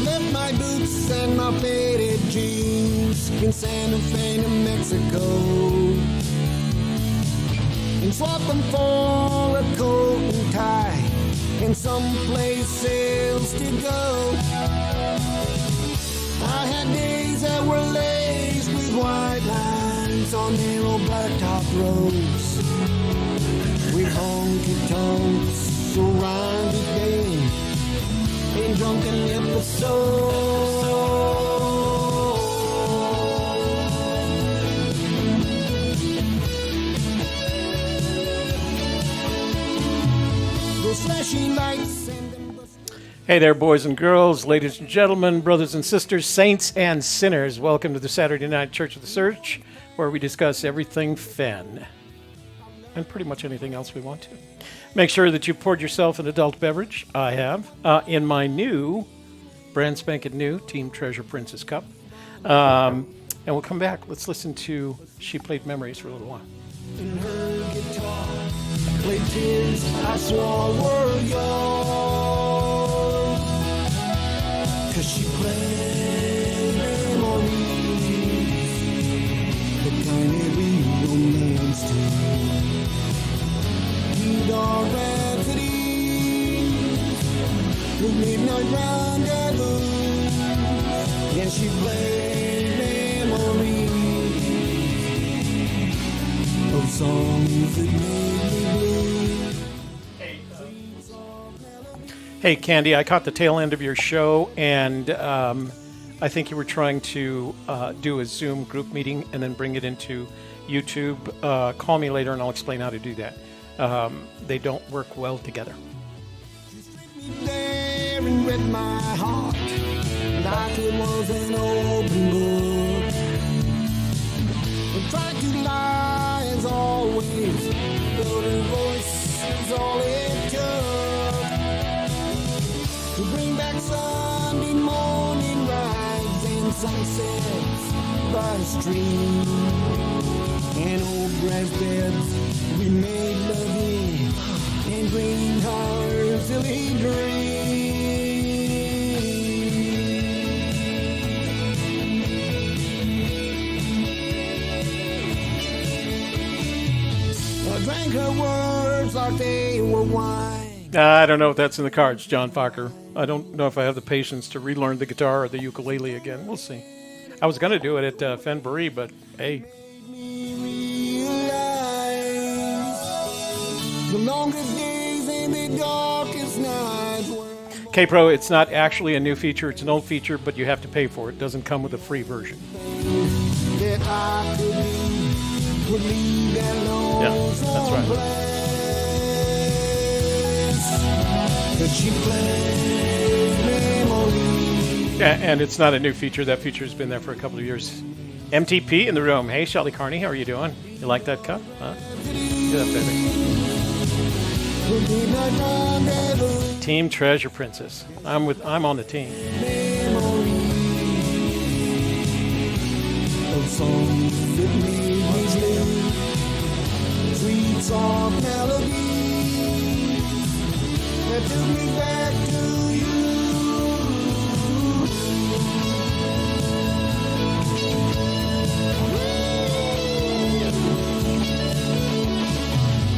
left my boots and my faded jeans in Santa Fe, New Mexico, and swapped them for a coat and tie and someplace else to go. I had days that were laced with white lines on narrow blacktop roads, with honky tonks around each day and drunken episodes. Those flashing lights and them bus- Hey there, boys and girls, ladies and gentlemen, brothers and sisters, saints and sinners. Welcome to the Saturday Night Church of the Search, where we discuss everything Fenn and pretty much anything else we want to. Make sure that you poured yourself an adult beverage. I have in my new, brand spanking new Team Treasure Princess cup. And we'll come back. Let's listen to She Played Memories for a little while. in her guitar, played tears I swore were yours, 'cause she played memories, the kind every romance to. You dark rhapsodies, the midnight rendezvous, and she played memories of songs that made me blue. Hey, Candy, I caught the tail end of your show, and I think you were trying to do a Zoom group meeting and then bring it into YouTube. Call me later, and I'll explain how to do that. They don't work well together. There and read my heart like it was an open book. I tried to lie as always, but her voice is all it took to bring back Sunday morning rides and sunsets by the stream and old grass beds we made love in and dreamed our silly dreams. I drank her words like they were wine. I don't know if that's in the cards, John Fokker. I don't know if I have the patience to relearn the guitar or the ukulele again. We'll see. I was going to do it at Fenn, but hey. The longest days and the darkest nights were. K-Pro, it's not actually a new feature. It's an old feature, but you have to pay for it. It doesn't come with a free version. That I could leave alone. Yeah, that's right. That she played memories. Yeah, and it's not a new feature. That feature has been there for a couple of years. MTP in the room. Hey, Shelly Carney, how are you doing? You like that cup? Huh? Get up, baby. Team Treasure Princess. I'm on the team. Of songs that made me live, sweet soft melodies that took me back to you.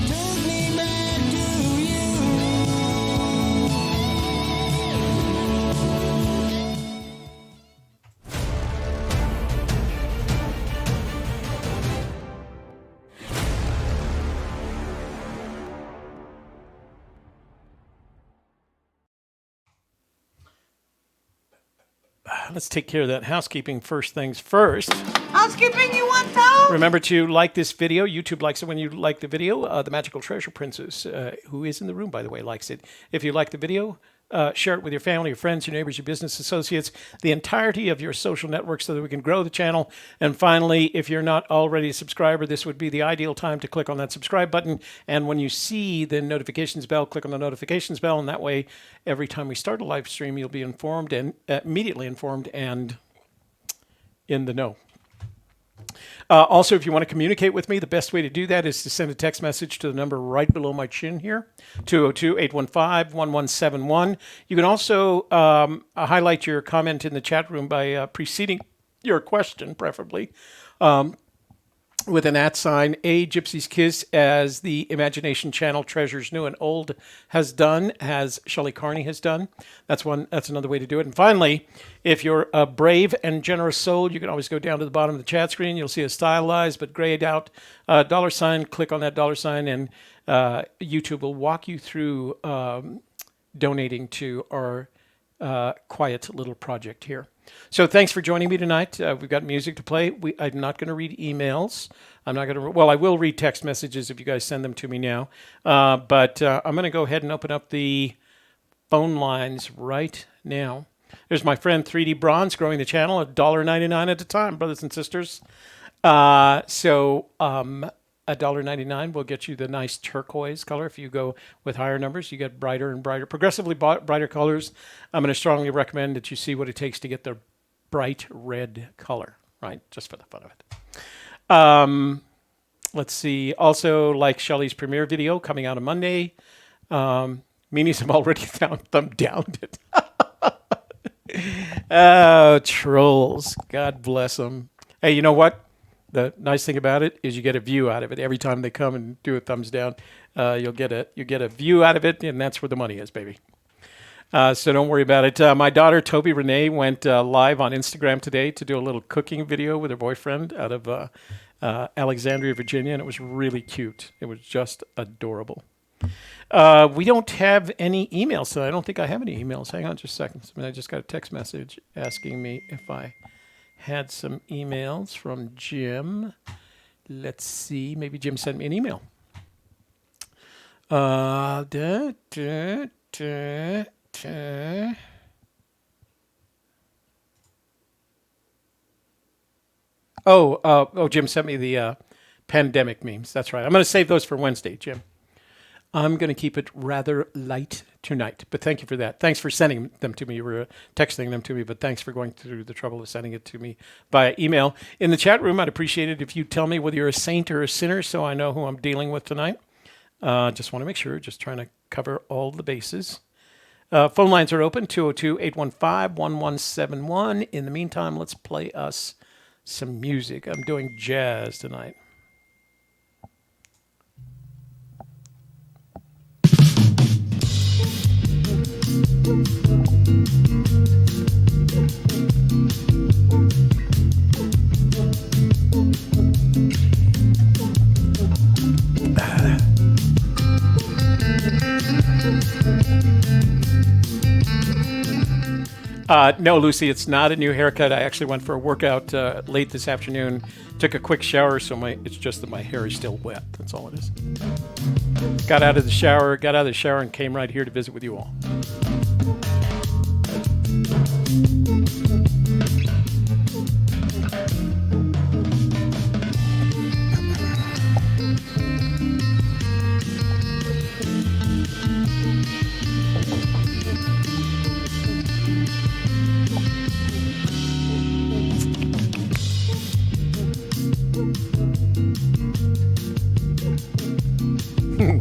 Took me back to you. Let's take care of that housekeeping first things first. Housekeeping, you want to? Remember to like this video. YouTube likes it when you like the video. The Magical Treasure Princess, who is in the room, by the way, likes it. If you like the video, share it with your family, your friends, your neighbors, your business associates, the entirety of your social networks so that we can grow the channel. And finally, if you're not already a subscriber, this would be the ideal time to click on that subscribe button. And when you see the notifications bell, click on the notifications bell. And that way, every time we start a live stream, you'll be informed and immediately informed and in the know. Also, if you want to communicate with me, the best way to do that is to send a text message to the number right below my chin here, 202-815-1171. You can also highlight your comment in the chat room by preceding your question, preferably, with an @ A Gypsy's Kiss, as the Imagination Channel Treasures New and Old has done, as Shelley Carney has done. That's another way to do it. And finally, if you're a brave and generous soul, you can always go down to the bottom of the chat screen. You'll see a stylized but grayed out $. Click on that $, and YouTube will walk you through donating to our quiet little project here. So thanks for joining me tonight. We've got music to play. I'm not going to read emails. I'm not going to. Well, I will read text messages if you guys send them to me now. But I'm going to go ahead and open up the phone lines right now. There's my friend 3D Bronze growing the channel at $1.99 at a time, brothers and sisters. $1.99 will get you the nice turquoise color. If you go with higher numbers, you get brighter and brighter, progressively brighter colors. I'm going to strongly recommend that you see what it takes to get the bright red color, right? Just for the fun of it. Let's see. Also, like Shelley's premiere video coming out on Monday. Meanies have already thumb downed it. Oh, trolls. God bless them. Hey, you know what? The nice thing about it is you get a view out of it. Every time they come and do a thumbs down, you get a view out of it, and that's where the money is, baby. So don't worry about it. My daughter, Toby Renee, went live on Instagram today to do a little cooking video with her boyfriend out of Alexandria, Virginia, and it was really cute. It was just adorable. We don't have any emails, so I don't think I have any emails. Hang on just a second. I just got a text message asking me if I had some emails from Jim. Let's see. Maybe Jim sent me an email. Jim sent me the pandemic memes. That's right. I'm going to save those for Wednesday, Jim. I'm going to keep it rather light tonight, but thank you for that. Thanks for sending them to me. You were texting them to me, but thanks for going through the trouble of sending it to me via email. In the chat room, I'd appreciate it if you tell me whether you're a saint or a sinner so I know who I'm dealing with tonight. Just want to make sure, just trying to cover all the bases. Phone lines are open, 202-815-1171. In the meantime, let's play us some music. I'm doing jazz tonight. No, Lucy, it's not a new haircut. I actually went for a workout late this afternoon. Took a quick shower, so it's just that my hair is still wet. That's all it is. Got out of the shower, and came right here to visit with you all.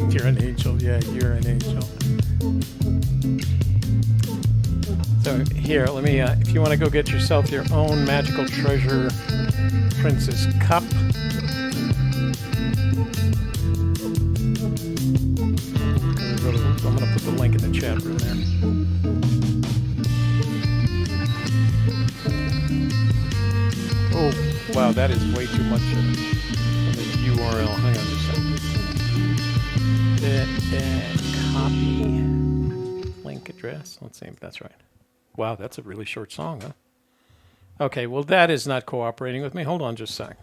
You're an angel. Yeah, you're an angel. So here, let me, if you want to go get yourself your own magical treasure princess cup. I'm going to put the link in the chat room there. Oh, wow, that is way too much of the URL. Hang on just a second. Copy link address. Let's see if that's right. Wow, that's a really short song, huh? Okay, well, that is not cooperating with me. Hold on just a sec.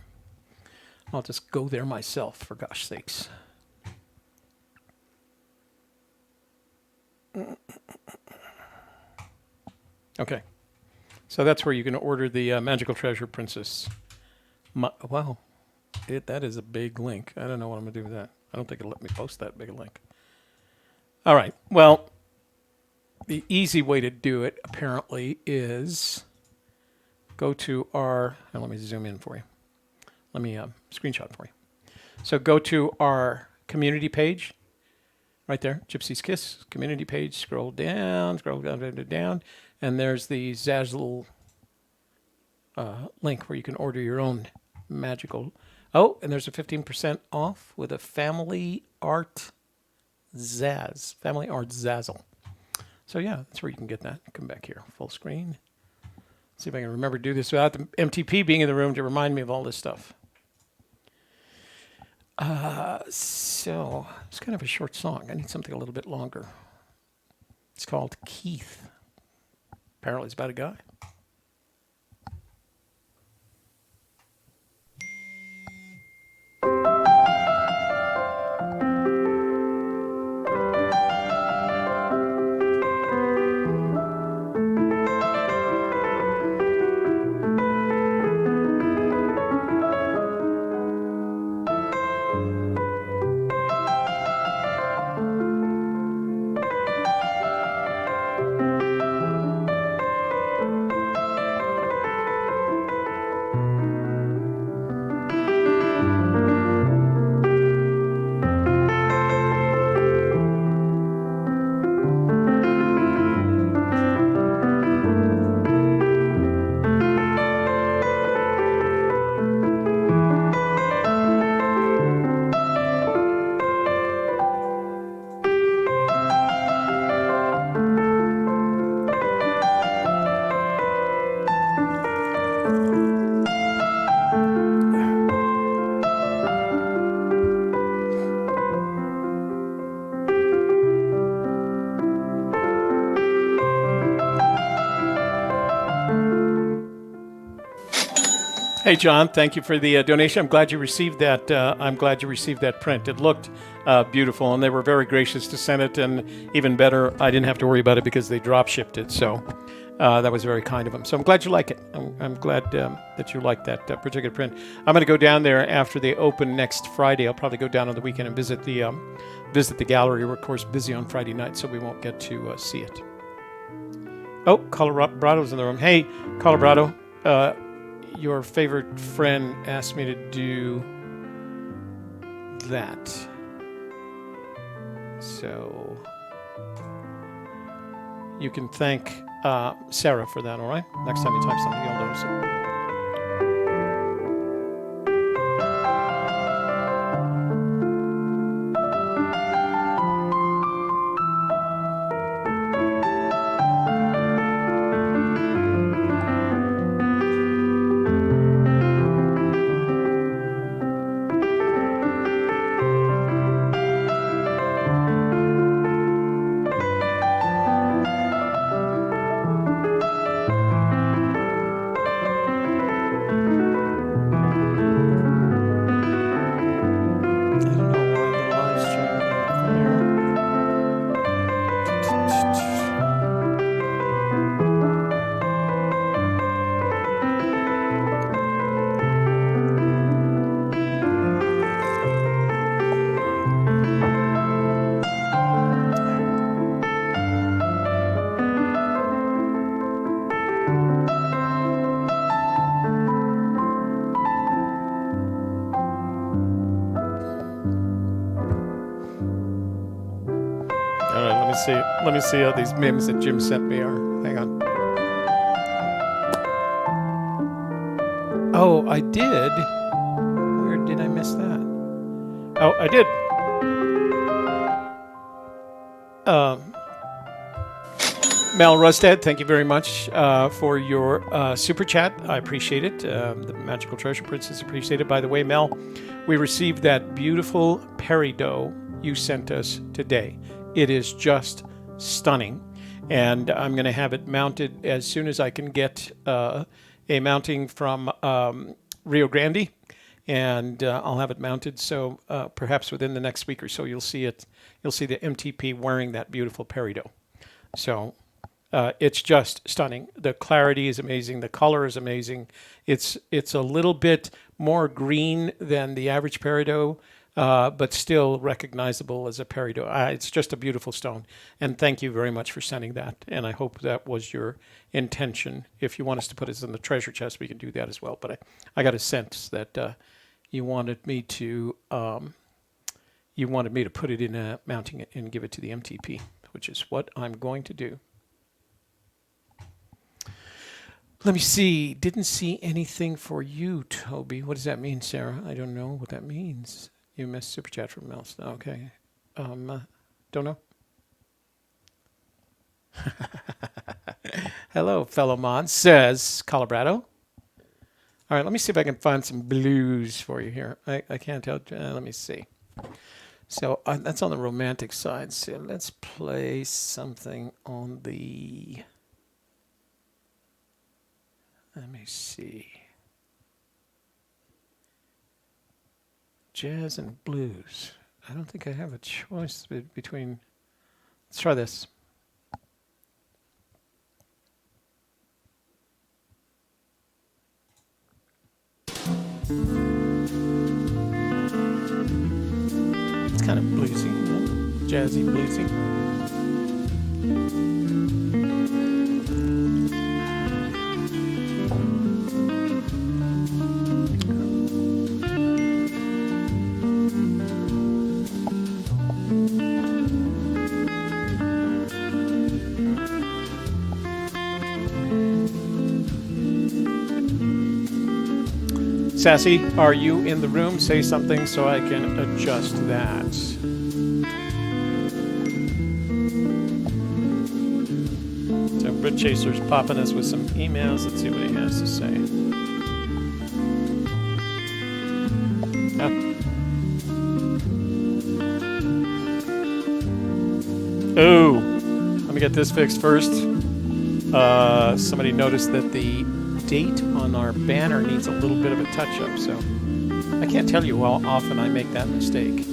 I'll just go there myself, for gosh sakes. Okay. So that's where you can order the Magical Treasure Princess. Wow. That is a big link. I don't know what I'm going to do with that. I don't think it'll let me post that big a link. All right. Well, the easy way to do it, apparently, is go to our... let me zoom in for you. Let me screenshot for you. So go to our community page, right there, Gypsy Kiss community page. Scroll down, and there's the Zazzle link where you can order your own magical. Oh, and there's a 15% off with a family art Zazzle. So yeah, that's where you can get that. Come back here, full screen. See if I can remember to do this without the MTP being in the room to remind me of all this stuff. So it's kind of a short song. I need something a little bit longer. It's called Keith. Apparently it's about a guy. Hey, John, thank you for the donation. I'm glad you received that. Print. It looked beautiful, and they were very gracious to send it. And even better, I didn't have to worry about it because they drop shipped it. So that was very kind of them. So I'm glad you like it. I'm glad that you like that particular print. I'm going to go down there after they open next Friday. I'll probably go down on the weekend and visit the gallery. We're of course busy on Friday night, so we won't get to see it. Oh, Colorado's in the room. Hey, Colorado. Your favorite friend asked me to do that. So you can thank Sarah for that, all right? Next time you type something, you'll notice it. Let me see how these memes that Jim sent me are. Hang on. Oh, I did. Where did I miss that? Oh, I did. Mel Rustad, thank you very much for your super chat. I appreciate it. The Magical Treasure Princess appreciate it. By the way, Mel, we received that beautiful peridot you sent us today. It is just stunning, and I'm going to have it mounted as soon as I can get a mounting from Rio Grande, and I'll have it mounted. So perhaps within the next week or so, you'll see it. You'll see the MTP wearing that beautiful peridot. So it's just stunning. The clarity is amazing. The color is amazing. It's a little bit more green than the average peridot. But still recognizable as a peridot. It's just a beautiful stone. And thank you very much for sending that. And I hope that was your intention. If you want us to put it in the treasure chest, we can do that as well. But I got a sense that you wanted me to put it in a mounting it and give it to the MTP, which is what I'm going to do. Let me see. Didn't see anything for you, Toby. What does that mean, Sarah? I don't know what that means. You missed super chat from Mel. Okay. Don't know. Hello, fellow mods, says Colorado. All right, let me see if I can find some blues for you here. I can't tell. Let me see. So that's on the romantic side. So let's play something on the... Let me see. Jazz and blues. I don't think I have a choice between... Let's try this. It's kind of bluesy, right? Jazzy, bluesy. Sassy, are you in the room? Say something so I can adjust that. So Brit Chaser's popping us with some emails. Let's see what he has to say. Oh, let me get this fixed first. Somebody noticed that the date on our banner needs a little bit of a touch-up, so I can't tell you how often I make that mistake.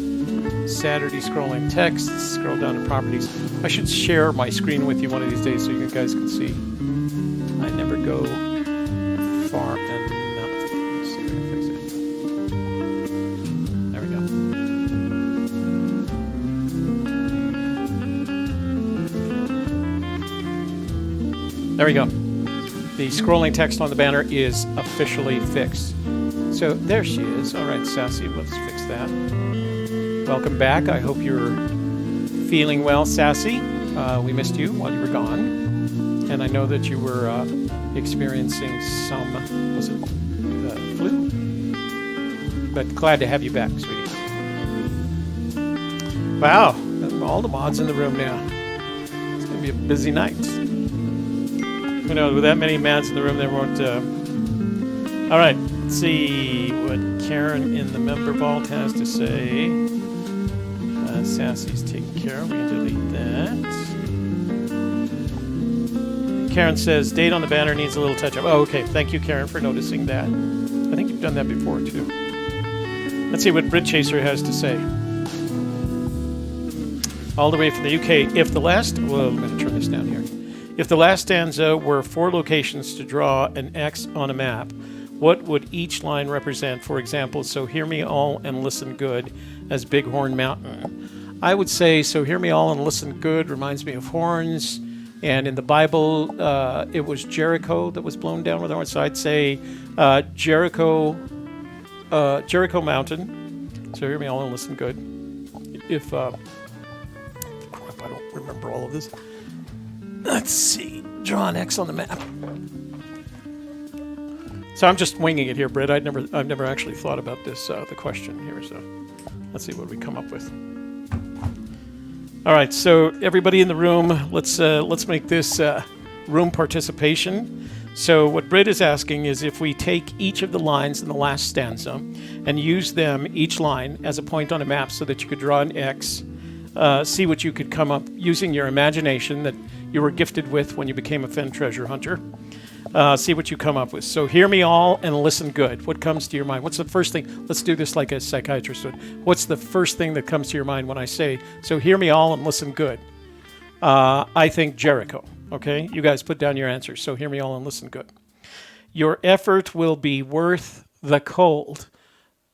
Saturday scrolling text, scroll down to properties. I should share my screen with you one of these days so you guys can see. I never go far enough. Let's see if I can fix it. There we go. There we go. The scrolling text on the banner is officially fixed. So there she is. All right, Sassy, let's fix that. Welcome back. I hope you're feeling well, Sassy. We missed you while you were gone. And I know that you were experiencing some, was it flu? But glad to have you back, sweetie. Wow, all the mods in the room now. It's going to be a busy night. You know, with that many mods in the room, there won't... All right, let's see what Karen in the member vault has to say. Sassy's taken care of. We can delete that. Karen says, date on the banner needs a little touch-up. Oh, okay. Thank you, Karen, for noticing that. I think you've done that before, too. Let's see what Brit Chaser has to say. All the way from the UK. If the last... Well, I'm going to turn this down here. If the last stanza were 4 locations to draw an X on a map, what would each line represent? For example, so hear me all and listen good as Bighorn Mountain. I would say, so hear me all and listen good reminds me of horns. And in the Bible, it was Jericho that was blown down with horns. So I'd say Jericho Mountain. So hear me all and listen good. If, crap, I don't remember all of this. Let's see. Draw an X on the map. So I'm just winging it here, Britt. I've never actually thought about this, the question here. So let's see what we come up with. All right. So everybody in the room, let's make this room participation. So what Britt is asking is if we take each of the lines in the last stanza and use them, each line, as a point on a map so that you could draw an X, see what you could come up using your imagination that you were gifted with when you became a Fenn treasure hunter. See what you come up with. So hear me all and listen good. What comes to your mind? What's the first thing? Let's do this like a psychiatrist would. What's the first thing that comes to your mind when I say, so hear me all and listen good? I think Jericho. Okay? You guys put down your answers. So hear me all and listen good. Your effort will be worth the cold.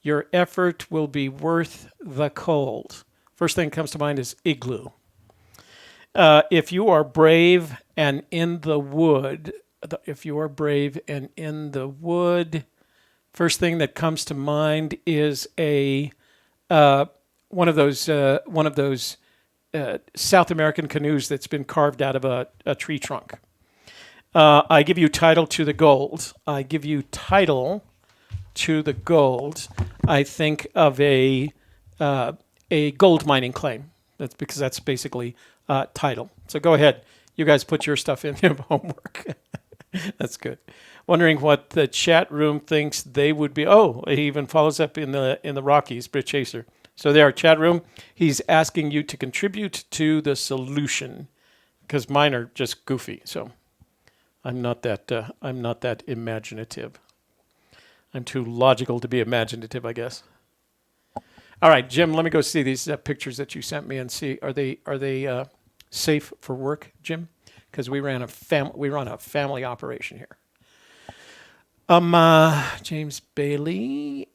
Your effort will be worth the cold. First thing that comes to mind is igloo. If you are brave and in the wood, First thing that comes to mind is one of those South American canoes that's been carved out of a tree trunk. I give you title to the gold. I think of a gold mining claim. That's because that's basically title. So go ahead. You guys put your stuff in your homework. That's good. Wondering what the chat room thinks they would be. Oh, he even follows up in the Rockies, Brit Chaser. So there, chat room. He's asking you to contribute to the solution because mine are just goofy. So I'm not that imaginative. I'm too logical to be imaginative, I guess. All right, Jim. Let me go see these pictures that you sent me and see are they safe for work, Jim? Because we run a family operation here. James Bailey.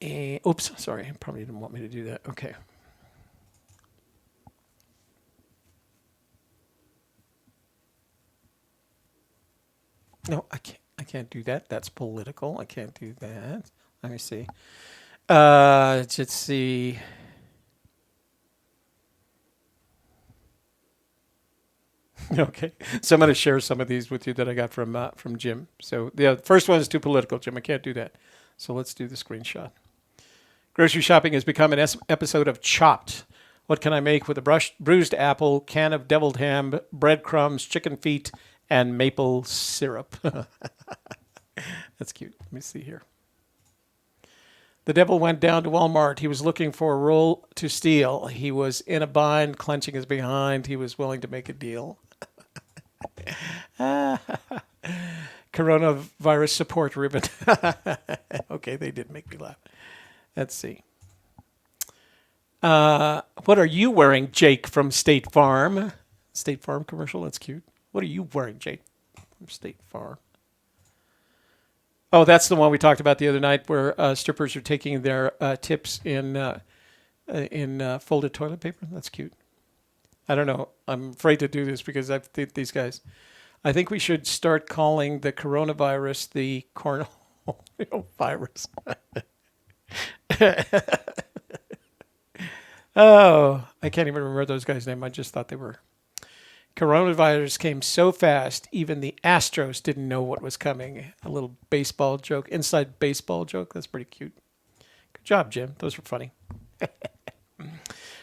Oops, sorry. Probably didn't want me to do that. Okay. No, I can't do that. That's political. I can't do that. Let me see. Let's see. Okay, so I'm going to share some of these with you that I got from Jim. So the first one is too political, Jim. I can't do that. So let's do the screenshot. Grocery shopping has become an episode of Chopped. What can I make with a bruised apple, can of deviled ham, breadcrumbs, chicken feet, and maple syrup? That's cute. Let me see here. The devil went down to Walmart. He was looking for a roll to steal. He was in a bind, clenching his behind. He was willing to make a deal. Coronavirus support ribbon. Okay, they did make me laugh. Let's see. What are you wearing, Jake from State Farm? State Farm commercial? That's cute. What are you wearing, Jake from State Farm? Oh, that's the one we talked about the other night where strippers are taking their tips in folded toilet paper. That's cute. I don't know. I'm afraid to do this because these guys. I think we should start calling the coronavirus the virus. Oh, I can't even remember those guys' name. I just thought they were. Coronavirus came so fast, even the Astros didn't know what was coming. A little baseball joke, inside baseball joke. That's pretty cute. Good job, Jim. Those were funny.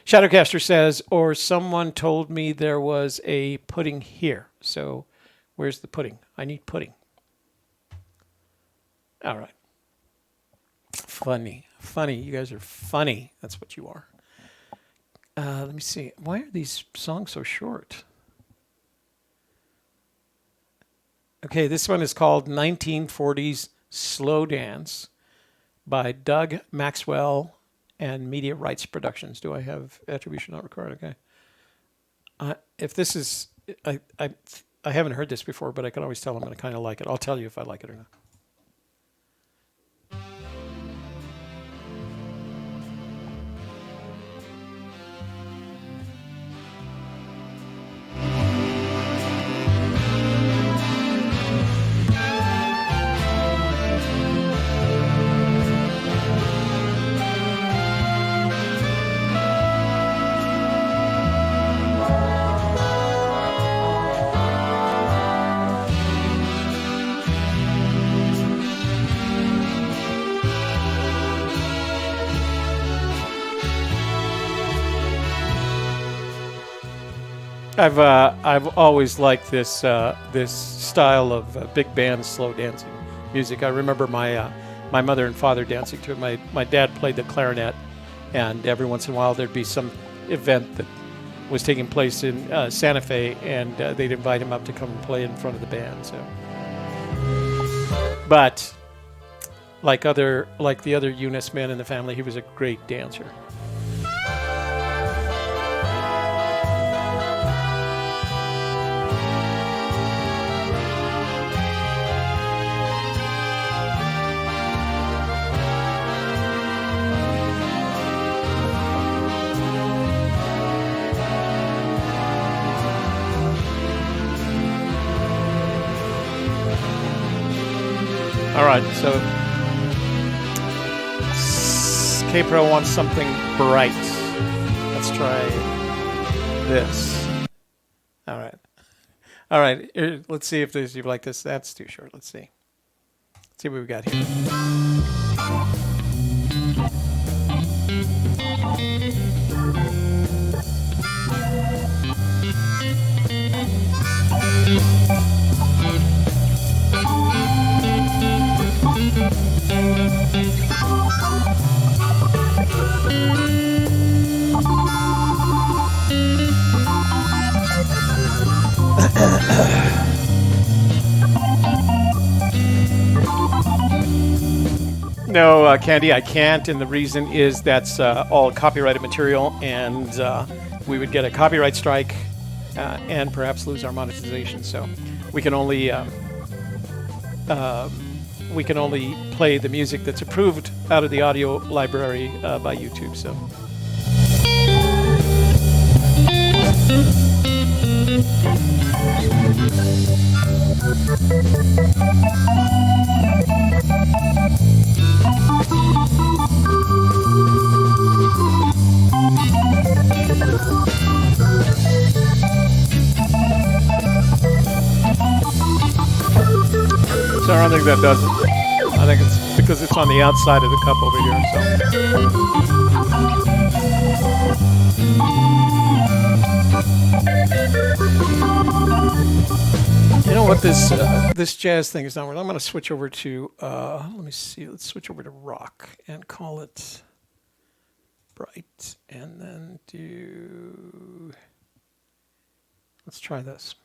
Shadowcaster says, or someone told me there was a pudding here. So where's the pudding? I need pudding. All right. Funny. You guys are funny. That's what you are. Let me see. Why are these songs so short? Okay, this one is called 1940s Slow Dance by Doug Maxwell and Media Rights Productions. Do I have attribution not required? Okay. If this is, I haven't heard this before, but I can always tell I'm going to kind of like it. I'll tell you if I like it or not. I've always liked this this style of big band slow dancing music. I remember my mother and father dancing to it. My dad played the clarinet, and every once in a while there'd be some event that was taking place in Santa Fe, and they'd invite him up to come and play in front of the band. So, but like the other Younis men in the family, he was a great dancer. All right, so K-Pro wants something bright. Let's try this. All right. All right. Let's see if you like this. That's too short. Let's see. Let's see what we got here. No, Candy, I can't, and the reason is that's all copyrighted material, and we would get a copyright strike and perhaps lose our monetization. So we can only play the music that's approved out of the audio library by YouTube. So. So I don't think that does it. I think it's because it's on the outside of the cup over here. So. You know what this jazz thing is not worth. I'm going to switch over to let me see. Let's switch over to rock and call it bright, and then do. Let's try this.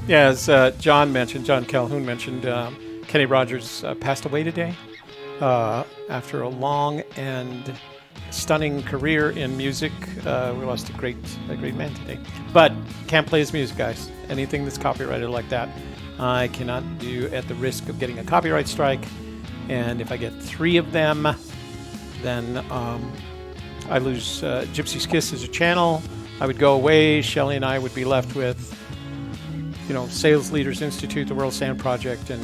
Yeah, as John Calhoun mentioned, Kenny Rogers passed away today after a long and stunning career in music. We lost a great man today. But can't play his music, guys. Anything that's copyrighted like that, I cannot do at the risk of getting a copyright strike. And if I get 3 of them, then I lose Gypsy Kiss as a channel. I would go away. Shelley and I would be left with, Sales Leaders Institute, the World Sound Project, and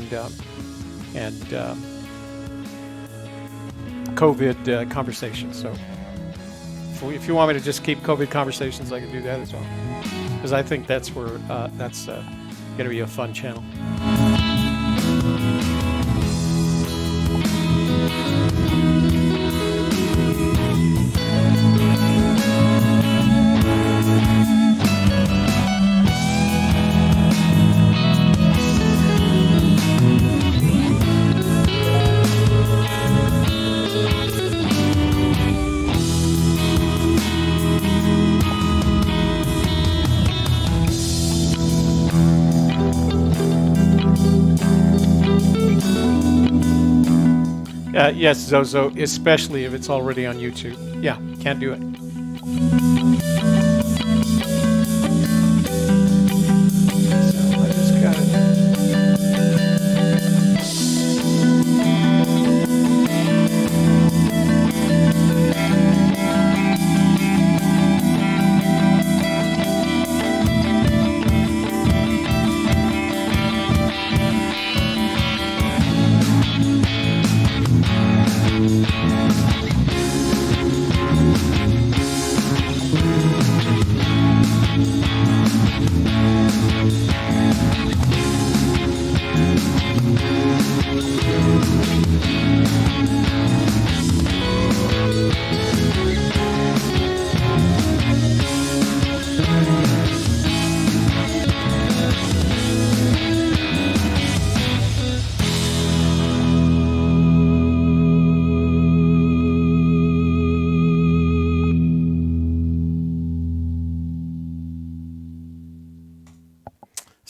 COVID conversations. So if you want me to just keep COVID conversations, I can do that as well, because I think that's where that's going to be a fun channel. Yes, Zozo, especially if it's already on YouTube. Yeah, can't do it. So I just got it.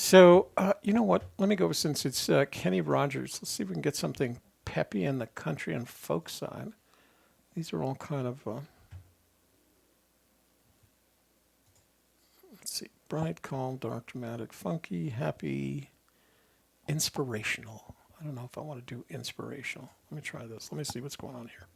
So, you know what? Let me go since it's Kenny Rogers. Let's see if we can get something peppy in the country and folk side. These are all kind of, let's see, bright, calm, dark, dramatic, funky, happy, inspirational. I don't know if I want to do inspirational. Let me try this. Let me see what's going on here.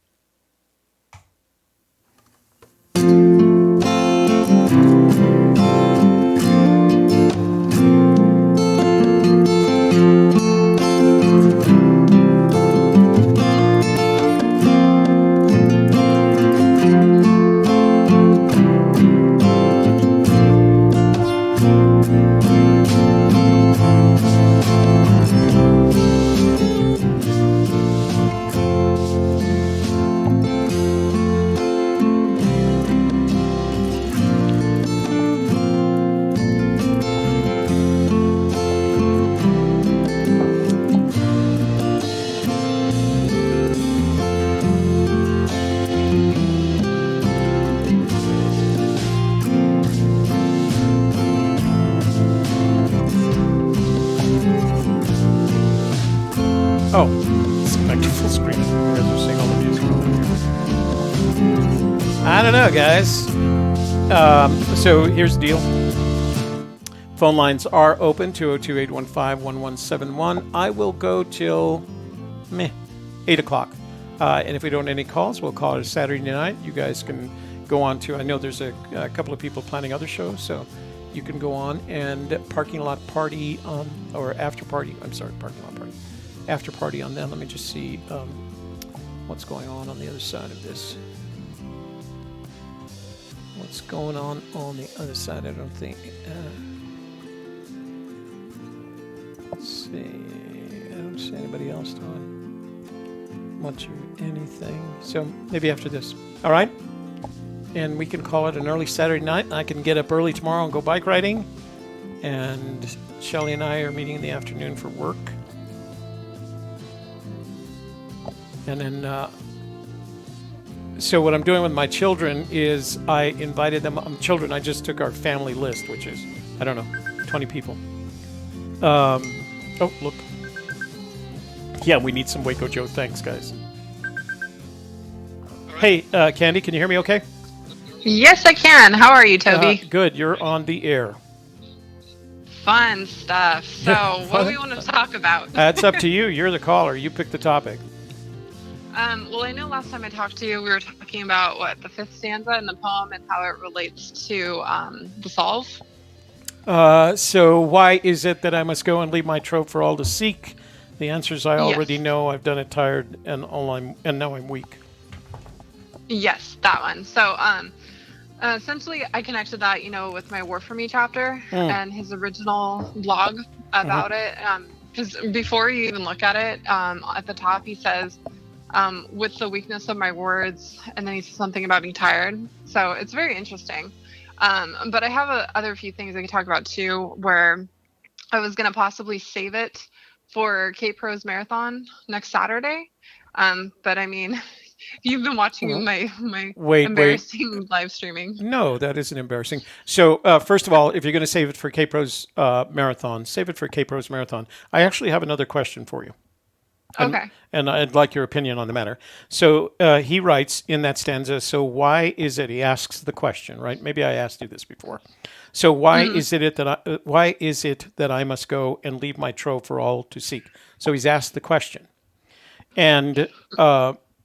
Oh, it's back to full screen. You guys are seeing all the music over here. I don't know, guys. So here's the deal. Phone lines are open, 202-815-1171. I will go till 8 o'clock. And if we don't get any calls, we'll call it a Saturday night. You guys can go on to, I know there's a couple of people planning other shows, so you can go on and parking lot party on, or after party, I'm sorry, parking lot party. After party on them. Let me just see what's going on the other side of this. What's going on the other side? I don't think. Let's see. I don't see anybody else doing much of anything. So maybe after this. All right. And we can call it an early Saturday night. And I can get up early tomorrow and go bike riding. And Shelly and I are meeting in the afternoon for work. And then, so what I'm doing with my children is I invited them, children, I just took our family list, which is, I don't know, 20 people. Oh, look. Yeah, we need some Waco Joe. Thanks, guys. Hey, Candy, can you hear me okay? Yes, I can. How are you, Toby? Good. You're on the air. Fun stuff. So, what do we want to talk about? It's up to you. You're the caller. You pick the topic. Well, I know last time I talked to you, we were talking about the fifth stanza in the poem and how it relates to the solve. So why is it that I must go and leave my trove for all to seek? The answer is I already know. I've done it tired, and now I'm weak. Yes, that one. So, essentially, I connected that, with my War For Me chapter and his original blog about it. Because before you even look at it, at the top he says, with the weakness of my words, and then he says something about being tired. So it's very interesting. But I have other few things I could talk about too, where I was going to possibly save it for Cape Pro's marathon next Saturday. But I mean, you've been watching my embarrassing live streaming. No, that isn't embarrassing. So first of all, if you're going to save it for Cape Pro's marathon, save it for Cape Pro's marathon. I actually have another question for you. Okay. And I'd like your opinion on the matter. So he writes in that stanza, so why is it, he asks the question, right? Maybe I asked you this before. So why is it that I must go and leave my trove for all to seek? So he's asked the question. And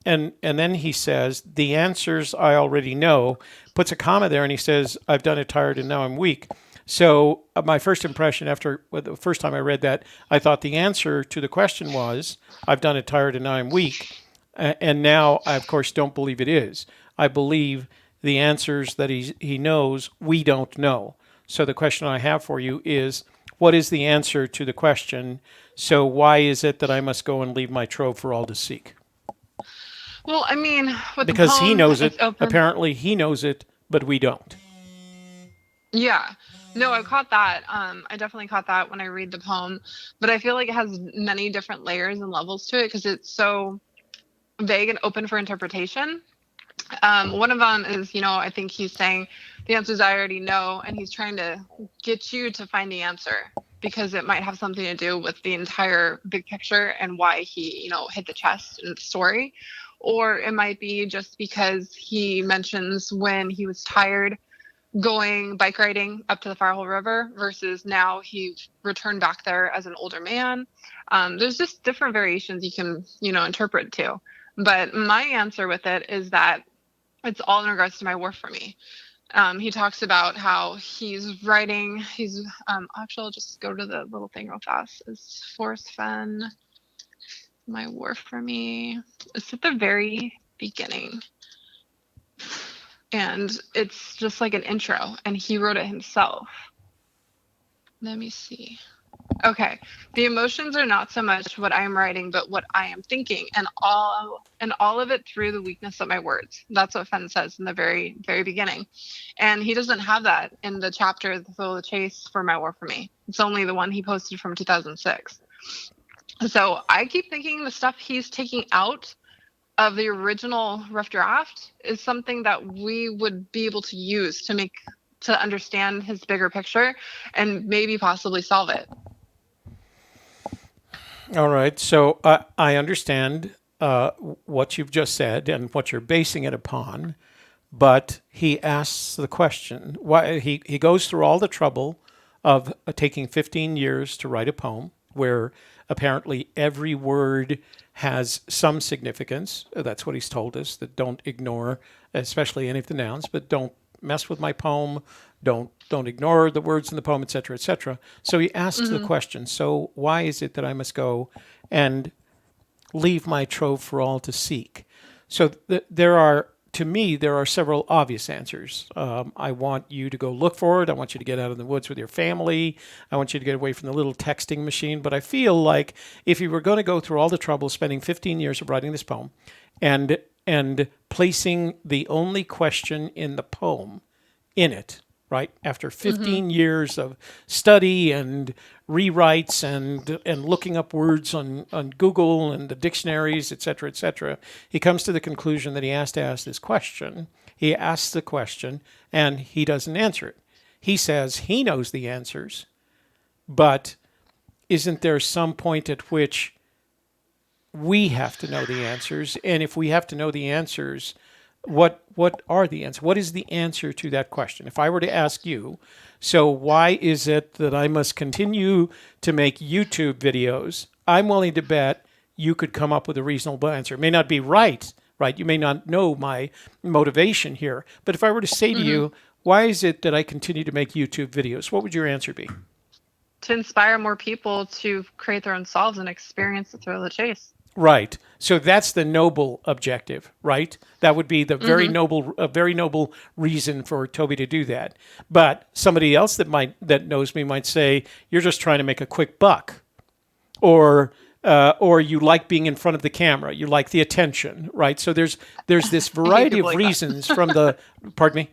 then he says, the answers I already know, puts a comma there, and he says, I've done it tired and now I'm weak. So my first impression the first time I read that, I thought the answer to the question was, I've done it tired and now I'm weak. And now I, of course, don't believe it is. I believe the answers that he knows, we don't know. So the question I have for you is, what is the answer to the question, so why is it that I must go and leave my trove for all to seek? Well, I mean, because he knows it. Apparently he knows it, but we don't. Yeah. No, I caught that. I definitely caught that when I read the poem, but I feel like it has many different layers and levels to it because it's so vague and open for interpretation. One of them is, I think he's saying the answers I already know, and he's trying to get you to find the answer. because it might have something to do with the entire big picture and why he, hit the chest in the story. Or it might be just because he mentions when he was tired going bike riding up to the Firehole River versus now he returned back there as an older man. There's just different variations you can, interpret too. But my answer with it is that it's all in regards to my work for me. He talks about how he's writing, actually, I'll just go to the little thing real fast. Is Forrest Fenn my work for me? It's at the very beginning. And it's just like an intro, and he wrote it himself. Let me see. Okay. The emotions are not so much what I'm writing, but what I am thinking, and all of it through the weakness of my words. That's what Fenn says in the very, very beginning. And he doesn't have that in the chapter, The Thrill of the Chase for My War for Me. It's only the one he posted from 2006. So I keep thinking the stuff he's taking out of the original rough draft is something that we would be able to use to understand his bigger picture and maybe possibly solve it. All right. So I understand what you've just said and what you're basing it upon, but he asks the question, why he goes through all the trouble of taking 15 years to write a poem where apparently every word has some significance. That's what he's told us, that don't ignore, especially any of the nouns, but don't mess with my poem, don't ignore the words in the poem, etc., etc. So he asks the question, so why is it that I must go and leave my trove for all to seek? So to me, there are several obvious answers. I want you to go look for it. I want you to get out in the woods with your family. I want you to get away from the little texting machine. But I feel like if you were going to go through all the trouble spending 15 years of writing this poem and placing the only question in the poem in it, right, after 15 years of study and rewrites and looking up words on Google and the dictionaries, et cetera, he comes to the conclusion that he has to ask this question. He asks the question, and he doesn't answer it. He says he knows the answers, but isn't there some point at which we have to know the answers? And if we have to know the answers, what are the answers? What is the answer to that question? If I were to ask you, so why is it that I must continue to make YouTube videos? I'm willing to bet you could come up with a reasonable answer. It may not be right? You may not know my motivation here. But if I were to say to you, why is it that I continue to make YouTube videos? What would your answer be? To inspire more people to create their own selves and experience the thrill of the chase. Right. So that's the noble objective, right? That would be the very noble reason for Toby to do that. But somebody else that knows me might say, you're just trying to make a quick buck. Or you like being in front of the camera. You like the attention, right? So there's this variety of reasons from the, pardon me?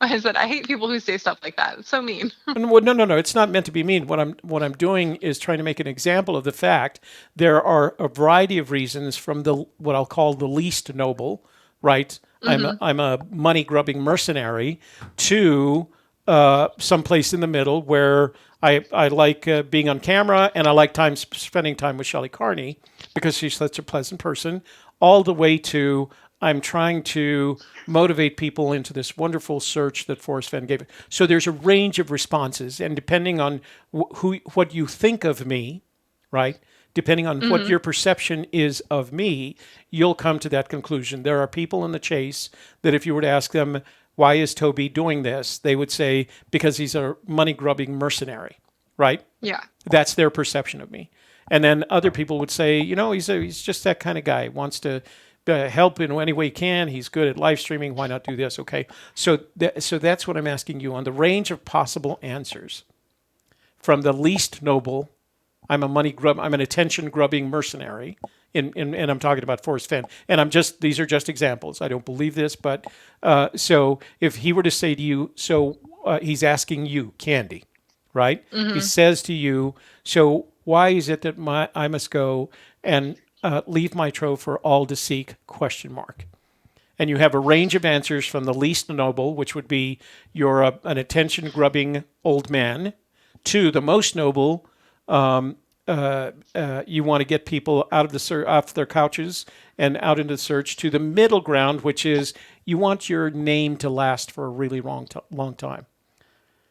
I said, I hate people who say stuff like that. It's so mean. No. It's not meant to be mean. What I'm doing is trying to make an example of the fact there are a variety of reasons from what I'll call the least noble, right? I'm a money grubbing mercenary to someplace in the middle where I like being on camera and I like spending time with Shelley Carney because she's such a pleasant person, all the way to I'm trying to motivate people into this wonderful search that Forrest Fenn gave. So there's a range of responses, and depending on what you think of me, right? Depending on what your perception is of me, you'll come to that conclusion. There are people in the chase that if you were to ask them, why is Toby doing this? They would say, because he's a money-grubbing mercenary, right? Yeah. That's their perception of me. And then other people would say, he's just that kind of guy, wants to help in any way he can. He's good at live streaming. Why not do this? Okay. So that's what I'm asking you on the range of possible answers. From the least noble, I'm an attention grubbing mercenary. And I'm talking about Forrest Fenn. And these are just examples. I don't believe this, but so if he were to say to you, he's asking you, Candy, right? He says to you, so why is it that I must go and leave my trove for all to seek, ? And you have a range of answers from the least noble, which would be you're an attention-grubbing old man, to the most noble, you want to get people out of off their couches and out into the search, to the middle ground, which is you want your name to last for a really long time.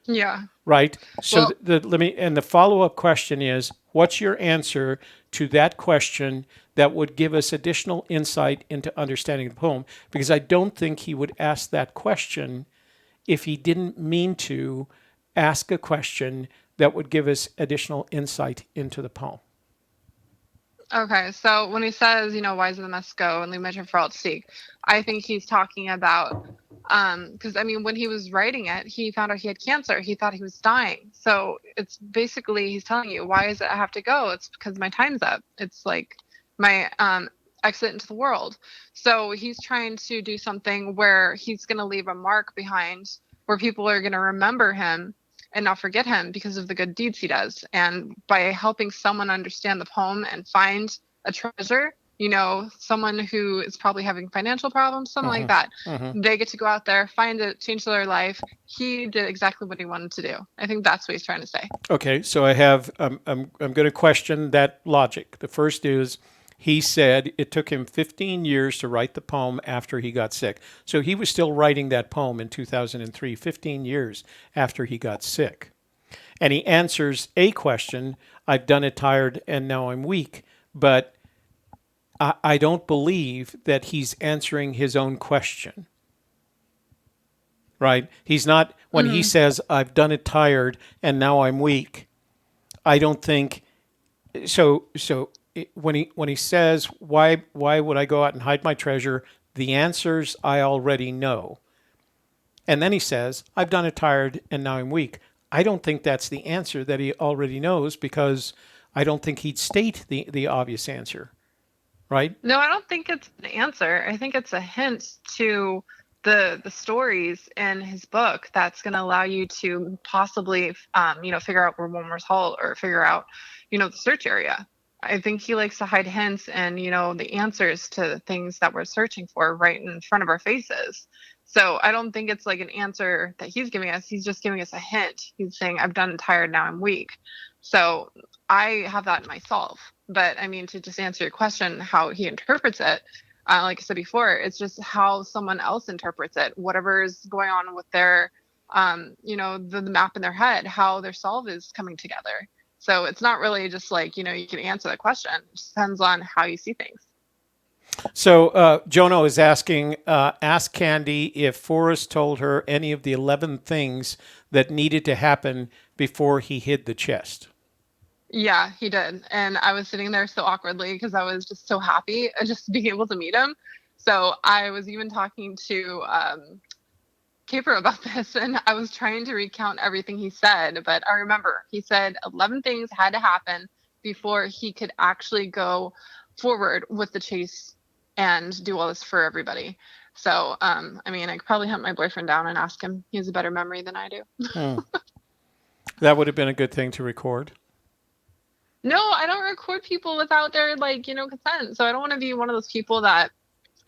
Yeah. Right. So Well, the follow-up question is, what's your answer to that question that would give us additional insight into understanding the poem? Because I don't think he would ask that question if he didn't mean to ask a question that would give us additional insight into the poem. okay. So when he says, wise of the must go and leave measure for all to seek, I think he's talking about, because I mean, when he was writing it, he found out he had cancer. He thought he was dying. So it's basically, he's telling you, why does it have to go? It's because my time's up. It's like my exit into the world. So he's trying to do something where he's going to leave a mark behind, where people are going to remember him and not forget him because of the good deeds he does. And by helping someone understand the poem and find a treasure, someone who is probably having financial problems, something like that, they get to go out there, find it, change their life. He did exactly what he wanted to do. I think that's what he's trying to say. Okay, so I have I'm going to question that logic. The first is, he said it took him 15 years to write the poem after he got sick. So he was still writing that poem in 2003, 15 years after he got sick. And he answers a question, I've done it tired and now I'm weak. But I don't believe that he's answering his own question. Right? He's not, when he says, I've done it tired and now I'm weak, I don't think, so when he says, why would I go out and hide my treasure? The answers I already know. And then he says, I've done it tired and now I'm weak. I don't think that's the answer that he already knows, because I don't think he'd state the obvious answer. Right? No, I don't think it's an answer. I think it's a hint to the stories in his book that's going to allow you to possibly, figure out where one was hauled, or figure out, the search area. I think he likes to hide hints and, the answers to the things that we're searching for right in front of our faces. So I don't think it's like an answer that he's giving us. He's just giving us a hint. He's saying, I've done tired, now I'm weak. So I have that in myself. But I mean, to just answer your question, how he interprets it, like I said before, it's just how someone else interprets it. Whatever is going on with their, the map in their head, how their solve is coming together. So it's not really just like, you can answer the question. It just depends on how you see things. So Jono is asking, ask Candy if Forrest told her any of the 11 things that needed to happen before he hid the chest. Yeah, he did. And I was sitting there so awkwardly because I was just so happy just being able to meet him. So I was even talking to Caper about this, and I was trying to recount everything he said. But I remember he said 11 things had to happen before he could actually go forward with the chase and do all this for everybody. So, I mean, I could probably hunt my boyfriend down and ask him. He has a better memory than I do. That would have been a good thing to record. No, I don't record people without their consent. So I don't want to be one of those people that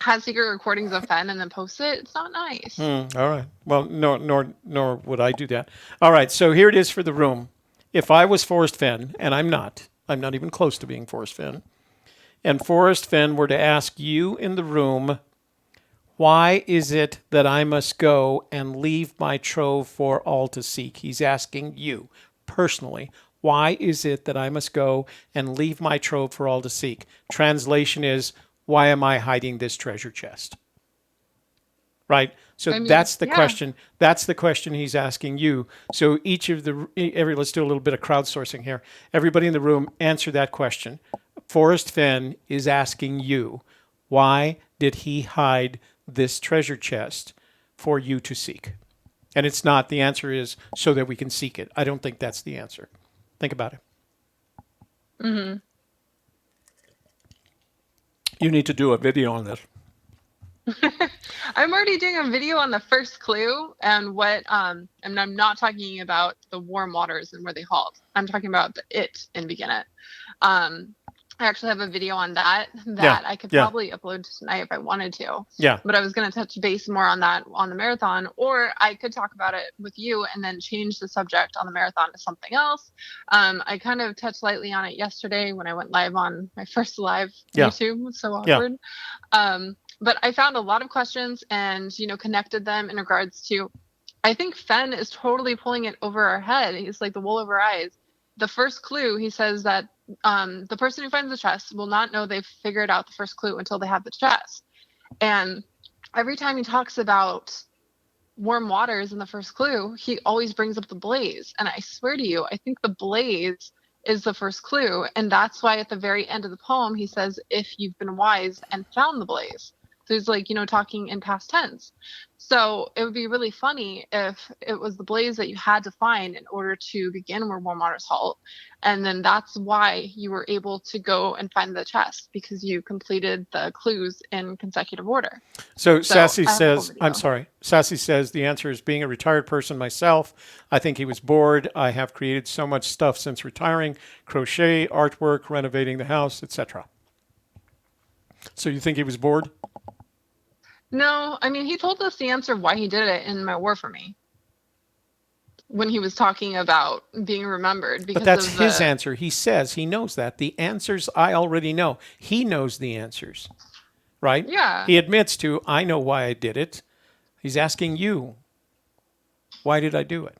has secret recordings of Fenn and then posts it. It's not nice. All right. Well, nor would I do that. All right. So here it is for the room. If I was Forrest Fenn, and I'm not even close to being Forrest Fenn, and Forrest Fenn were to ask you in the room, why is it that I must go and leave my trove for all to seek? He's asking you personally. Why is it that I must go and leave my trove for all to seek? Translation is, why am I hiding this treasure chest? Right? So that's the question. That's the question he's asking you. So let's do a little bit of crowdsourcing here. Everybody in the room, answer that question. Forrest Fenn is asking you, why did he hide this treasure chest for you to seek? And it's not, the answer is so that we can seek it. I don't think that's the answer. Think about it. Mm-hmm. You need to do a video on this. I'm already doing a video on the first clue and what, and I'm not talking about the warm waters and where they halt. I'm talking about the it in Begin It. I actually have a video on that I could Yeah. probably upload tonight if I wanted to. Yeah. But I was going to touch base more on that on the marathon, or I could talk about it with you and then change the subject on the marathon to something else. I kind of touched lightly on it yesterday when I went live on my first live YouTube. It was so awkward. But I found a lot of questions and, connected them in regards to, I think Fenn is totally pulling it over our head. He's like the wool over our eyes. The first clue, he says that the person who finds the chest will not know they've figured out the first clue until they have the chest. And every time he talks about warm waters in the first clue, he always brings up the blaze. And I swear to you, I think the blaze is the first clue. And that's why at the very end of the poem, he says, if you've been wise and found the blaze. So he's like, talking in past tense. So it would be really funny if it was the blaze that you had to find in order to begin where warm waters halt. And then that's why you were able to go and find the chest, because you completed the clues in consecutive order. So Sassy says, I'm sorry. Sassy says the answer is being a retired person myself. I think he was bored. I have created so much stuff since retiring, crochet, artwork, renovating the house, etc. So you think he was bored? No, I mean, he told us the answer of why he did it in My War for Me, when he was talking about being remembered. Because but that's his answer. He says he knows that. The answers I already know. He knows the answers, right? Yeah. He admits to, I know why I did it. He's asking you, why did I do it?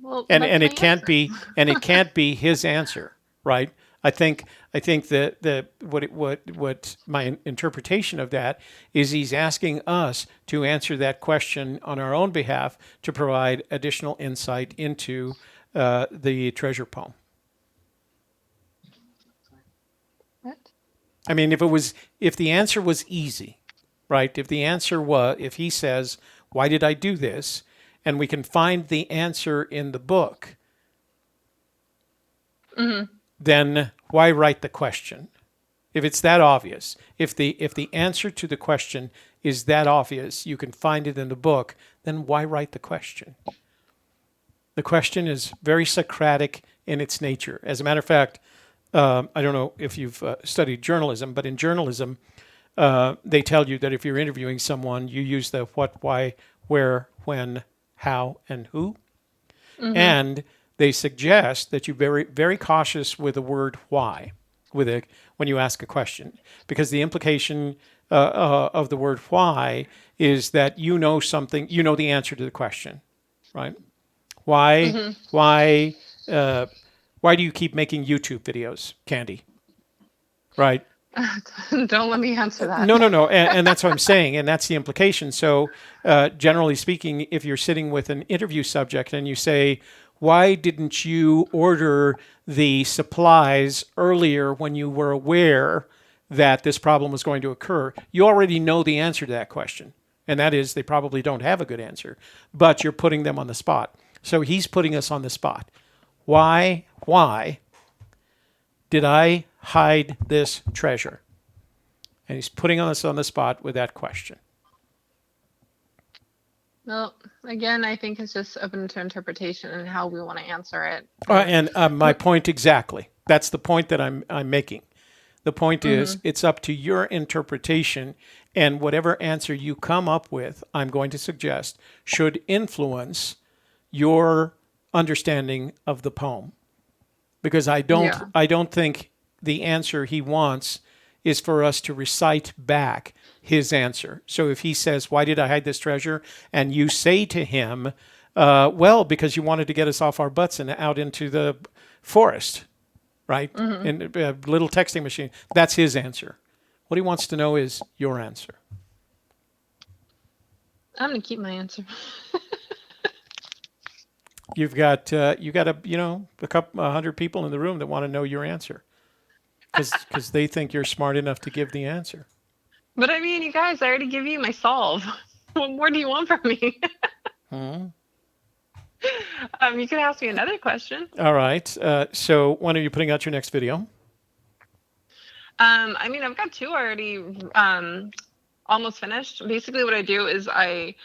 Well, and it can't be his answer, right? I think that what my interpretation of that is, he's asking us to answer that question on our own behalf to provide additional insight into the treasure poem. What? I mean, if the answer was easy, right? If he says, why did I do this? And we can find the answer in the book, then why write the question? If it's that obvious, if the answer to the question is that obvious, you can find it in the book, then why write the question? The question is very Socratic in its nature. As a matter of fact, I don't know if you've studied journalism, but in journalism, they tell you that if you're interviewing someone, you use the what, why, where, when, how, and who. And they suggest that you're very, very cautious with the word why when you ask a question, because the implication of the word why is that you know something, you know the answer to the question, right? Why do you keep making YouTube videos, Candy? Right? Don't let me answer that. No. And that's what I'm saying. And that's the implication. So generally speaking, if you're sitting with an interview subject and you say, why didn't you order the supplies earlier when you were aware that this problem was going to occur? You already know the answer to that question. And that is, they probably don't have a good answer, but you're putting them on the spot. So he's putting us on the spot. Why did I hide this treasure? And he's putting us on the spot with that question. Well, again, I think it's just open to interpretation and how we want to answer it. And my point exactly. That's the point that I'm making. The point is, it's up to your interpretation, and whatever answer you come up with, I'm going to suggest, should influence your understanding of the poem. Because I don't think the answer he wants is for us to recite back his answer. So if he says, why did I hide this treasure? And you say to him, well, because you wanted to get us off our butts and out into the forest, right? In a little texting machine. That's his answer. What he wants to know is your answer. I'm going to keep my answer. You got a couple 100 people in the room that want to know your answer. Because they think you're smart enough to give the answer. But I mean, you guys, I already give you my solve. What more do you want from me? You can ask me another question. All right. So when are you putting out your next video? I mean, I've got 2 already almost finished. Basically, what I do is I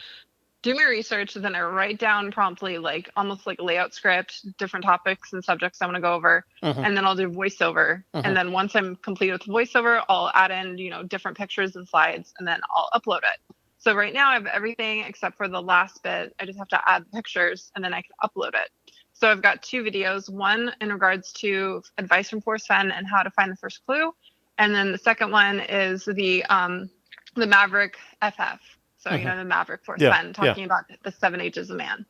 do my research, then I write down promptly, like almost like a layout script, different topics and subjects I want to go over, and then I'll do voiceover. And then once I'm complete with voiceover, I'll add in, different pictures and slides, and then I'll upload it. So right now I have everything except for the last bit. I just have to add pictures, and then I can upload it. So I've got 2 videos, one in regards to advice from Force Fenn and how to find the first clue. And then the second one is the Maverick FF. So, the Maverick Force Fenn, talking about the 7 ages of man.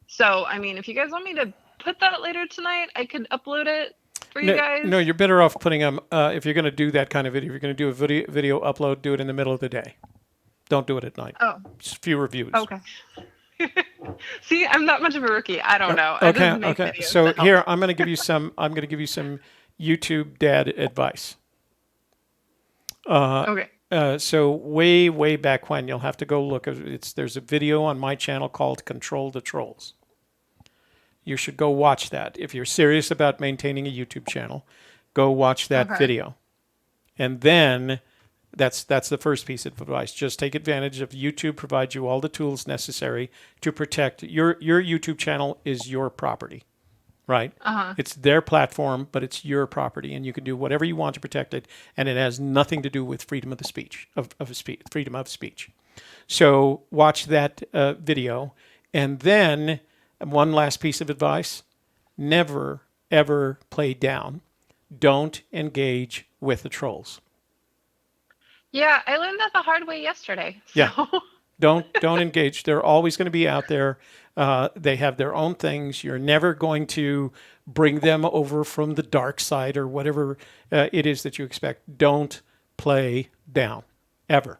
So, I mean, if you guys want me to put that later tonight, I could upload it for you guys. No, you're better off putting them, if you're going to do that kind of video, if you're going to do a video upload, do it in the middle of the day. Don't do it at night. Oh. Just few reviews. Okay. See, I'm not much of a rookie. I don't know. Okay. So here, I'm going to give you some YouTube dad advice. Okay. So way back when, you'll have to go look. There's a video on my channel called Control the Trolls. You should go watch that. If you're serious about maintaining a YouTube channel, go watch that video. And then that's the first piece of advice. Just take advantage of YouTube provides you all the tools necessary to protect your YouTube channel is your property. Right? It's their platform, but it's your property, and you can do whatever you want to protect it, and it has nothing to do with freedom of the speech, freedom of speech. So watch that video, and then one last piece of advice: never ever play down. Don't engage with the trolls. Yeah, I learned that the hard way yesterday. So. Yeah. Don't engage. They're always going to be out there. They have their own things. You're never going to bring them over from the dark side or whatever it is that you expect. Don't play down, ever.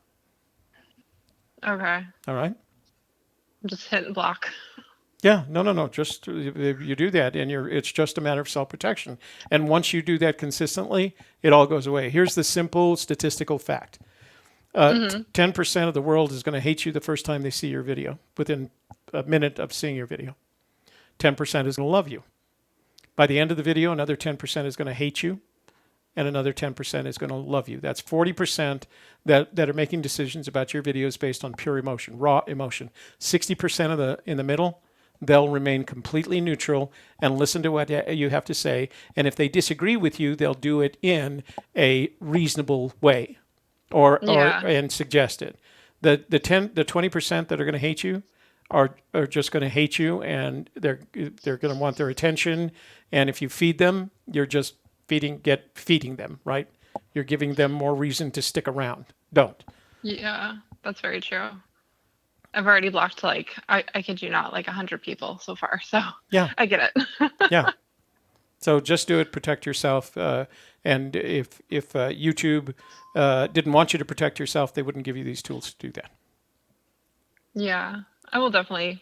Okay. All right? Just hit and block. Yeah, no. Just you do that, and it's just a matter of self-protection. And once you do that consistently, it all goes away. Here's the simple statistical fact. 10% of the world is going to hate you the first time they see your video, within a minute of seeing your video. 10% is going to love you. By the end of the video, another 10% is going to hate you, and another 10% is going to love you. That's 40% that are making decisions about your videos based on pure emotion, raw emotion. 60% in the middle, they'll remain completely neutral and listen to what you have to say. And if they disagree with you, they'll do it in a reasonable way. And suggest it. The 20% that are going to hate you are just going to hate you, and they're going to want their attention. And if you feed them, you're just feeding them, right? You're giving them more reason to stick around. Don't. Yeah, that's very true. I've already blocked I kid you not, 100 people so far. So yeah, I get it. Yeah. So just do it. Protect yourself. And if YouTube didn't want you to protect yourself, they wouldn't give you these tools to do that. Yeah, I will definitely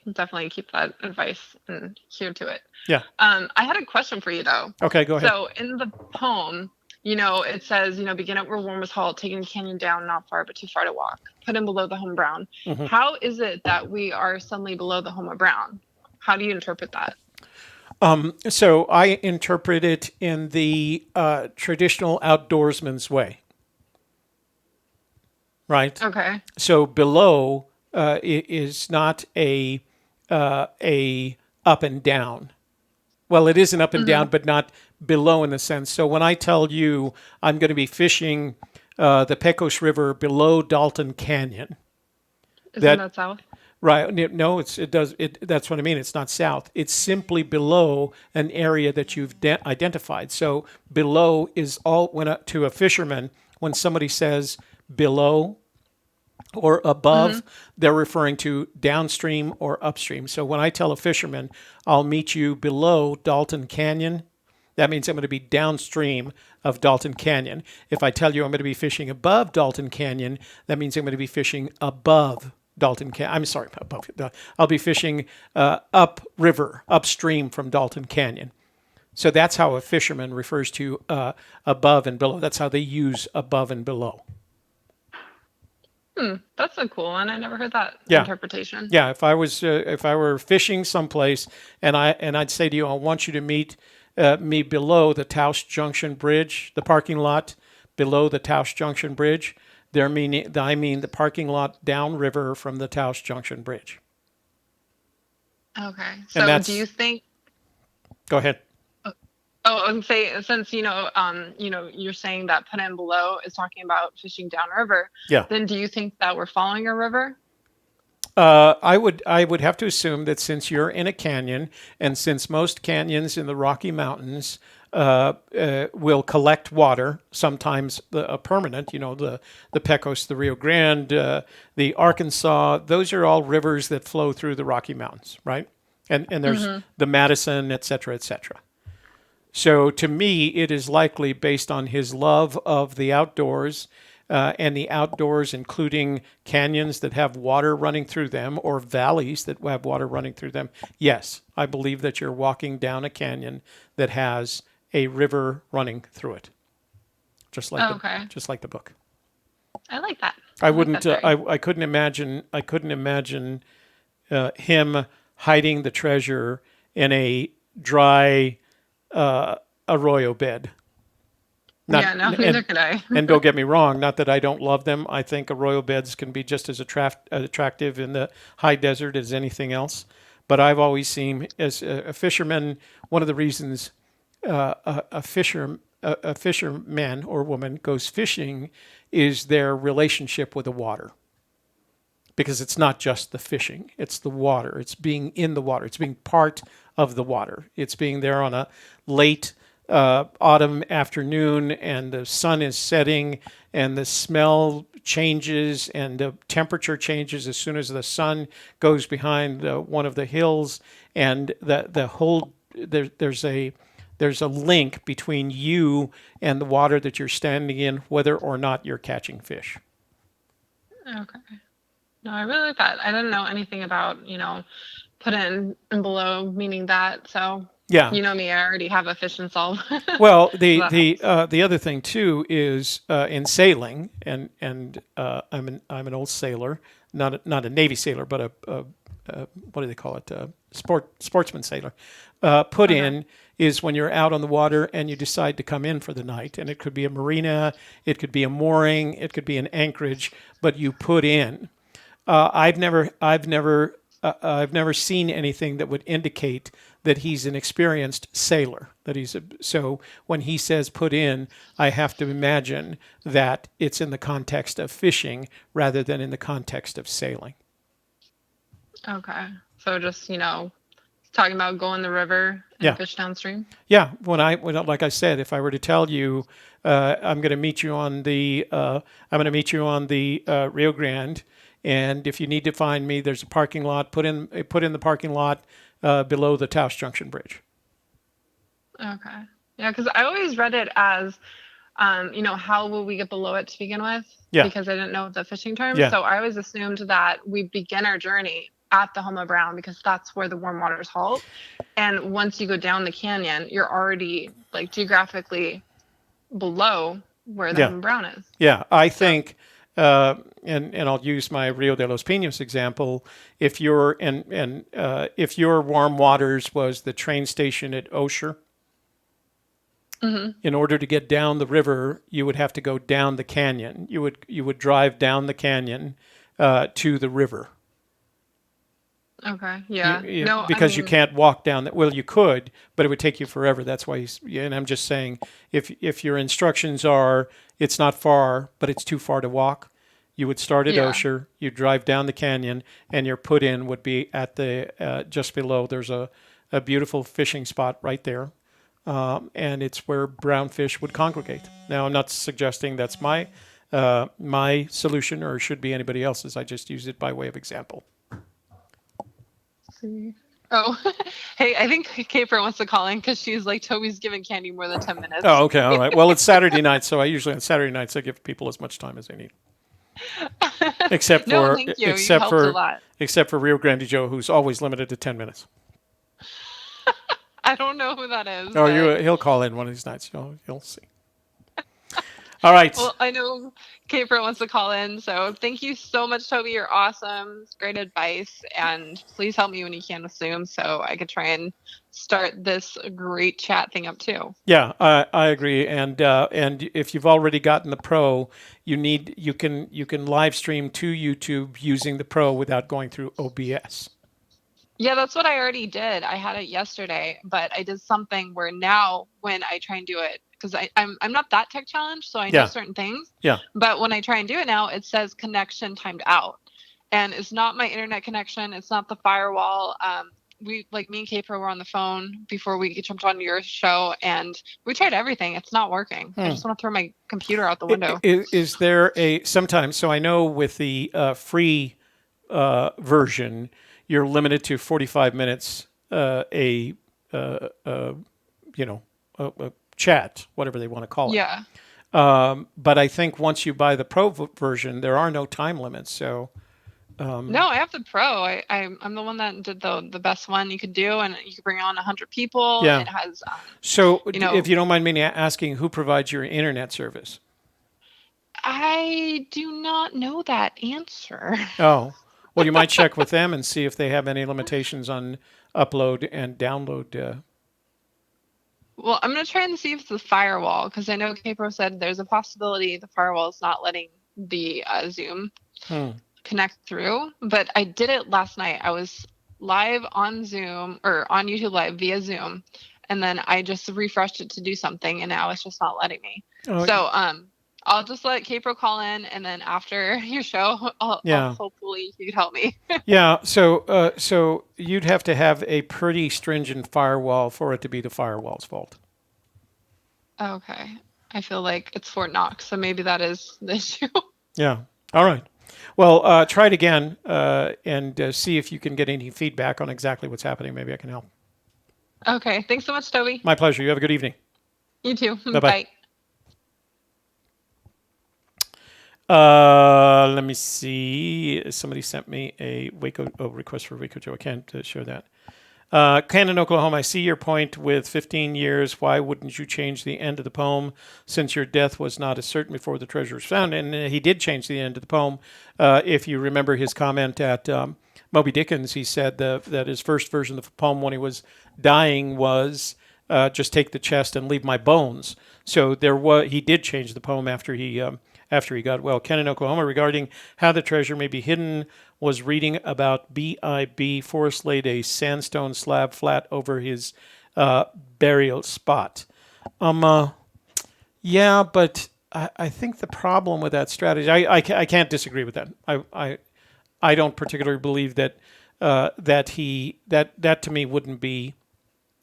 keep that advice and adhere to it. Yeah. I had a question for you though. Okay, go ahead. So in the poem, it says, begin at where warm was halt, taking the canyon down, not far, but too far to walk. Put in below the home brown. Mm-hmm. How is it that we are suddenly below the home of brown? How do you interpret that? So I interpret it in the traditional outdoorsman's way. Right? Okay. So below is not a up and down. Well, it is an up and down, but not below in the sense. So when I tell you I'm going to be fishing the Pecos River below Dalton Canyon. Isn't that south? Right. No, that's what I mean. It's not south. It's simply below an area that you've identified. So below is to a fisherman, when somebody says below or above, they're referring to downstream or upstream. So when I tell a fisherman, I'll meet you below Dalton Canyon, that means I'm going to be downstream of Dalton Canyon. If I tell you I'm going to be fishing above Dalton Canyon, that means I'm going to be fishing above Dalton Canyon. I'm sorry, above. I'll be fishing upstream from Dalton Canyon. So that's how a fisherman refers to above and below. That's how they use above and below. That's a cool one. I never heard that interpretation. Yeah, if I were fishing someplace and I'd say to you, I want you to meet me below the Taos Junction Bridge, the parking lot below the Taos Junction Bridge. I mean the parking lot downriver from the Taos Junction Bridge. Okay. And So do you think? Go ahead. Oh, and say since you're saying that put in below is talking about fishing downriver. Yeah. Then do you think that we're following a river? I would have to assume that since you're in a canyon, and since most canyons in the Rocky Mountains will collect water, sometimes permanent, the Pecos, the Rio Grande, the Arkansas, those are all rivers that flow through the Rocky Mountains, right? And there's the Madison, et cetera, et cetera. So to me, it is likely based on his love of the outdoors, and the outdoors, including canyons that have water running through them or valleys that have water running through them. Yes, I believe that you're walking down a canyon that has a river running through it, just like the book. I like that. I wouldn't. I couldn't imagine. I couldn't imagine him hiding the treasure in a dry arroyo bed. Neither could I. And don't get me wrong, not that I don't love them. I think arroyo beds can be just as attractive in the high desert as anything else. But I've always seen, as a fisherman, one of the reasons a fisherman or woman goes fishing is their relationship with the water. Because it's not just the fishing, it's the water. It's being in the water. It's being part of the water. It's being there on a late autumn afternoon, and the sun is setting, and the smell changes, and the temperature changes as soon as the sun goes behind one of the hills, and the whole there's a link between you and the water that you're standing in, whether or not you're catching fish. Okay. No, I really like that. I didn't know anything about, put in and below, meaning that. So yeah, you know me, I already have a fish and solve. Well, the other thing too is in sailing, and I'm an old sailor, not a Navy sailor, but a what do they call it? Sportsman sailor. Put in is when you're out on the water and you decide to come in for the night, and it could be a marina, it could be a mooring, it could be an anchorage, but you put in. I've never seen anything that would indicate that he's an experienced sailor. So when he says put in, I have to imagine that it's in the context of fishing rather than in the context of sailing. Okay, so just talking about go in the river and fish downstream. Yeah, when like I said, if I were to tell you, I'm going to meet you on the Rio Grande. And if you need to find me, there's a parking lot. Put in the parking lot below the Taos Junction Bridge. Okay. Yeah, because I always read it as, how will we get below it to begin with? Yeah. Because I didn't know the fishing terms. Yeah. So I always assumed that we begin our journey at the home of Brown because that's where the warm waters halt. And once you go down the canyon, you're already geographically below where the home of Brown is. Yeah, I think. And I'll use my Rio de los Pinos example. If your warm waters was the train station at Osher, in order to get down the river, you would have to go down the canyon. You would drive down the canyon to the river. Okay. Yeah. Because you can't walk down that. Well, you could, but it would take you forever. That's why. And I'm just saying, if your instructions are, it's not far, but it's too far to walk, you would start at Osher. You drive down the canyon, and your put in would be at the just below. There's a beautiful fishing spot right there, and it's where brown fish would congregate. Now, I'm not suggesting that's my solution or should be anybody else's. I just use it by way of example. Oh, hey, I think Kaper wants to call in because she's like, Toby's giving Candy more than 10 minutes. Oh, okay. All right. Well, it's Saturday night, so I usually on Saturday nights I give people as much time as they need. Except for Rio Grande Joe, who's always limited to 10 minutes. I don't know who that is. Oh, he'll call in one of these nights. You'll see. All right. Well, I know Kaper wants to call in, so thank you so much, Toby. You're awesome. It's great advice, and please help me when you can with Zoom so I could try and start this great chat thing up too. Yeah, I agree. And if you've already gotten the Pro, you can live stream to YouTube using the Pro without going through OBS. Yeah, that's what I already did. I had it yesterday, but I did something where now when I try and do it, because I'm not that tech challenged, so I know Yeah. certain things. Yeah. But when I try and do it now, it says connection timed out, and it's not my internet connection. It's not the firewall. Me and Kaypro were on the phone before we jumped on your show, and we tried everything. It's not working. I just want to throw my computer out the window. Is there sometimes? So I know with the free version, you're limited to 45 minutes a chat, whatever they want to call it. Yeah. But I think once you buy the pro version, there are no time limits. So no, I have the pro. I'm the one that did the best one you could do, and you could bring on 100 people. Yeah. It has. So if you don't mind me asking, who provides your internet service? I do not know that answer. Oh, well, you might check with them and see if they have any limitations on upload and download. Well, I'm going to try and see if it's the firewall, because I know Kaypro said there's a possibility the firewall is not letting the Zoom connect through. But I did it last night. I was live on Zoom or on YouTube Live via Zoom, and then I just refreshed it to do something, and now it's just not letting me. Oh, so I'll just let Kaypro call in, and then after your show, I'll hopefully you could help me. Yeah. So you'd have to have a pretty stringent firewall for it to be the firewall's fault. Okay. I feel like it's Fort Knox, so maybe that is the issue. Yeah. All right. Well, try it again and see if you can get any feedback on exactly what's happening. Maybe I can help. Okay. Thanks so much, Toby. My pleasure. You have a good evening. You too. Bye-bye. Bye. Let me see. Somebody sent me a request for Waco Joe. I can't show that. Cannon, Oklahoma. I see your point with 15 years. Why wouldn't you change the end of the poem since your death was not as certain before the treasure was found? And he did change the end of the poem. If you remember his comment at Moby Dickens, he said that his first version of the poem when he was dying was just take the chest and leave my bones. So he did change the poem after he got well. Cannon, Oklahoma, regarding how the treasure may be hidden, was reading about B.I.B. Forrest laid a sandstone slab flat over his burial spot. Yeah, but I think the problem with that strategy, I can't disagree with that. I don't particularly believe that that to me wouldn't be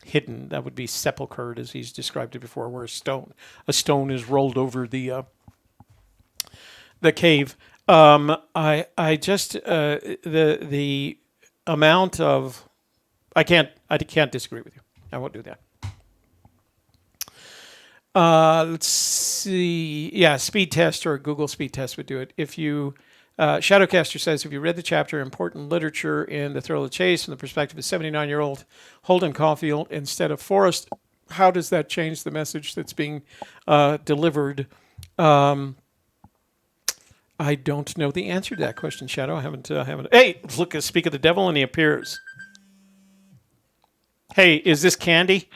hidden. That would be sepulchered, as he's described it before, where a stone is rolled over the cave. I just the amount of I can't disagree with you. I won't do that. Let's see. Yeah, speed test or Google speed test would do it. If you Shadowcaster says, if you read the chapter Important Literature in The Thrill of the Chase from the perspective of 79-year-old Holden Caulfield instead of Forrest, how does that change the message that's being delivered? I don't know the answer to that question, Shadow. I haven't. Hey, look! Speak of the devil, and he appears. Hey, is this Candy?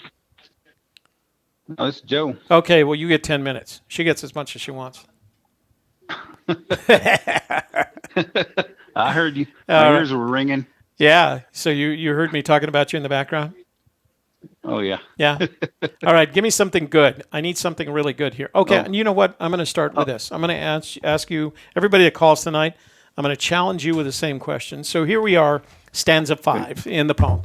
No, it's Joe. Okay, well, you get 10 minutes. She gets as much as she wants. I heard you. My ears were ringing. Yeah. So you heard me talking about you in the background? Oh, yeah. Yeah. All right. Give me something good. I need something really good here. Okay. And you know what? I'm going to start with this. I'm going to ask you, everybody that calls tonight, I'm going to challenge you with the same question. So here we are, stanza 5 in the poem.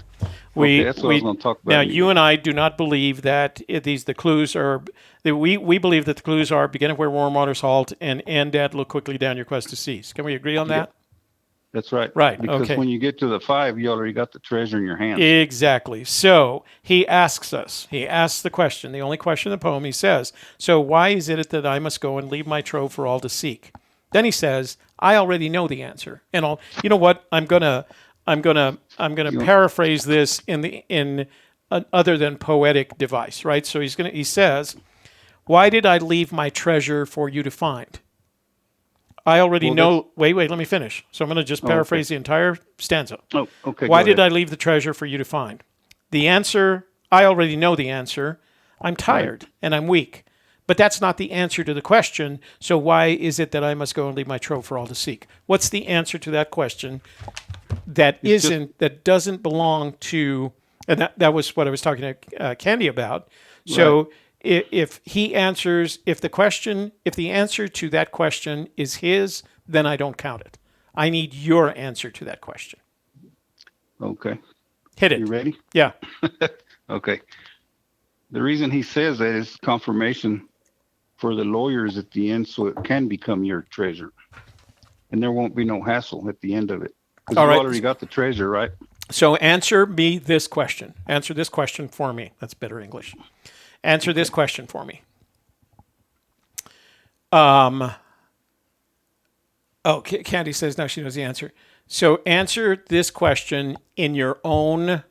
That's what I was going to talk about. Now, you and I do not believe that the clues are. We believe that the clues are begin at where warm waters halt and end at look quickly down your quest to cease. Can we agree on that? That's right. Right. Because okay. when you get to the 5, you already got the treasure in your hands. Exactly. So he asks the question, the only question in the poem. He says, "So why is it that I must go and leave my trove for all to seek?" Then he says, "I already know the answer." And you know what? I'm gonna paraphrase this in an other than poetic device, right? So he says, "Why did I leave my treasure for you to find?" I already know. Wait, let me finish. So I'm going to just paraphrase the entire stanza. Oh, okay. Why did I leave the treasure for you to find? The answer, I already know the answer. I'm tired and I'm weak. But that's not the answer to the question. So why is it that I must go and leave my trove for all to seek? What's the answer to that question that doesn't belong to, and that was what I was talking to Candy about. So right. if the answer to that question is his, then I don't count it. I need your answer to that question. Okay. Hit it. You ready? Yeah. Okay. The reason he says that is confirmation for the lawyers at the end, so it can become your treasure. And there won't be no hassle at the end of it. Because you already got the treasure, right? So answer me this question. Answer this question for me. That's better English. Answer this question for me. Candy says now she knows the answer. So answer this question in your own,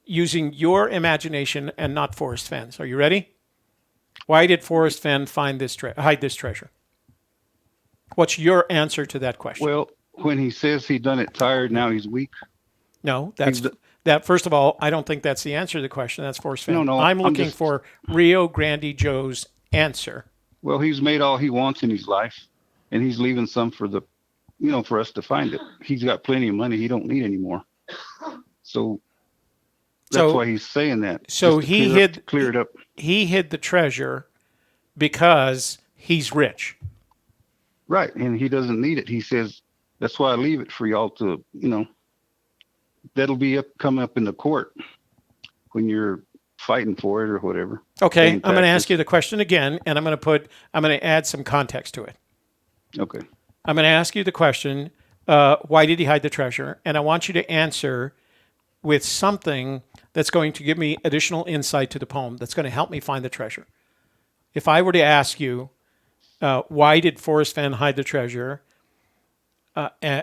using your imagination and not Forrest Fenn's. Are you ready? Why did Forrest Fenn hide this treasure? What's your answer to that question? Well, when he says he done it tired, now he's weak. No, that. First of all, I don't think that's the answer to the question. That's Forrest Fenn. No, I'm looking for Rio Grande Joe's answer. Well, he's made all he wants in his life, and he's leaving some for for us to find it. He's got plenty of money. He don't need any more. So that's why he's saying that. So clear it up. He hid the treasure because he's rich. Right, and he doesn't need it. He says, that's why I leave it for y'all to, that'll be come up in the court when you're fighting for it or whatever. Okay, I'm going to ask you the question again, and I'm going to add some context to it. Okay. I'm going to ask you the question, why did he hide the treasure? And I want you to answer with something that's going to give me additional insight to the poem, that's going to help me find the treasure. If I were to ask you, why did Forrest Fenn hide the treasure?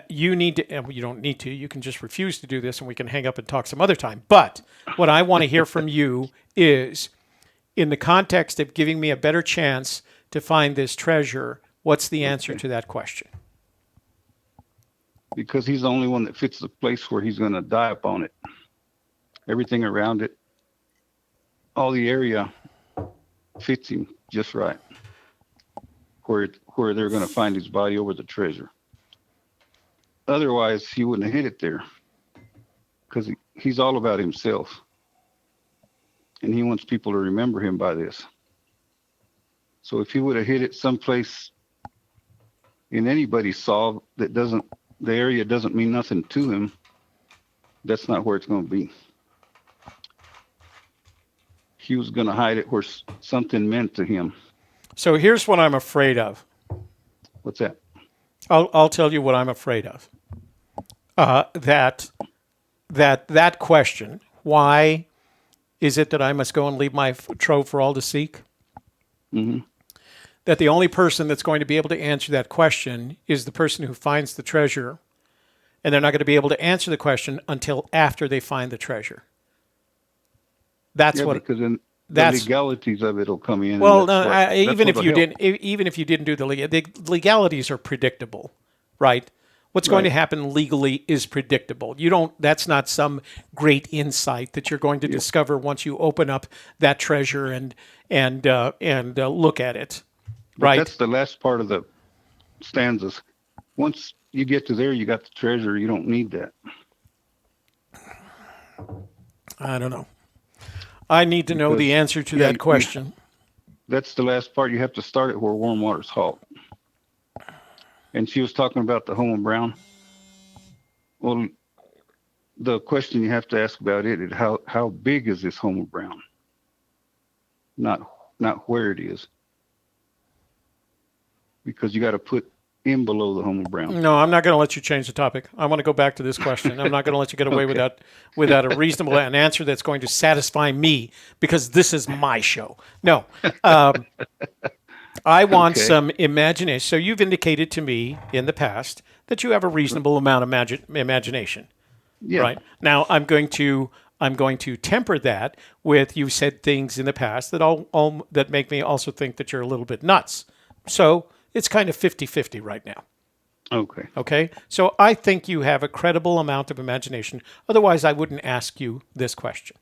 You need to, you don't need to, you can just refuse to do this and we can hang up and talk some other time. But what I want to hear from you is, in the context of giving me a better chance to find this treasure, what's the answer to that question? Because he's the only one that fits the place where he's going to die upon it. Everything around it, all the area fits him just right. Where they're going to find his body over the treasure. Otherwise, he wouldn't have hid it there. Because he's all about himself. And he wants people to remember him by this. So if he would have hid it someplace in anybody's saw that the area doesn't mean nothing to him, that's not where it's going to be. He was going to hide it where something meant to him. So here's what I'm afraid of. What's that? I'll tell you what I'm afraid of. That question, why is it that I must go and leave my trove for all to seek? Mm-hmm. That the only person that's going to be able to answer that question is the person who finds the treasure, and they're not going to be able to answer the question until after they find the treasure. Because then the legalities of it will come in. Well, even if you didn't do the legalities are predictable, right? What's going to happen legally is predictable. That's not some great insight that you're going to discover once you open up that treasure and look at it, right? That's the last part of the stanzas. Once you get to there, you got the treasure. You don't need that. I don't know. I need to know the answer to that question. That's the last part. You have to start it where warm waters halt. And she was talking about the Homer Brown. Well, the question you have to ask about it is how big is this Homer Brown? Not where it is. Because you got to put in below the Homer Brown. No, I'm not going to let you change the topic. I want to go back to this question. I'm not going to let you get away without a reasonable answer that's going to satisfy me, because this is my show. No. I want some imagination. So you've indicated to me in the past that you have a reasonable amount of imagination. Yeah. Right? Now I'm going to temper that with, you've said things in the past that that make me also think that you're a little bit nuts. So it's kind of 50-50 right now. Okay. Okay? So I think you have a credible amount of imagination. Otherwise, I wouldn't ask you this question.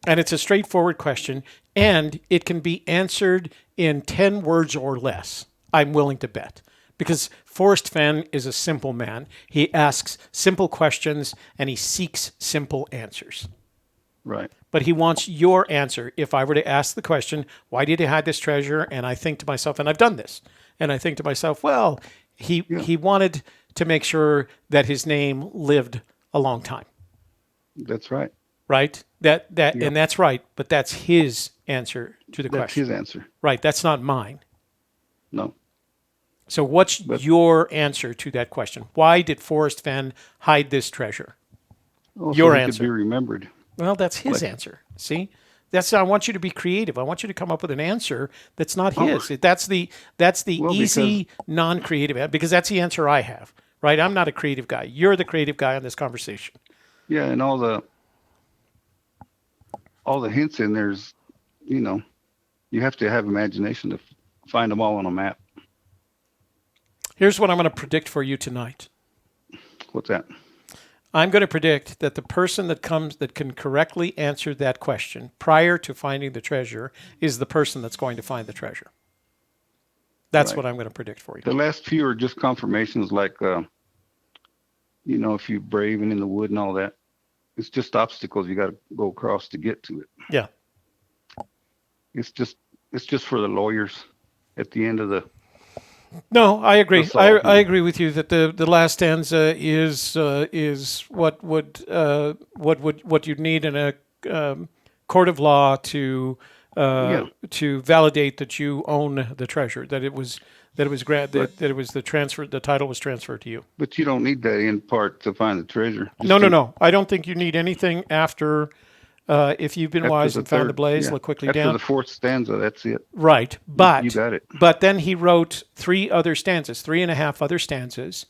And it's a straightforward question, and it can be answered in 10 words or less, I'm willing to bet. Because Forrest Fenn is a simple man. He asks simple questions and he seeks simple answers. Right. But he wants your answer. If I were to ask the question, why did he hide this treasure? And I think to myself, and I've done this, and I think to myself, well, he wanted to make sure that his name lived a long time. That's right. Right? And that's right, but that's his answer to the question. That's his answer. Right, that's not mine. No. So what's your answer to that question? Why did Forrest Fenn hide this treasure? Oh, Your so he answer. could be remembered. Well, that's his answer. See? I want you to be creative. I want you to come up with an answer that's not his. That's the easy, non-creative, because that's the answer I have. Right? I'm not a creative guy. You're the creative guy on this conversation. Yeah, and all the hints in there's, you have to have imagination to find them all on a map. Here's what I'm going to predict for you tonight. What's that? I'm going to predict that the person that can correctly answer that question prior to finding the treasure is the person that's going to find the treasure. That's what I'm going to predict for you. The last few are just confirmations, like, if you're brave and in the wood and all that. It's just obstacles you got to go across to get to it. Yeah. It's just for the lawyers at the end of the. No, I agree. I agree with you that the last stanza is what you'd need in a court of law to validate that you own the treasure, that it was the title was transferred to you. But you don't need that end part to find the treasure. No. I don't think you need anything after. If you've been wise and found the blaze, look quickly down. After the fourth stanza, that's it. Right, but you got it. But then he wrote 3.5 other stanzas.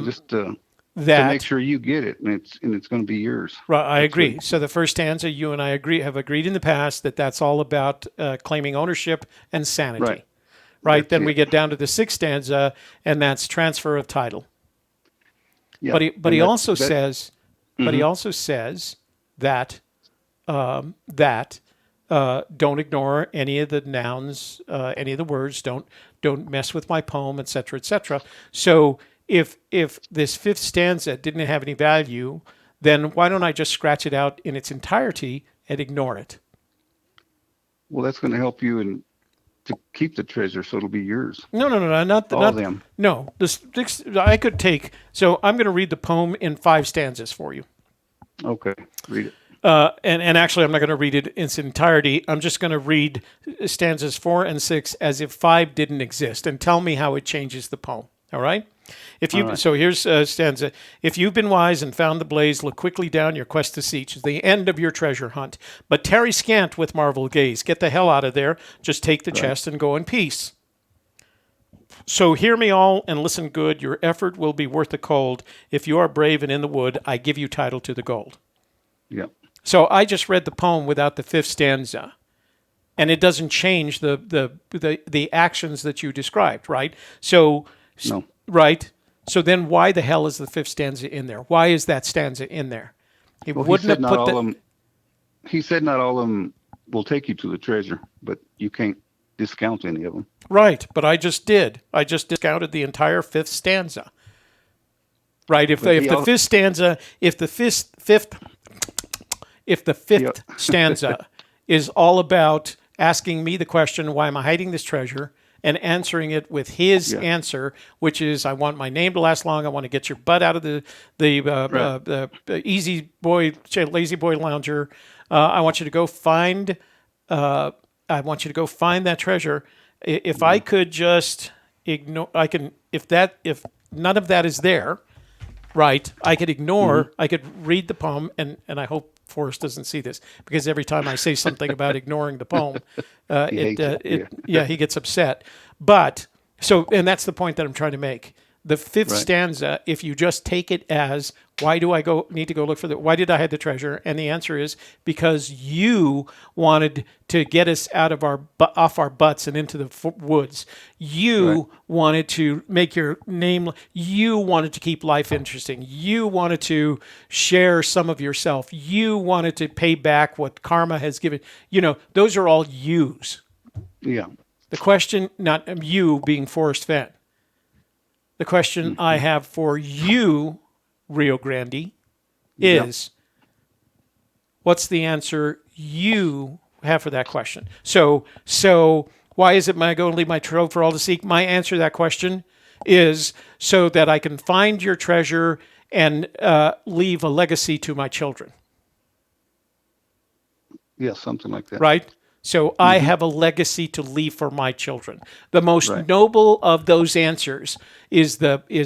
Just to make sure you get it, and it's going to be yours. Right, I agree. So the first stanza, you and I have agreed in the past that's all about claiming ownership and sanity. Right. Then we get down to the sixth stanza, and that's transfer of title. Yeah. But he also says that. Don't ignore any of the nouns, any of the words. Don't mess with my poem, etc., etc. So if this fifth stanza didn't have any value, then why don't I just scratch it out in its entirety and ignore it? Well, that's going to help you to keep the treasure, so it'll be yours. No, not them. No, I could take. So I'm going to read the poem in 5 stanzas for you. Okay, read it. And actually, I'm not going to read it in its entirety. I'm just going to read stanzas 4 and 6 as if 5 didn't exist, and tell me how it changes the poem. All right? So here's stanza. If you've been wise and found the blaze, look quickly down your quest to seek the end of your treasure hunt. But tarry scant with marvel gaze. Get the hell out of there. Just take the chest and go in peace. So hear me all and listen good. Your effort will be worth the cold. If you are brave and in the wood, I give you title to the gold. Yep. So I just read the poem without the 5th stanza, and it doesn't change the actions that you described, right? So, no. Right. So then, why the hell is the 5th stanza in there? Why is that stanza in there? He said not all of them will take you to the treasure, but you can't discount any of them. Right, but I just did. I just discounted the entire 5th stanza. Right. If the 5th stanza is all about asking me the question, why am I hiding this treasure, and answering it with his answer, which is, I want my name to last long. I want to get your butt out of the easy boy, lazy boy lounger. I want you to go find. I want you to go find that treasure. If I could just ignore, if none of that is there, right? I could ignore. I could read the poem, and I hope Forrest doesn't see this, because every time I say something about ignoring the poem, he gets upset. But and that's the point that I'm trying to make. The 5th stanza, if you just take it as, why do I need to go look for why did I hide the treasure? And the answer is because you wanted to get us off our butts and into the woods. You wanted to make your name. You wanted to keep life interesting. You wanted to share some of yourself. You wanted to pay back what karma has given. Those are all yous. Yeah. The question, not you being Forrest Fenn. The question I have for you, Rio Grande, is what's the answer you have for that question? So why is it my go and leave my trove for all to seek? My answer to that question is so that I can find your treasure and leave a legacy to my children. Yeah, something like that. Right? So I have a legacy to leave for my children. The most noble of those answers is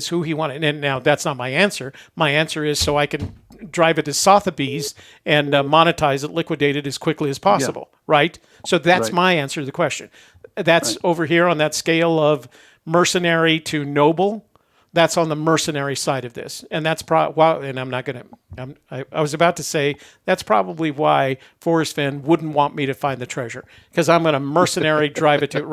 who he wanted. And now that's not my answer. My answer is so I can drive it to Sotheby's and monetize it, liquidate it as quickly as possible. Right? So that's my answer to the question. That's over here on that scale of mercenary to noble. That's on the mercenary side of this. And that's and I'm not going to, I was about to say, that's probably why Forrest Fenn wouldn't want me to find the treasure. Because I'm going to mercenary drive it to,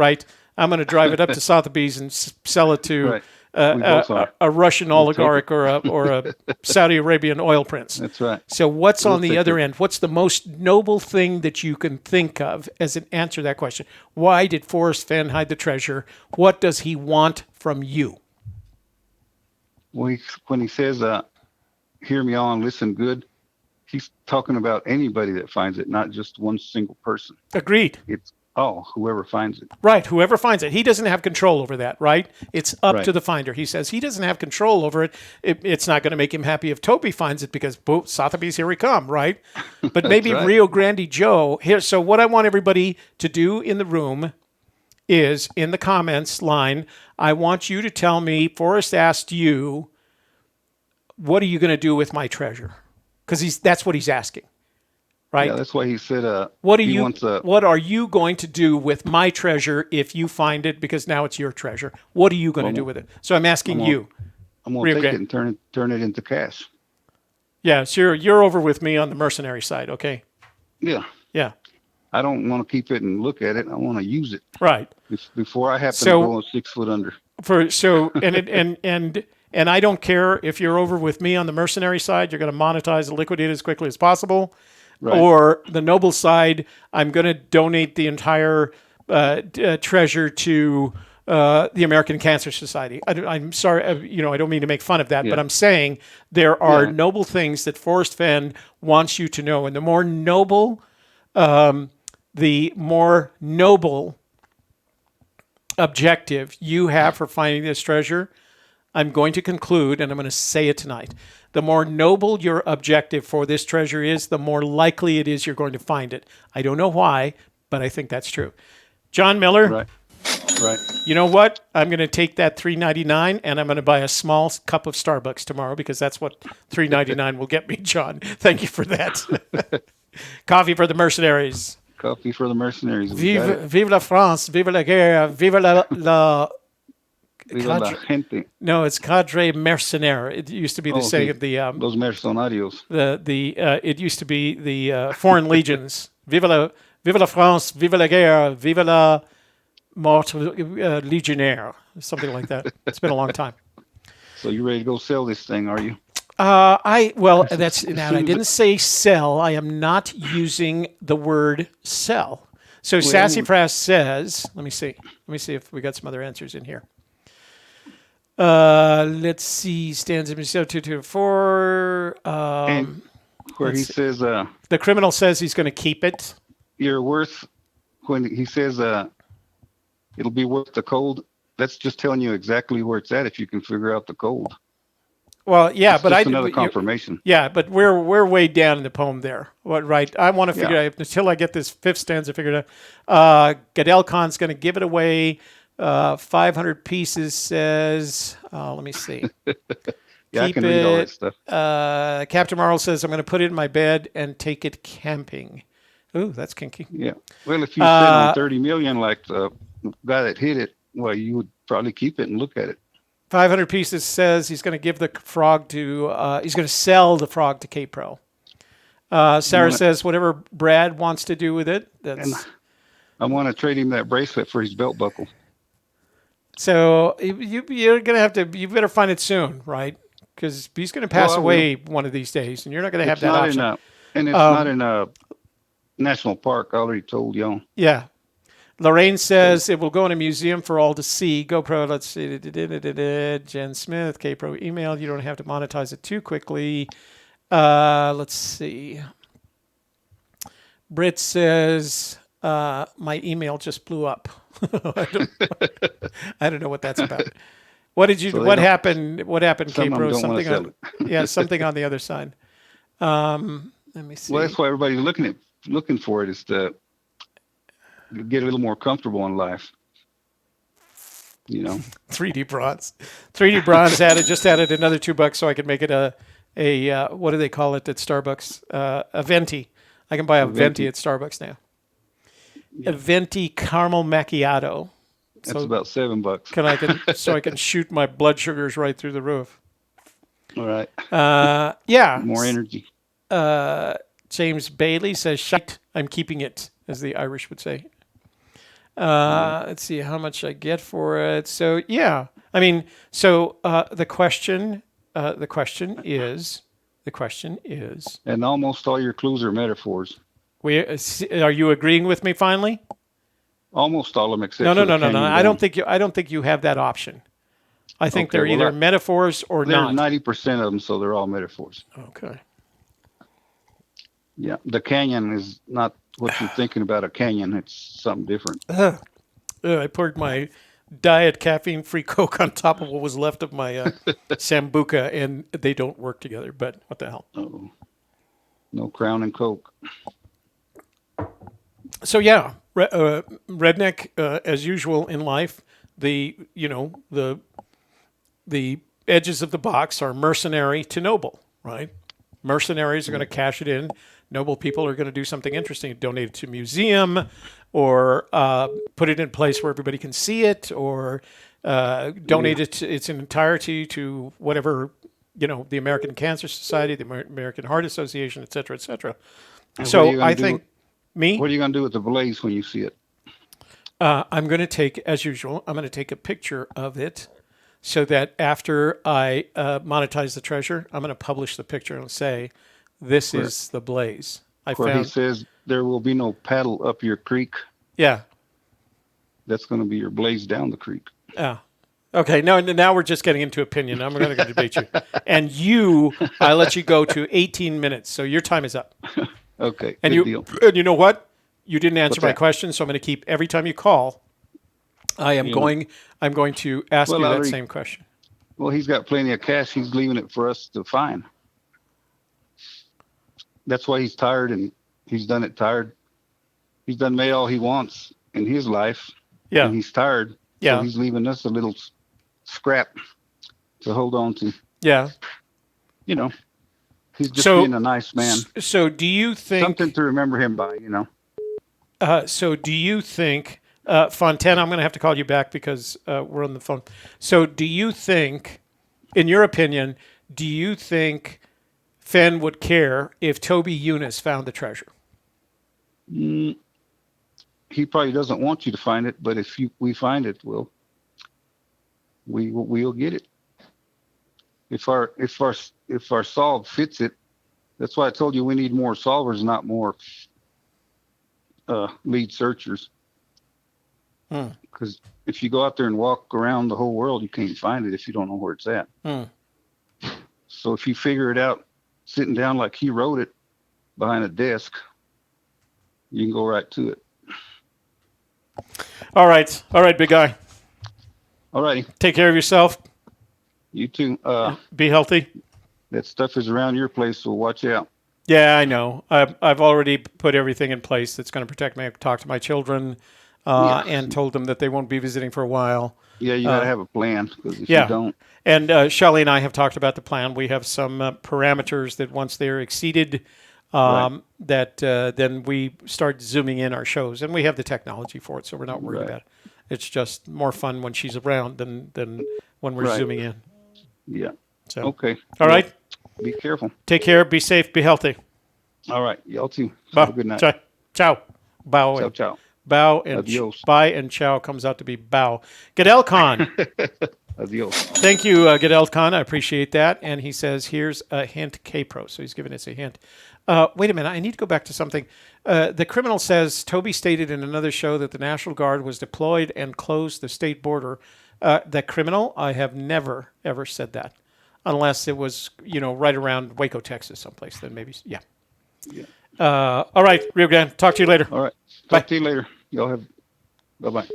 I'm going to drive it up to Sotheby's and sell it to a Russian oligarch or a Saudi Arabian oil prince. That's right. So what's on the other end? What's the most noble thing that you can think of as an answer to that question? Why did Forrest Fenn hide the treasure? What does he want from you? Well, when he says, hear me on, listen good, he's talking about anybody that finds it, not just one single person. Agreed. It's whoever finds it. Right, whoever finds it. He doesn't have control over that, right? It's up to the finder. He says he doesn't have control over it. It's not going to make him happy if Toby finds it because, boom, Sotheby's, here we come, right? But maybe Rio Grande Joe. Here. So what I want everybody to do in the room is, in the comments line, I want you to tell me, Forrest asked you, what are you going to do with my treasure? Because that's what he's asking, right? Yeah, that's why he said, what are you going to do with my treasure if you find it? Because now it's your treasure. What are you going to do with it? So I'm asking you. I'm going to take it and turn it into cash. Yeah, so you're over with me on the mercenary side, okay? Yeah. Yeah. I don't want to keep it and look at it. I want to use it. Right. Before I happen to go 6 foot under. And I don't care if you're over with me on the mercenary side. You're going to monetize and liquidate as quickly as possible. Right. Or the noble side, I'm going to donate the entire treasure to the American Cancer Society. I'm sorry, I don't mean to make fun of that, but I'm saying there are noble things that Forrest Fenn wants you to know. And the more noble objective you have for finding this treasure, I'm going to conclude, and I'm going to say it tonight. The more noble your objective for this treasure is, the more likely it is you're going to find it. I don't know why, but I think that's true. John Miller. Right. You know what? I'm going to take that $3.99 and I'm going to buy a small cup of Starbucks tomorrow because that's what $3.99 will get me, John. Thank you for that. Coffee for the mercenaries. Coffee for the mercenaries. Vive la France, vive la guerre, vive la gente. No, it's cadre mercenaire. It used to be the saying of the Los mercenarios. It used to be the foreign legions. Vive la France, vive la guerre, vive la mort legionnaire, something like that. It's been a long time. So you ready to go sell this thing, are you? I didn't say sell. I am not using the word sell. So Sassafras says, let me see if we got some other answers in here. Let's see, stanza 204. Where he says, the criminal says he's going to keep it. You're worth, when he says it'll be worth the cold, that's just telling you exactly where it's at if you can figure out the cold. Well, yeah, it's just another confirmation. But we're way down in the poem there. Right? I want to figure out until I get this fifth stanza figured out. Gadel Khan's going to give it away. 500 pieces says. Let me see. I can read all that stuff. Captain Marl says I'm going to put it in my bed and take it camping. Ooh, that's kinky. Yeah. Well, if you spend $30 million like the guy that hit it, well, you would probably keep it and look at it. 500 pieces says he's going to give the frog to, he's going to sell the frog to K-Pro. Sarah says whatever Brad wants to do with it. I want to trade him that bracelet for his belt buckle. So you're going to have to, you better find it soon, right? Because he's going to pass away one of these days, and you're not going to have that option. And it's not in a national park. I already told y'all. Yeah. Lorraine says it will go in a museum for all to see. GoPro, let's see. Jen Smith, KPro email. You don't have to monetize it too quickly. Let's see. Britt says my email just blew up. I don't know what that's about. What did you? So what happened? What happened, some of them KPro? don't wanna Something sell on. Yeah, something on the other side. Let me see. Well, that's why everybody's looking for it, is to get a little more comfortable in life. 3D bronze. 3D bronze just added another $2 so I could make it a what do they call it at Starbucks? A venti. I can buy a venti at Starbucks now. A venti caramel macchiato. That's about $7. So I can shoot my blood sugars right through the roof. All right. Yeah. More energy. James Bailey says, "Shite, I'm keeping it," as the Irish would say. Let's see how much I get for it. So yeah, I mean, so the question is. And almost all your clues are metaphors. Are you agreeing with me finally? Almost all of them, except No. for the canyon I down. don't think you have that option. I think Okay, they're either metaphors or There's not. 90% of them, so they're all metaphors. Okay. Yeah, the canyon is not what you're thinking about a canyon. It's something different. I poured my diet caffeine-free Coke on top of what was left of my Sambuca, and they don't work together. But what the hell? Oh, no Crown and Coke. So yeah, redneck as usual in life. The edges of the box are mercenary to noble, right? Mercenaries are going to cash it in. Noble people are going to do something interesting, donate it to a museum, or put it in a place where everybody can see it, or donate it its entirety to whatever, the American Cancer Society, the American Heart Association, et cetera, et cetera. So I think What are you going to do with the blaze when you see it? I'm going to take, as usual, a picture of it so that after I monetize the treasure, I'm going to publish the picture and say, this is the blaze. He says there will be no paddle up your creek. Yeah. That's going to be your blaze down the creek. Yeah. Okay. Now we're just getting into opinion. I'm going to debate you. And I let you go to 18 minutes. So your time is up. Okay. And good deal. And you know what? You didn't answer my question, so I'm going to keep every time you call. I'm going to ask you that same question. Well, he's got plenty of cash. He's leaving it for us to find. That's why he's tired, and he's done it tired. He's done made all he wants in his life. Yeah. And he's tired. Yeah. So he's leaving us a little scrap to hold on to. Yeah. He's just being a nice man. So do you think... Something to remember him by, So do you think... Fontana, I'm going to have to call you back because we're on the phone. So do you think, in your opinion, do you think Fenn would care if Toby Younis found the treasure? He probably doesn't want you to find it, but if we find it, we'll get it. If our solve fits it, that's why I told you we need more solvers, not more lead searchers. Because if you go out there and walk around the whole world, you can't find it if you don't know where it's at. So if you figure it out sitting down like he wrote it behind a desk, you can go right to it. All right, big guy. All righty. Take care of yourself. You too. Be healthy. That stuff is around your place, so watch out. Yeah, I know. I've already put everything in place that's going to protect me. I've talked to my children and told them that they won't be visiting for a while. Yeah, you got to have a plan, because if you don't. And Shelley and I have talked about the plan. We have some parameters that once they're exceeded, that then we start zooming in our shows. And we have the technology for it, so we're not worried about it. It's just more fun when she's around than when we're zooming in. Yeah. So, okay. All right. Be careful. Take care. Be safe. Be healthy. All right. Y'all too. Have a good night. Ciao. Bow. Ciao, ciao. Bow and Adios. bye and ciao comes out to be bow. Goodell Con. Adios. Thank you, Goodell Khan. I appreciate that. And he says, here's a hint, K-Pro. So he's giving us a hint. Wait a minute. I need to go back to something. The criminal says, Toby stated in another show that the National Guard was deployed and closed the state border. The criminal, I have never, ever said that. Unless it was, right around Waco, Texas, someplace. Then maybe, yeah. All right, Rio Grande. Talk to you later. All right. Bye. Talk to you later. Y'all have. Bye-bye.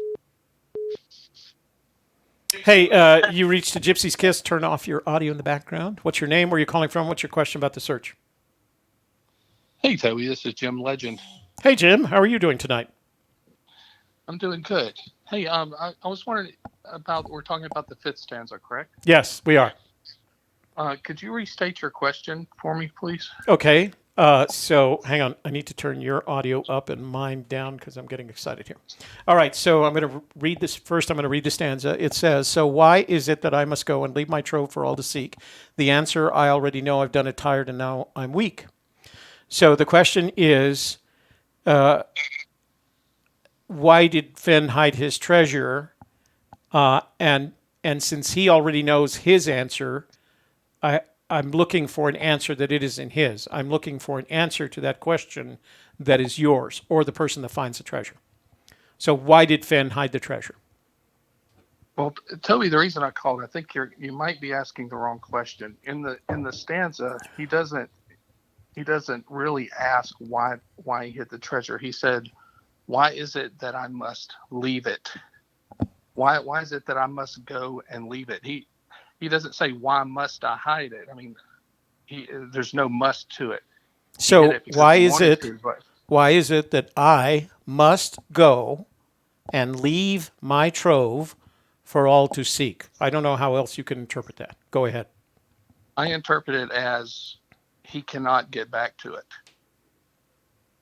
Hey, you reached the Gypsy's Kiss. Turn off your audio in the background. What's your name? Where are you calling from? What's your question about the search? Hey, Toby, this is Jim Legend. Hey, Jim. How are you doing tonight? I'm doing good. Hey, I was wondering about, we're talking about the fifth stanza, correct? Yes, we are. Could you restate your question for me, please? Okay. So hang on. I need to turn your audio up and mine down because I'm getting excited here. All right. So I'm going to read this. First, I'm going to read the stanza. It says, so why is it that I must go and leave my trove for all to seek? The answer, I already know. I've done it tired and now I'm weak. So the question is, why did Fenn hide his treasure? And since he already knows his answer, I'm looking for an answer that it isn't his. I'm looking for an answer to that question that is yours or the person that finds the treasure. So why did Fenn hide the treasure? Well, Toby, the reason I called, I think you might be asking the wrong question. In the stanza, he doesn't really ask why he hid the treasure. He said, why is it that I must leave it? Why is it that I must go and leave it? He doesn't say, why must I hide it? I mean, there's no must to it. So why is it that I must go and leave my trove for all to seek? I don't know how else you can interpret that. Go ahead. I interpret it as he cannot get back to it.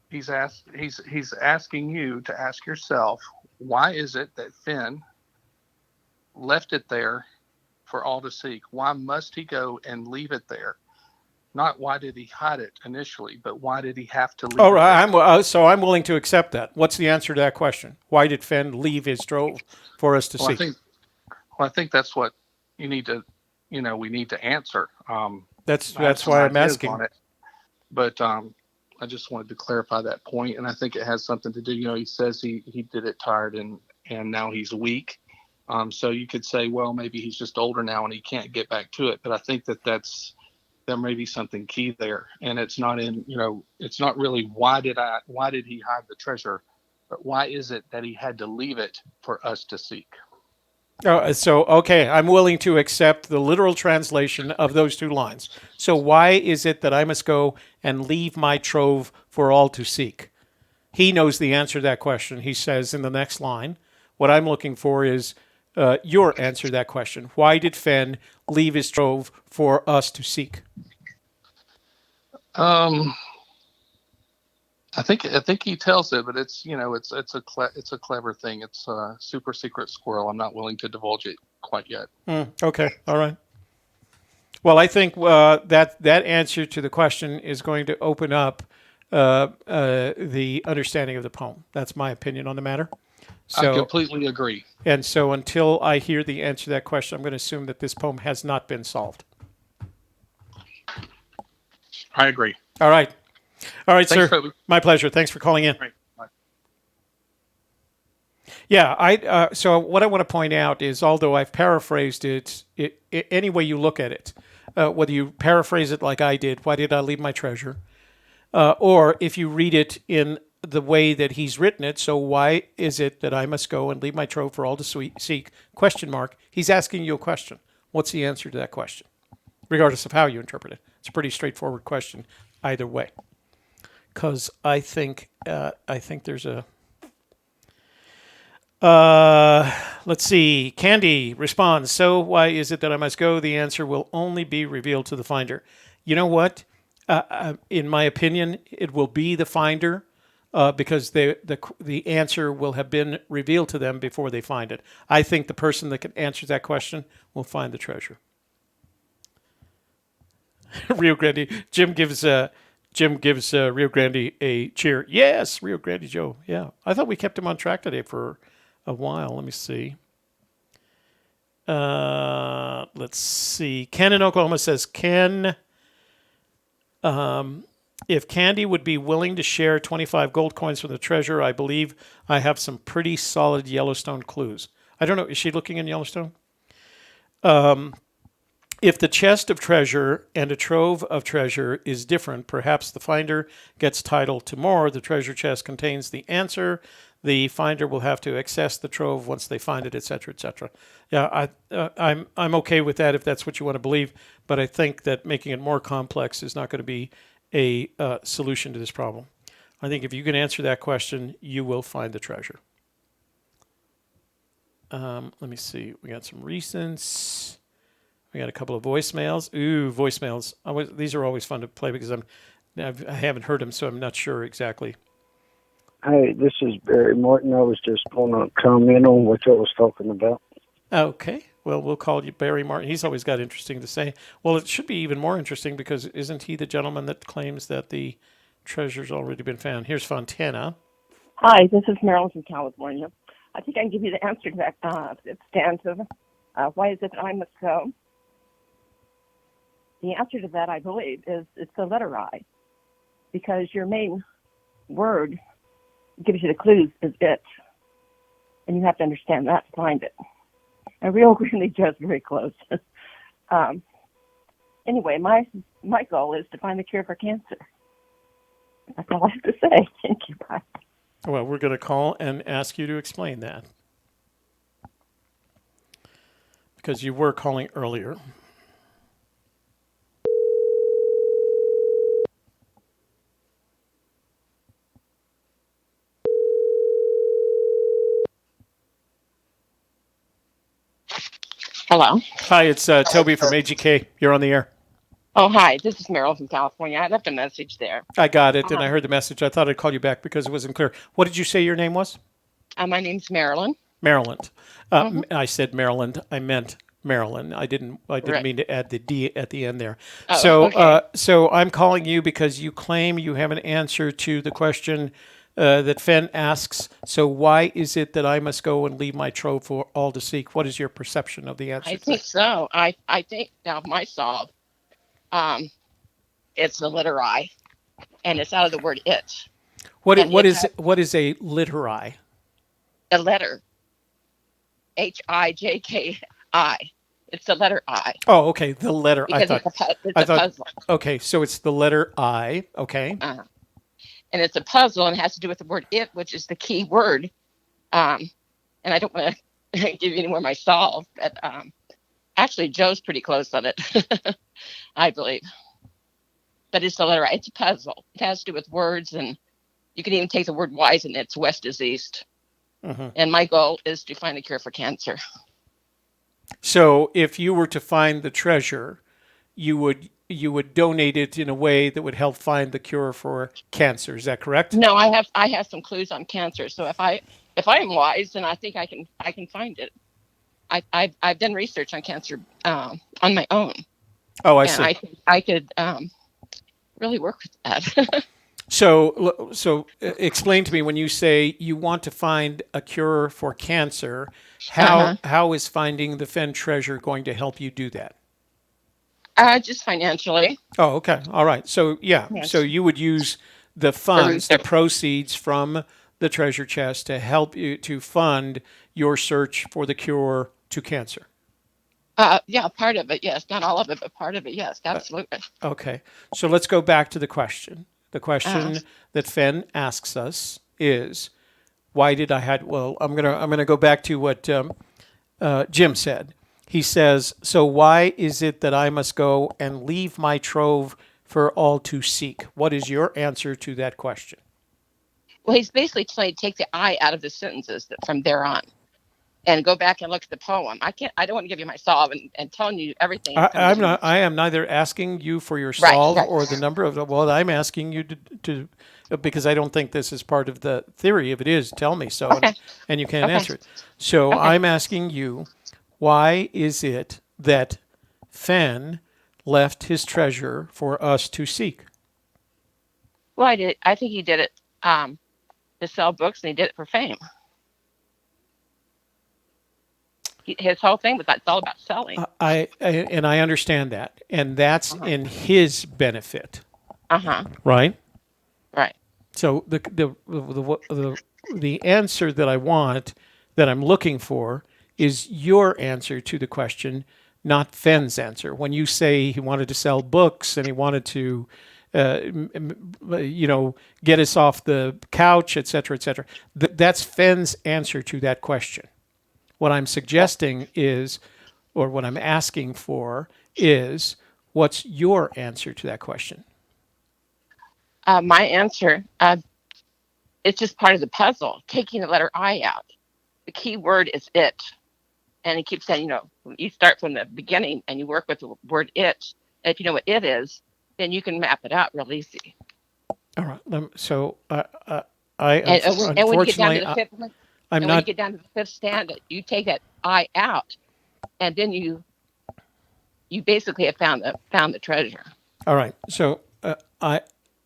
He's asking you to ask yourself, why is it that Fenn left it there for all to seek? Why must he go and leave it there? Not why did he hide it initially, but why did he have to leave it there? So I'm willing to accept that. What's the answer to that question? Why did Fenn leave his trove for us to seek? I think that's what you need to, we need to answer. That's why I'm asking. On it. But I just wanted to clarify that point, and I think it has something to do. He says he did it tired and now he's weak. So you could say, well, maybe he's just older now and he can't get back to it. But I think there may be something key there, and it's not it's not really why did he hide the treasure, but why is it that he had to leave it for us to seek? Okay, I'm willing to accept the literal translation of those two lines. So why is it that I must go and leave my trove for all to seek? He knows the answer to that question. He says in the next line, what I'm looking for is your answer to that question. Why did Fenn leave his trove for us to seek? I think he tells it, but it's it's a clever thing. It's a super secret squirrel. I'm not willing to divulge it quite yet. Okay, all right. Well, I think that answer to the question is going to open up the understanding of the poem. That's my opinion on the matter. So, I completely agree. And so until I hear the answer to that question, I'm going to assume that this poem has not been solved. I agree. All right. All right, Thanks, sir. Toby. My pleasure. Thanks for calling in. Right. Bye. Yeah, so what I want to point out is, although I've paraphrased it any way you look at it, whether you paraphrase it like I did, why did I leave my treasure? Or if you read it in the way that he's written it, so why is it that I must go and leave my trove for all to seek? ? He's asking you a question. What's the answer to that question? Regardless of how you interpret it. It's a pretty straightforward question either way. Because I think there's a... let's see. Candy responds, so why is it that I must go? The answer will only be revealed to the finder. You know what? In my opinion, it will be the finder because the answer will have been revealed to them before they find it. I think the person that can answer that question will find the treasure. Rio Grande. Jim gives Rio Grande a cheer. Yes, Rio Grande Joe. Yeah. I thought we kept him on track today for a while. Let me see. Let's see. Ken in Oklahoma says, Ken, if Candy would be willing to share 25 gold coins from the treasure, I believe I have some pretty solid Yellowstone clues. I don't know. Is she looking in Yellowstone? If the chest of treasure and a trove of treasure is different, perhaps the finder gets title to more. The treasure chest contains the answer. The finder will have to access the trove once they find it, etc., etc. Yeah, I'm okay with that if that's what you want to believe, but I think that making it more complex is not going to be a solution to this problem. I think if you can answer that question, you will find the treasure. Let me see. We got some recents. We got a couple of voicemails. Ooh, voicemails. These are always fun to play because I haven't heard them, so I'm not sure exactly. Hey, this is Barry Martin. I was just going to comment on what you was talking about. Okay. Well, we'll call you Barry Martin. He's always got interesting to say. Well, it should be even more interesting because isn't he the gentleman that claims that the treasure's already been found? Here's Fontana. Hi, this is Marilyn from California. I think I can give you the answer to that stanza. Why is it that I must go? The answer to that, I believe, is it's the letter I, because your main word gives you the clues is it, and you have to understand that to find it. And Rio really just very close. Anyway, my goal is to find the cure for cancer. That's all I have to say. Thank you. Bye. Well, we're going to call and ask you to explain that because you were calling earlier. Hello. Hi, it's Toby from AGK. You're on the air. Oh, hi. This is Meryl from California. I left a message there. I got it, and I heard the message. I thought I'd call you back because it wasn't clear. What did you say your name was? My name's Marilyn. Maryland. I said Maryland. I meant Maryland. I didn't mean to add the D at the end there. Oh, so, okay. So I'm calling you because you claim you have an answer to the question that Fenn asks. So why is it that I must go and leave my trove for all to seek? What is your perception of the answer? I think so. I think now my solve, it's the letter I, and it's out of the word it. What is a literi? A letter. H-I-J-K-I. It's the letter I. Oh, okay. The letter. Because it's a puzzle. Okay, so it's the letter I. Okay. And it's a puzzle, and it has to do with the word it, which is the key word. And I don't want to give you any more of my solve, but actually Joe's pretty close on it, I believe. But it's the letter I. It's a puzzle. It has to do with words, and you can even take the word wise, and it's west is east. Mm-hmm. And my goal is to find a cure for cancer. So if you were to find the treasure, you would donate it in a way that would help find the cure for cancer. Is that correct? No, I have some clues on cancer. So if I'm wise, then I think I can find it. I've done research on cancer on my own. Oh, I see. I could really work with that. So explain to me, when you say you want to find a cure for cancer, how is finding the Fenn treasure going to help you do that? Just financially. Oh, okay. All right. So, yeah. Yes. So you would use the funds, the proceeds from the treasure chest to help you to fund your search for the cure to cancer. Yeah, part of it, yes. Not all of it, but part of it, yes. Absolutely. Okay. So let's go back to the question. The question that Fenn asks us is, why did I had? Well, I'm gonna go back to what Jim said. He says, so why is it that I must go and leave my trove for all to seek? What is your answer to that question? Well, he's basically trying to take the I out of the sentences from there on and go back and look at the poem. I don't want to give you my solve and telling you everything. I am neither asking you for your solve or the number of, well, I'm asking you to because I don't think this is part of the theory. If it is, tell me so, and you can't answer it. So I'm asking you, why is it that Fenn left his treasure for us to seek? Well, I think he did it to sell books, and he did it for fame. His whole thing was that's all about selling. And I understand that, and that's in his benefit, right? Right. So the answer that I want, that I'm looking for, is your answer to the question, not Fenn's answer. When you say he wanted to sell books and he wanted to, get us off the couch, et cetera, that's Fenn's answer to that question. What I'm suggesting is, or what I'm asking for is, what's your answer to that question? My answer, it's just part of the puzzle, taking the letter I out. The key word is it. And he keeps saying, you start from the beginning and you work with the word it. And if you know what it is, then you can map it out real easy. All right. So when you get down to the fifth one, when you get down to the fifth stanza, you take that I out, and then you basically have found the treasure. All right. So I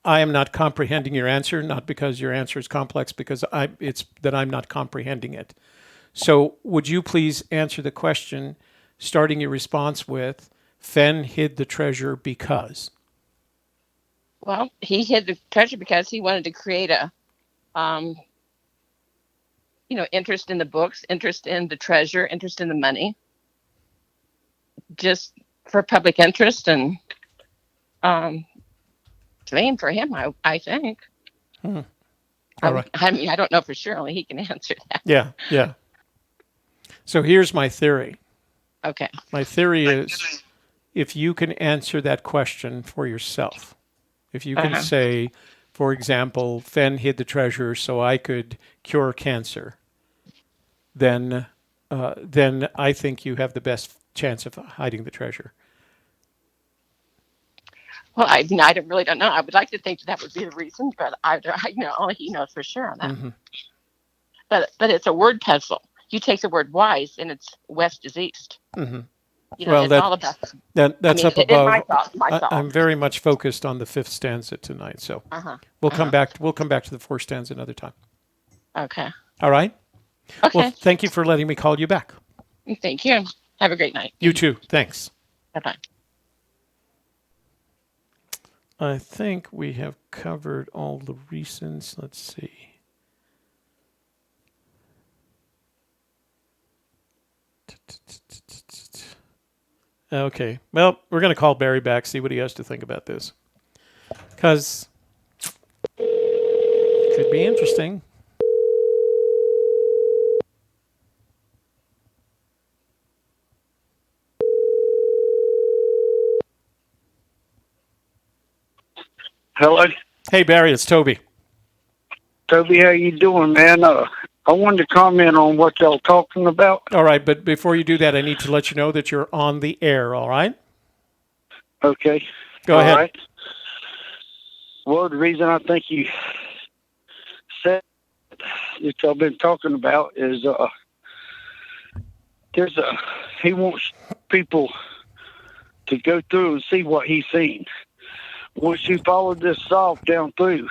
am not comprehending your answer, not because your answer is complex, because it's that I'm not comprehending it. So would you please answer the question, starting your response with, Fenn hid the treasure because? Well, he hid the treasure because he wanted to create a, interest in the books, interest in the treasure, interest in the money, just for public interest and fame for him, I think. All right. I mean, I don't know for sure. Only he can answer that. Yeah. So here's my theory. Okay. My theory is, if you can answer that question for yourself, if you can say, for example, Fenn hid the treasure so I could cure cancer, then I think you have the best chance of hiding the treasure. Well, I really don't know. I would like to think that would be the reason, but only he knows for sure on that. Mm-hmm. But it's a word puzzle. You take the word wise, and it's west is east. Mm-hmm. It's all about that's up above. My thought. I'm very much focused on the fifth stanza tonight, so we'll come back to the fourth stanza another time. Okay. All right. Okay. Well, thank you for letting me call you back. Thank you. Have a great night. You too. Thanks. Bye-bye. I think we have covered all the recents. Let's see. Okay. Well, we're going to call Barry back, see what he has to think about this. Because it could be interesting. Hello? Hey, Barry, it's Toby. Toby, how you doing, man? I wanted to comment on what y'all talking about. All right, but before you do that, I need to let you know that you're on the air, all right? Okay. Go ahead. All right. Well, the reason I think you said that y'all been talking about is he wants people to go through and see what he's seen. Once you follow this solve down through,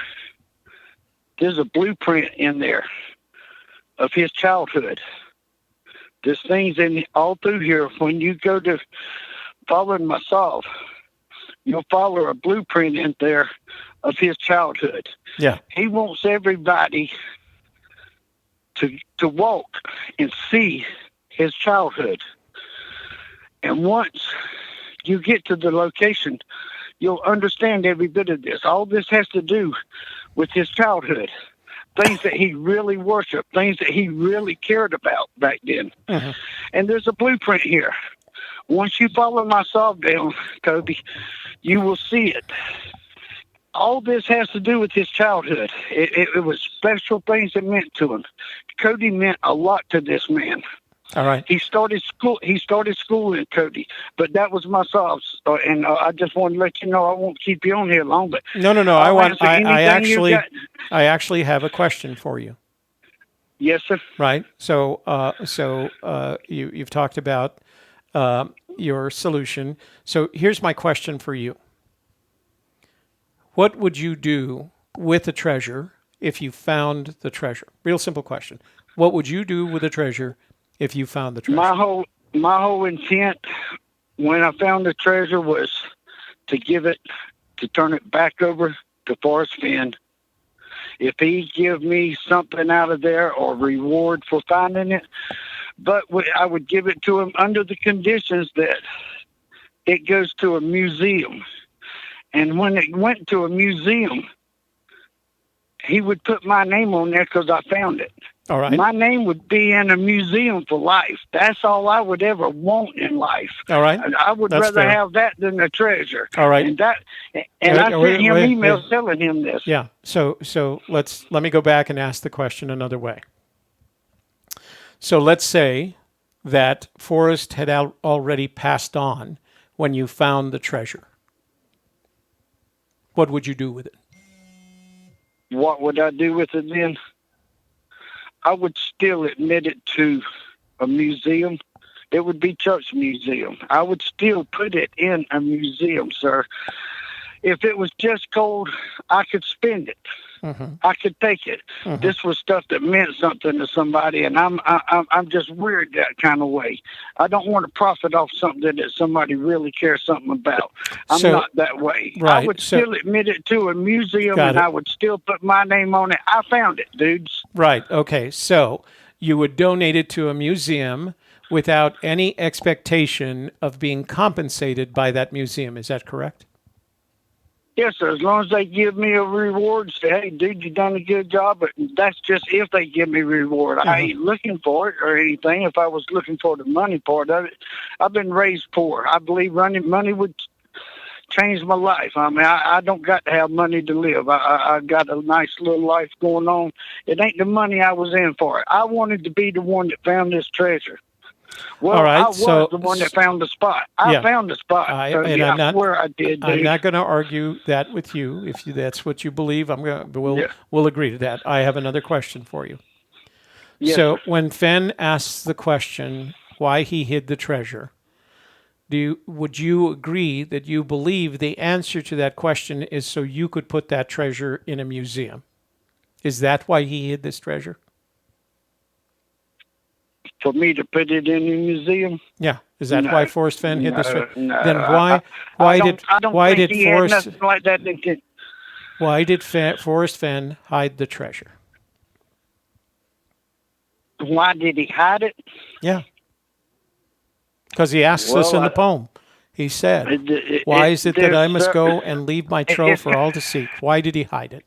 there's a blueprint in there of his childhood. There's things in all through here. When you go to following my solve, you'll follow a blueprint in there of his childhood. Yeah. He wants everybody to walk and see his childhood. And once you get to the location, you'll understand every bit of this. All this has to do with his childhood. Things that he really worshiped, things that he really cared about back then. Mm-hmm. And there's a blueprint here. Once you follow my solve down, Toby, you will see it. All this has to do with his childhood. It was special things that meant to him. Cody meant a lot to this man. All right. He started school in Cody, but that was my solves. And I just want to let you know I won't keep you on here long. But no. I actually have a question for you. Yes, sir. Right. So you've talked about your solution. So here's my question for you. What would you do with the treasure if you found the treasure? Real simple question. What would you do with the treasure if you found the treasure? My whole intent when I found the treasure was to turn it back over to Forrest Fenn. If he give me something out of there or reward for finding it, but I would give it to him under the conditions that it goes to a museum. And when it went to a museum, he would put my name on there because I found it. All right. My name would be in a museum for life. That's all I would ever want in life. All right. I would That's rather fair. have that than a treasure. All right. And I sent him emails telling him this. Yeah. So let me go back and ask the question another way. So let's say that Forrest had already passed on when you found the treasure. What would you do with it? What would I do with it then? I would still admit it to a museum. It would be Church Museum. I would still put it in a museum, sir. If it was just gold, I could spend it. Mm-hmm. I could take it. Mm-hmm. This was stuff that meant something to somebody, and I'm just weird that kind of way. I don't want to profit off something that somebody really cares something about. I'm not that way. Right, I would still admit it to a museum, Got and it. I would still put my name on it. I found it, dudes. Right. Okay. So you would donate it to a museum without any expectation of being compensated by that museum. Is that correct? Yes, sir. As long as they give me a reward, say, hey, dude, you done a good job. But that's just if they give me a reward. I ain't looking for it or anything. If I was looking for the money part of it, I've been raised poor. I believe money would change my life. I mean, I don't got to have money to live. I got a nice little life going on. It ain't the money I was in for. I wanted to be the one that found this treasure. Well, all right, I was the one that found the spot. I found the spot. I did. I'm dude. not going to argue that with you. If that's what you believe, we'll agree to that. I have another question for you. Yes, so sir. when Fenn asks the question why he hid the treasure, would you agree that you believe the answer to that question is so you could put that treasure in a museum? Is that why he hid this treasure? For me to put it in a museum? Yeah. Is that why Forrest Fenn hid this treasure? No. Then why did Forrest like that? Why did Forrest Fenn hide the treasure? Why did he hide it? Yeah. Because he asks us in the poem. He said, why is it that I must go and leave my trove for all to seek? Why did he hide it?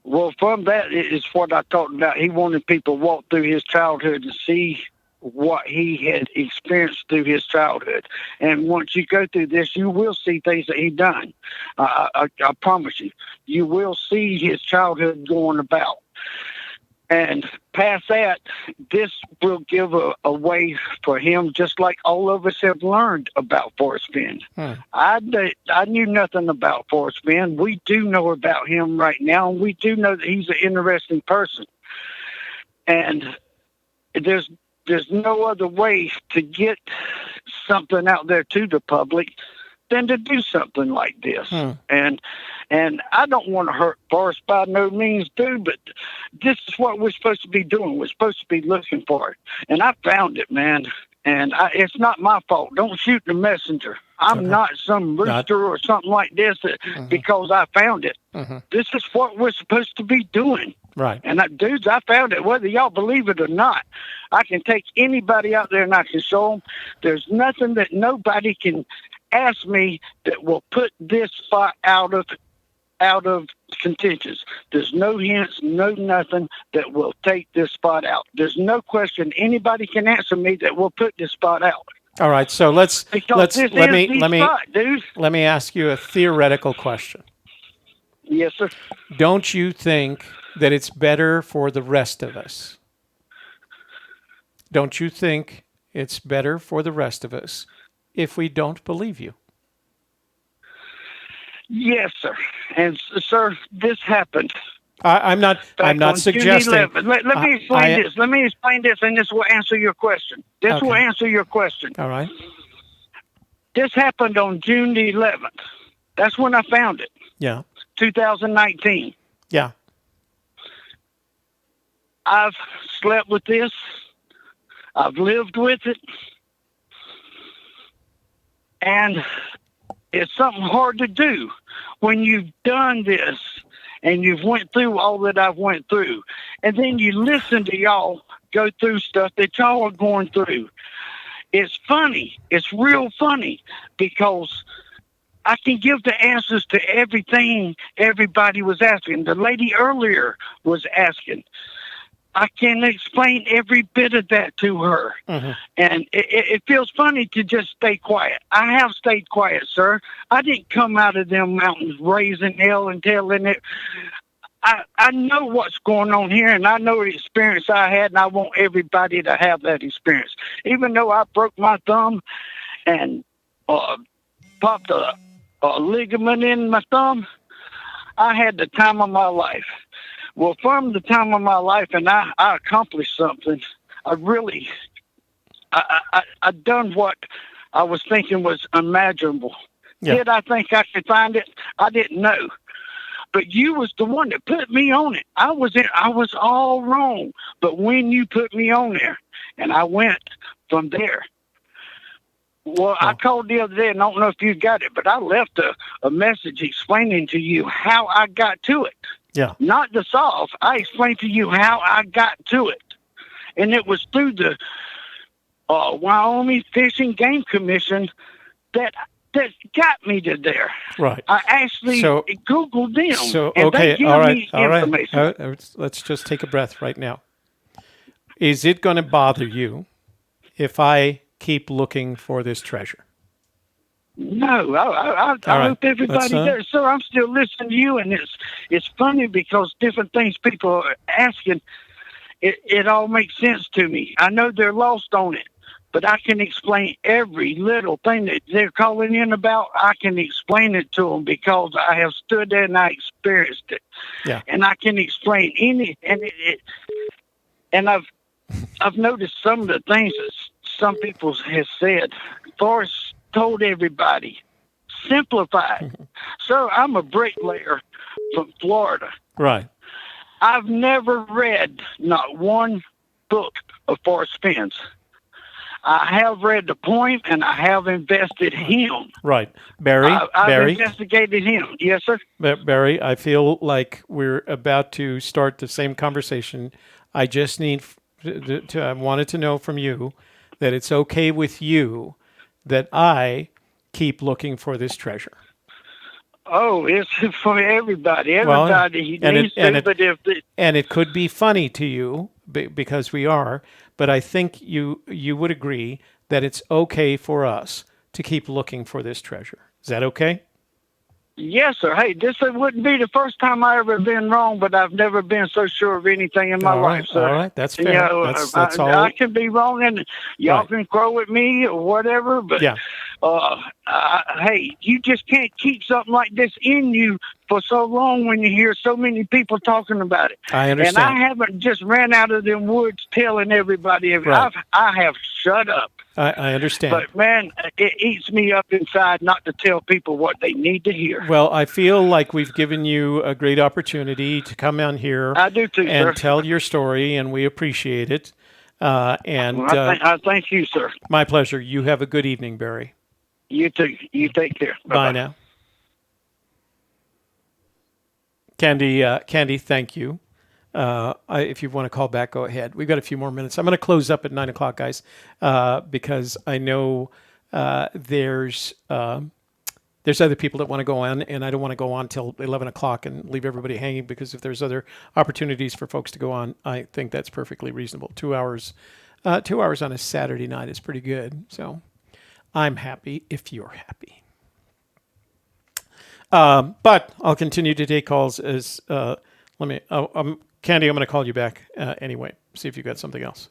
Well, from that is what I talked about. He wanted people to walk through his childhood and see what he had experienced through his childhood. And once you go through this, you will see things that he done. I promise you. You will see his childhood going about. And past that, this will give a way for him, just like all of us have learned about Forrest Fenn. I knew nothing about Forrest Fenn. We do know about him right now, and we do know that he's an interesting person. And there's no other way to get something out there to the public than to do something like this. And I don't want to hurt Forrest by no means, dude, but this is what we're supposed to be doing. We're supposed to be looking for it. And I found it, man. And it's not my fault. Don't shoot the messenger. I'm not some rooster or something like this because I found it. This is what we're supposed to be doing. Right. And dudes, I found it, whether y'all believe it or not. I can take anybody out there and I can show them. There's nothing that nobody can ask me that will put this spot out of contention. There's no hints, no nothing that will take this spot out. There's no question anybody can answer me that will put this spot out. All right, so let me ask you a theoretical question. Yes, sir. Don't you think that it's better for the rest of us? Don't you think it's better for the rest of us if we don't believe you? Yes, sir. And sir, this happened. I'm not suggesting. Let me explain this. Let me explain this, and this will answer your question. This will answer your question. All right. This happened on June the 11th. That's when I found it. Yeah. 2019. Yeah. I've slept with this. I've lived with it. And it's something hard to do when you've done this and you've went through all that I've went through. And then you listen to y'all go through stuff that y'all are going through. It's funny. It's real funny because I can give the answers to everything everybody was asking. The lady earlier was asking. I can explain every bit of that to her. Mm-hmm. And it feels funny to just stay quiet. I have stayed quiet, sir. I didn't come out of them mountains raising hell and telling it. I know what's going on here, and I know the experience I had, and I want everybody to have that experience. Even though I broke my thumb and popped a ligament in my thumb, I had the time of my life. Well, from the time of my life, and I accomplished something. I done what I was thinking was unimaginable. Yeah. Did I think I could find it? I didn't know. But you was the one that put me on it. I was all wrong. But when you put me on there, and I went from there. Well, I called the other day, and I don't know if you got it, but I left a message explaining to you how I got to it. Yeah. Not the solve. I explained to you how I got to it. And it was through the Wyoming Fish and Game Commission that got me to there. Right. I actually Googled them. So, and okay, they give all me right. information. Let's just take a breath right now. Is it going to bother you if I keep looking for this treasure? No, I hope everybody does. So I'm still listening to you, and it's funny because different things people are asking, it all makes sense to me. I know they're lost on it, but I can explain every little thing that they're calling in about. I can explain it to them because I have stood there and I experienced it. Yeah. And I can explain and I've noticed some of the things that some people have said. Forrest told everybody, simplify. So I'm a bricklayer from Florida. Right. I've never read not one book of Forrest Fenn's. I have read the poem, and I have invested him. Right. Barry? I've investigated him. Yes, sir? Barry, I feel like we're about to start the same conversation. I just need I wanted to know from you that it's okay with you that I keep looking for this treasure. Oh, it's for everybody. Everybody needs to. And it could be funny to you because we are, but I think you would agree that it's okay for us to keep looking for this treasure. Is that okay? Yes, sir. Hey, this wouldn't be the first time I ever been wrong, but I've never been so sure of anything in my life, sir. All right, that's fair. You know, that's all. I can be wrong, and y'all can crow at me or whatever, but hey, you just can't keep something like this in you for so long when you hear so many people talking about it. I understand. And I haven't just ran out of them woods telling everybody. Right. I have shut up. I understand. But, man, it eats me up inside not to tell people what they need to hear. Well, I feel like we've given you a great opportunity to come on here I do too, and sir. tell your story, and we appreciate it. I thank you, sir. My pleasure. You have a good evening, Barry. You too. You take care. Bye now. Candy, thank you. If you want to call back, go ahead. We've got a few more minutes. I'm going to close up at 9 o'clock, guys, because I know there's other people that want to go on, and I don't want to go on till 11 o'clock and leave everybody hanging, because if there's other opportunities for folks to go on, I think that's perfectly reasonable. 2 hours on a Saturday night is pretty good. So I'm happy if you're happy. But I'll continue to take calls as Candy, I'm going to call you back anyway. See if you got something else.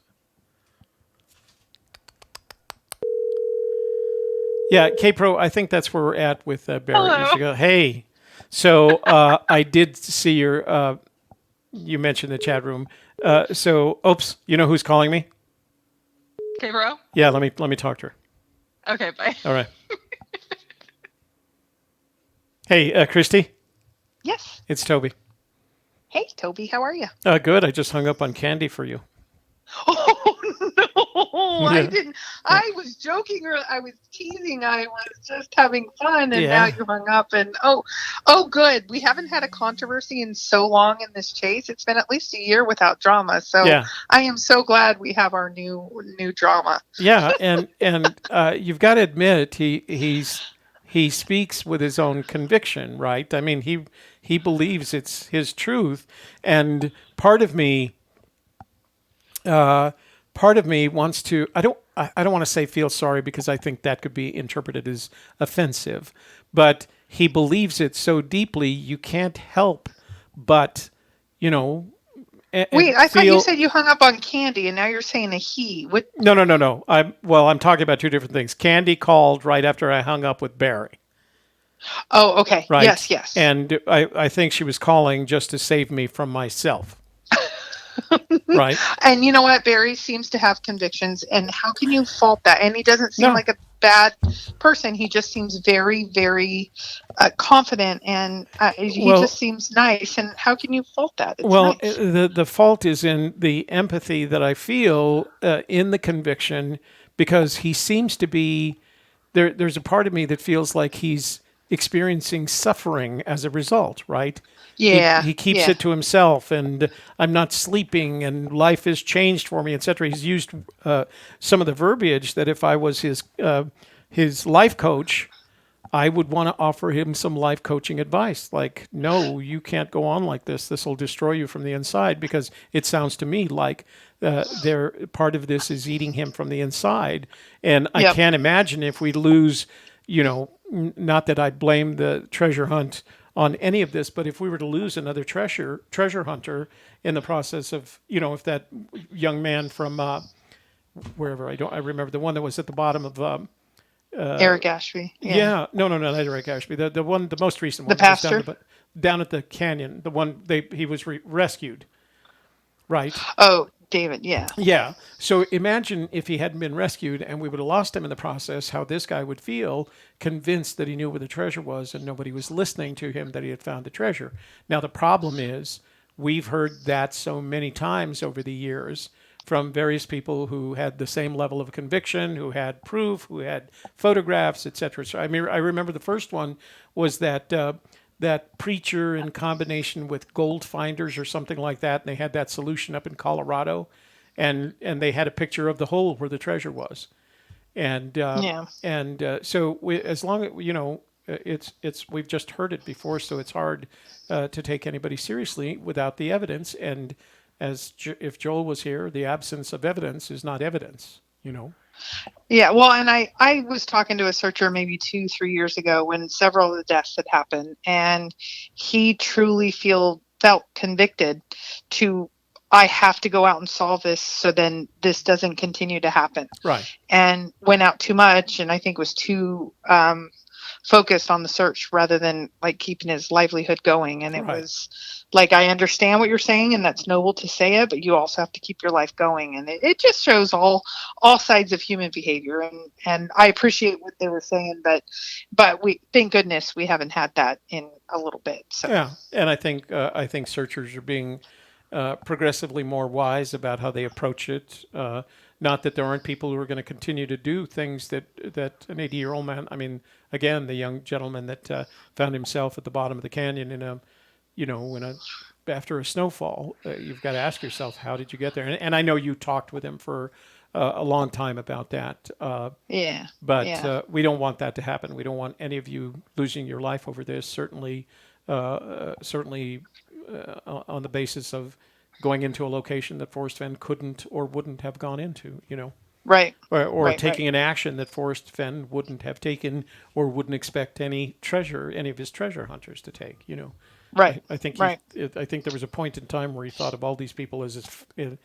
Yeah, K-Pro, I think that's where we're at with Barry. Hello. Hey, so I did see your, you mentioned the chat room. Oops, you know who's calling me? Okay, bro. Yeah, let me talk to her. Okay, bye. All right. Hey, Christy. Yes. It's Toby. Hey, Toby, how are you? Good. I just hung up on Candy for you. Oh, No, I Yeah. didn't. I was joking or I was teasing. I was just having fun, and now Yeah. you hung up. And good. We haven't had a controversy in so long in this chase. It's been at least a year without drama. So Yeah. I am so glad we have our new drama. Yeah, and you've got to admit he speaks with his own conviction, right? I mean, he believes it's his truth, and uh, part of me wants to. I don't want to say feel sorry because I think that could be interpreted as offensive, but he believes it so deeply you can't help but, you know, Wait, I thought you feel. said you hung up on Candy, and now you're saying a he. What? No. I'm talking about two different things. Candy called right after I hung up with Barry, Oh, okay. right? Yes, yes. And I think she was calling just to save me from myself, right? And you know what? Barry seems to have convictions, and how can you fault that? And he doesn't seem No. like a bad person. He just seems very, very confident, and he Well, just seems nice. And how can you fault that? It's well, nice. the fault is in the empathy that I feel in the conviction because he seems to be there. There's a part of me that feels like he's experiencing suffering as a result, right? Yeah, He keeps yeah, it to himself, and I'm not sleeping, and life has changed for me, etc. He's used some of the verbiage that if I was his life coach, I would want to offer him some life coaching advice. Like, no, you can't go on like this. This will destroy you from the inside because it sounds to me like there part of this is eating him from the inside. And I yep. can't imagine if we lose, not that I'd blame the treasure hunt on any of this, but if we were to lose another treasure hunter in the process of, if that young man from wherever I remember the one that was at the bottom of Eric Ashby. Yeah, no, not Eric Ashby. The most recent the one that was pastor. down at the canyon. The one he was rescued, right? Oh, David. Yeah. Yeah. So imagine if he hadn't been rescued and we would have lost him in the process, how this guy would feel, convinced that he knew where the treasure was and nobody was listening to him that he had found the treasure. Now the problem is we've heard that so many times over the years from various people who had the same level of conviction, who had proof, who had photographs, etc. So I mean, I remember the first one was that preacher in combination with gold finders or something like that, and they had that solution up in Colorado, and they had a picture of the hole where the treasure was, and Yeah. so as long as it's we've just heard it before, so it's hard to take anybody seriously without the evidence. And if Joel was here, the absence of evidence is not evidence. Yeah, well, and I was talking to a searcher maybe 2-3 years ago when several of the deaths had happened, and he truly felt convicted to, I have to go out and solve this so then this doesn't continue to happen. Right. And went out too much, and I think was too focused on the search rather than like keeping his livelihood going. And it Right. was like, I understand what you're saying, and that's noble to say it, but you also have to keep your life going. And it just shows all sides of human behavior. And I appreciate what they were saying, but we, thank goodness we haven't had that in a little bit. So Yeah, and I think searchers are being progressively more wise about how they approach it. Not that there aren't people who are going to continue to do things that an 80-year-old man. I mean, again, the young gentleman that found himself at the bottom of the canyon after a snowfall. You've got to ask yourself, how did you get there? And I know you talked with him for a long time about that. yeah, But yeah. we don't want that to happen. We don't want any of you losing your life over this. Certainly on the basis of going into a location that Forrest Fenn couldn't or wouldn't have gone into, Right. or Right, taking an action that Forrest Fenn wouldn't have taken or wouldn't expect any of his treasure hunters to take. Right. I think Right. I think there was a point in time where he thought of all these people as an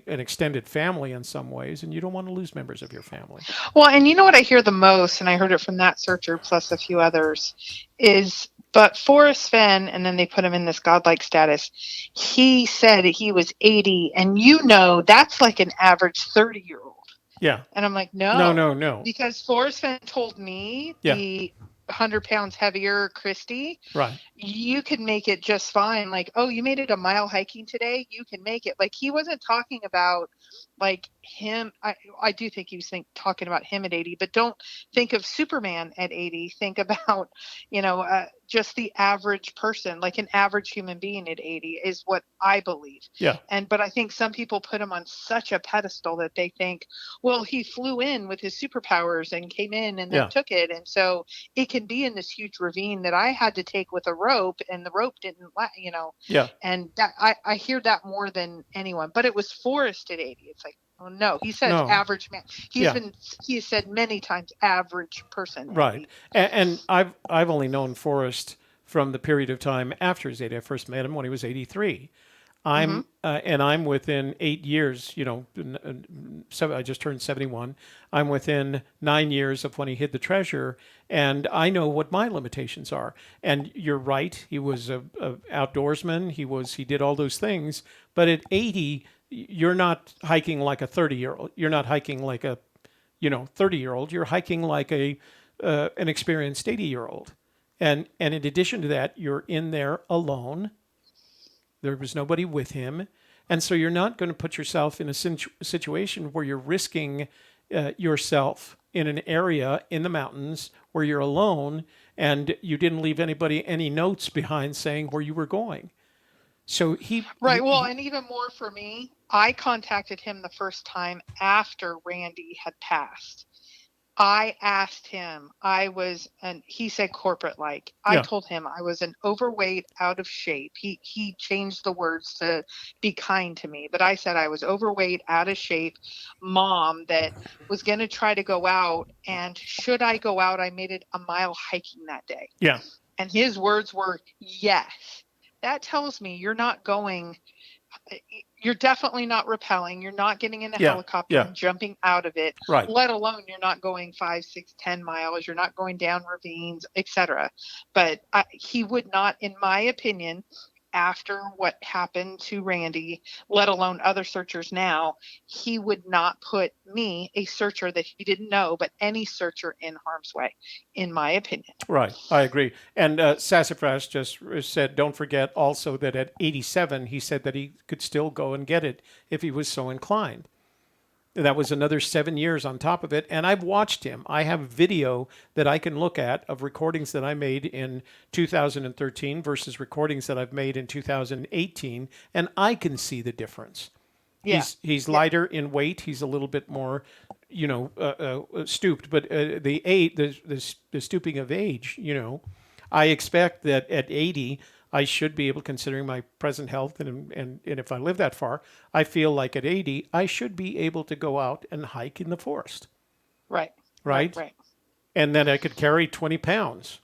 extended family in some ways, and you don't want to lose members of your family. Well, and you know what I hear the most, and I heard it from that searcher plus a few others, is but Forrest Fenn, and then they put him in this godlike status. He said he was 80, and that's like an average 30-year-old. Yeah. And I'm like, No. because Forrest Fenn told me Yeah. the 100 pounds heavier Christy, Right. you could make it just fine. Like, oh, you made it a mile hiking today, you can make it. Like, he wasn't talking about like him. I do think he was talking about him at 80, but don't think of Superman at 80. Think about, just the average person, like an average human being at 80 is what I believe. Yeah. But I think some people put him on such a pedestal that they think, well, he flew in with his superpowers and came in and then took it. And so it can be in this huge ravine that I had to take with a rope, and the rope didn't, Yeah. And that, I hear that more than anyone, but it was Forrest at 80. It's like, oh no, he says No. average man. He has said many times average person. Right. And I've only known Forrest from the period of time after his 80. I first met him when he was 83. I'm within 8 years, I just turned 71. I'm within 9 years of when he hid the treasure, and I know what my limitations are. And you're right, he was a outdoorsman. He did all those things. But at 80, you're not hiking like a 30-year-old. You're not hiking like a 30-year-old. You're hiking like an experienced 80-year-old. And in addition to that, you're in there alone. There was nobody with him. And so you're not going to put yourself in a situation where you're risking yourself in an area in the mountains where you're alone and you didn't leave anybody any notes behind saying where you were going. So and even more for me, I contacted him the first time after Randy had passed. I asked him, he said corporate like. I told him I was an overweight, out of shape. He changed the words to be kind to me, but I said I was overweight, out of shape mom that was going to try to go out, and should I go out, I made it a mile hiking that day. Yeah. And his words were, yes. That tells me you're not going, you're definitely not rappelling. You're not getting in a helicopter and jumping out of it, right. Let alone you're not going 5, 6, 10 miles. You're not going down ravines, etc. But he would not, in my opinion, after what happened to Randy, let alone other searchers now, he would not put me, a searcher that he didn't know, but any searcher in harm's way, in my opinion. Right. I agree. And Sassafras just said, don't forget also that at 87, he said that he could still go and get it if he was so inclined. That was another 7 years on top of it. And I've watched him. I have video that I can look at of recordings that I made in 2013 versus recordings that I've made in 2018. And I can see the difference. Yeah. He's lighter in weight. He's a little bit more, stooped. But the stooping of age, I expect that at 80, I should be able, considering my present health, and if I live that far, I feel like at 80, I should be able to go out and hike in the forest. Right. And then I could carry 20 pounds,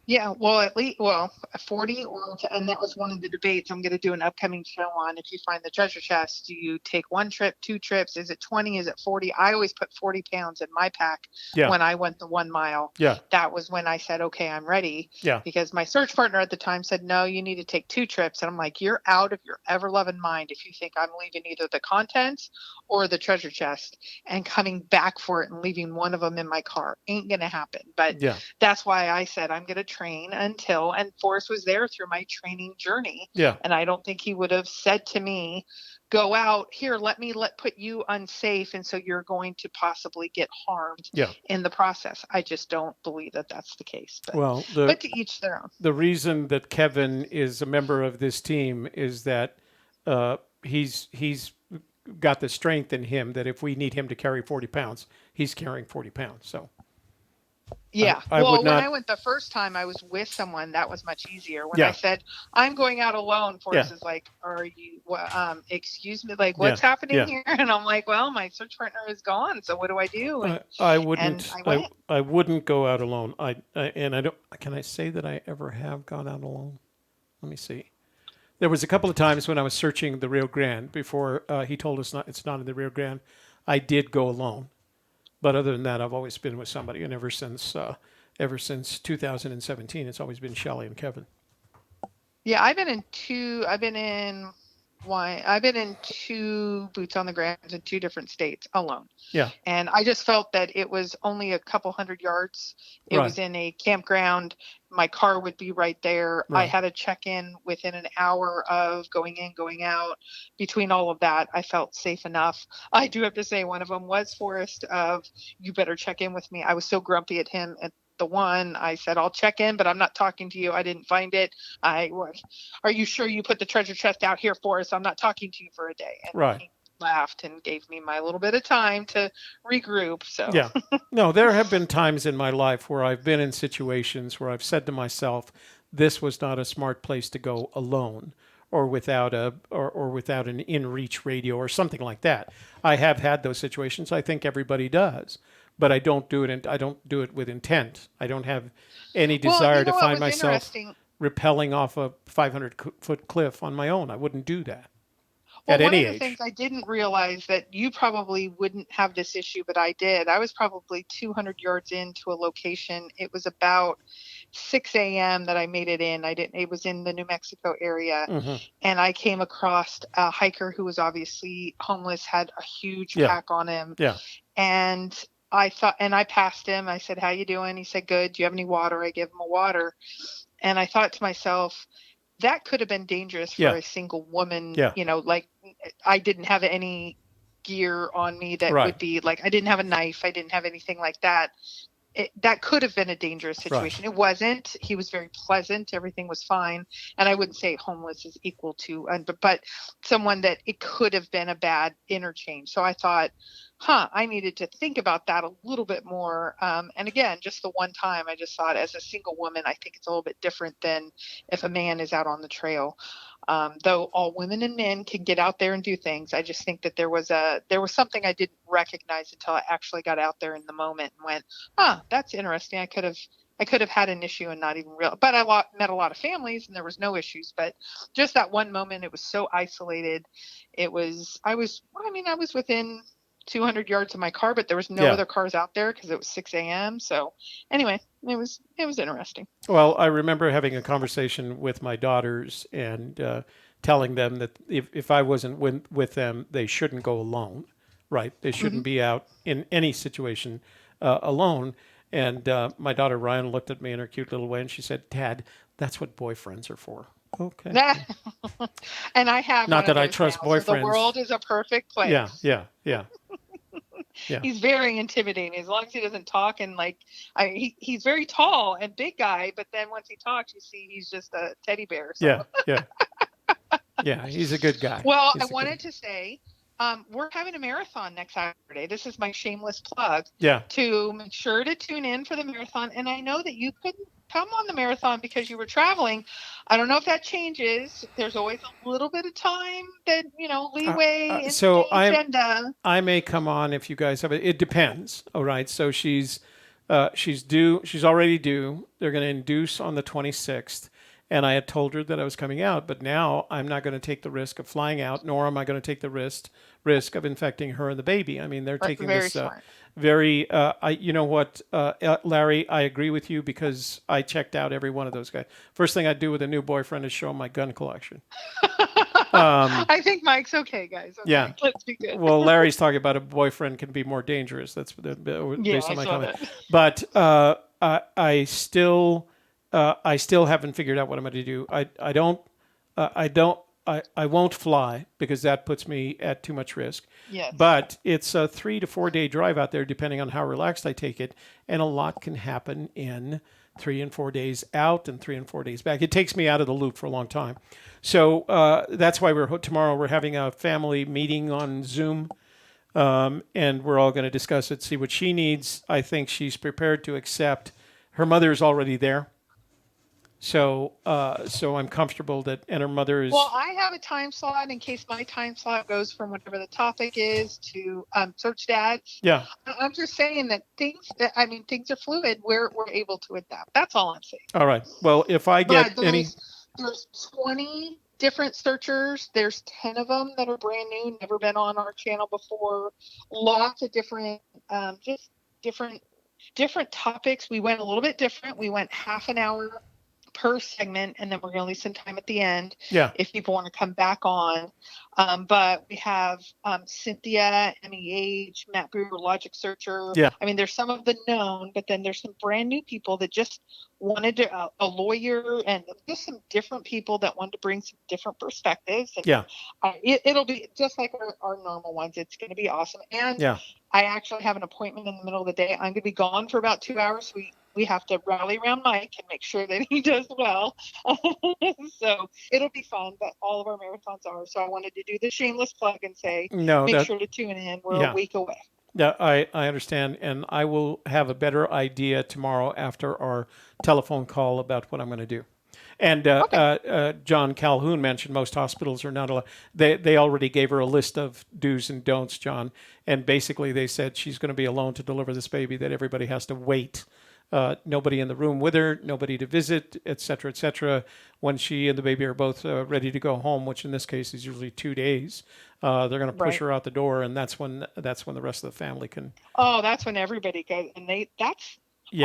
Yeah, well, at least, 40, and that was one of the debates I'm going to do an upcoming show on. If you find the treasure chest, do you take one trip, 2 trips? Is it 20? Is it 40? I always put 40 pounds in my pack when I went the 1 mile. Yeah. That was when I said, okay, I'm ready. Yeah. Because my search partner at the time said, no, you need to take 2 trips. And I'm like, you're out of your ever-loving mind if you think I'm leaving either the contents or the treasure chest and coming back for it and leaving one of them in my car. Ain't going to happen. But that's why I said I'm going to train until, and Forrest was there through my training journey. Yeah. And I don't think he would have said to me, go out here, put you unsafe. And so you're going to possibly get harmed in the process. I just don't believe that that's the case. But, but to each their own. The reason that Kevin is a member of this team is that he's got the strength in him that if we need him to carry 40 pounds, he's carrying 40 pounds. So. Yeah. When I went the first time, I was with someone. That was much easier. When I said, I'm going out alone, Forrest is like, are you, excuse me, like, what's happening here? And I'm like, well, my search partner is gone. So what do I do? And, I wouldn't go out alone. Can I say that I ever have gone out alone? Let me see. There was a couple of times when I was searching the Rio Grande before he told us it's not in the Rio Grande. I did go alone. But other than that, I've always been with somebody, and ever since 2017, it's always been Shelley and Kevin. Yeah, I've been in one. I've been in 2 boots on the ground in 2 different states alone. Yeah. And I just felt that it was only a couple hundred yards. It Right. was in a campground. My car would be right there. I Right. had a check-in within an hour of going in, going out. Between all of that, I felt safe enough. I do have to say one of them was Forrest of, you better check in with me. I was so grumpy at him at the one. I said, I'll check in, but I'm not talking to you. I didn't find it. Are you sure you put the treasure chest out here for us? I'm not talking to you for a day. And Right. he laughed and gave me my little bit of time to regroup. So Yeah. No, there have been times in my life where I've been in situations where I've said to myself, this was not a smart place to go alone or without or without an in-reach radio or something like that. I have had those situations. I think everybody does. But I don't do it I don't do it with intent. I don't have any desire to find myself rappelling off a 500-foot cliff on my own. I wouldn't do that. Well, at any one of the age. things I didn't realize that you probably wouldn't have this issue, but I did. I was probably 200 yards into a location. It was about 6 a.m. that I made it in. It was in the New Mexico area. Mm-hmm. And I came across a hiker who was obviously homeless, had a huge Yeah. pack on him. Yeah. And I passed him. I said, how you doing? He said, good. Do you have any water? I gave him a water. And I thought to myself, that could have been dangerous for Yeah. a single woman. Yeah. You know, like I didn't have any gear on me that Right. would be like, I didn't have a knife. I didn't have anything like that. That could have been a dangerous situation. It wasn't. He was very pleasant. Everything was fine. And I wouldn't say homeless is equal to, but someone that it could have been a bad interchange. So I thought, I needed to think about that a little bit more. And again, just the one time I just thought as a single woman, I think it's a little bit different than if a man is out on the trail. Though all women and men can get out there and do things. I just think that there was something I didn't recognize until I actually got out there in the moment and went, that's interesting. I could have had an issue and not even real, but I met a lot of families and there was no issues, but just that one moment, it was so isolated. I was within 200 yards of my car, but there was no other cars out there because it was 6 a.m. So anyway, it was interesting. Well, I remember having a conversation with my daughters and telling them that if I wasn't with them, they shouldn't go alone, right? They shouldn't be out in any situation alone. And my daughter Ryan looked at me in her cute little way and she said, Dad, that's what boyfriends are for. Okay. And I have not that I trust now, boyfriends. So the world is a perfect place. Yeah. Yeah. He's very intimidating as long as he doesn't talk and he's very tall and big guy, but then once he talks, you see he's just a teddy bear. So. Yeah. Yeah, he's a good guy. Well, I wanted to say we're having a marathon next Saturday. This is my shameless plug. Yeah. To make sure to tune in for the marathon. And I know that you couldn't come on the marathon because you were traveling. I don't know if that changes. There's always a little bit of time that, leeway in the agenda. I may come on if you guys have it. It depends. All right. So she's already due. They're going to induce on the 26th. And I had told her that I was coming out, but now I'm not going to take the risk of flying out, nor am I going to take the risk of infecting her and the baby. I mean, they're taking this very, you know what, Larry, I agree with you because I checked out every one of those guys. First thing I'd do with a new boyfriend is show him my gun collection. I think Mike's okay, guys. Okay, yeah. Let's be good. Well, Larry's talking about a boyfriend can be more dangerous. That's based on my comment. That. But I still haven't figured out what I'm going to do. I won't fly because that puts me at too much risk. Yes. But it's a 3 to 4 day drive out there, depending on how relaxed I take it, and a lot can happen in 3 and 4 days out and 3 and 4 days back. It takes me out of the loop for a long time. So that's why tomorrow we're having a family meeting on Zoom, and we're all going to discuss it, see what she needs. I think she's prepared to accept. Her mother is already there. So I'm comfortable that, and her mother is. Well, I have a time slot in case my time slot goes from whatever the topic is to search dads. Yeah. I'm just saying that things are fluid. We're able to adapt. That's all I'm saying. All right. Well, if I get there's 20 different searchers. There's 10 of them that are brand new, never been on our channel before. Lots of different, different topics. We went a little bit different. We went half an hour per segment, and then we're going to leave some time at the end if people want to come back on. But we have Cynthia, MEH, Matt Brewer, Logic Searcher. I mean, there's some of the known, but then there's some brand new people that just wanted to, a lawyer, and just some different people that wanted to bring some different perspectives. And it'll be just like our normal ones. It's going to be awesome. And I actually have an appointment in the middle of the day. I'm going to be gone for about 2 hours. We have to rally around Mike and make sure that he does well. So it'll be fun, but all of our marathons are. So I wanted to do the shameless plug and say, make sure to tune in. We're a week away. Yeah, I understand. And I will have a better idea tomorrow after our telephone call about what I'm going to do. And John Calhoun mentioned most hospitals are not allowed. They already gave her a list of do's and don'ts, John. And basically they said she's going to be alone to deliver this baby, that everybody has to wait. Nobody in the room with her, nobody to visit, et cetera, when she and the baby are both ready to go home, which in this case is usually 2 days. They're going to push her out the door, and that's when the rest of the family can. Oh, that's when everybody goes, and I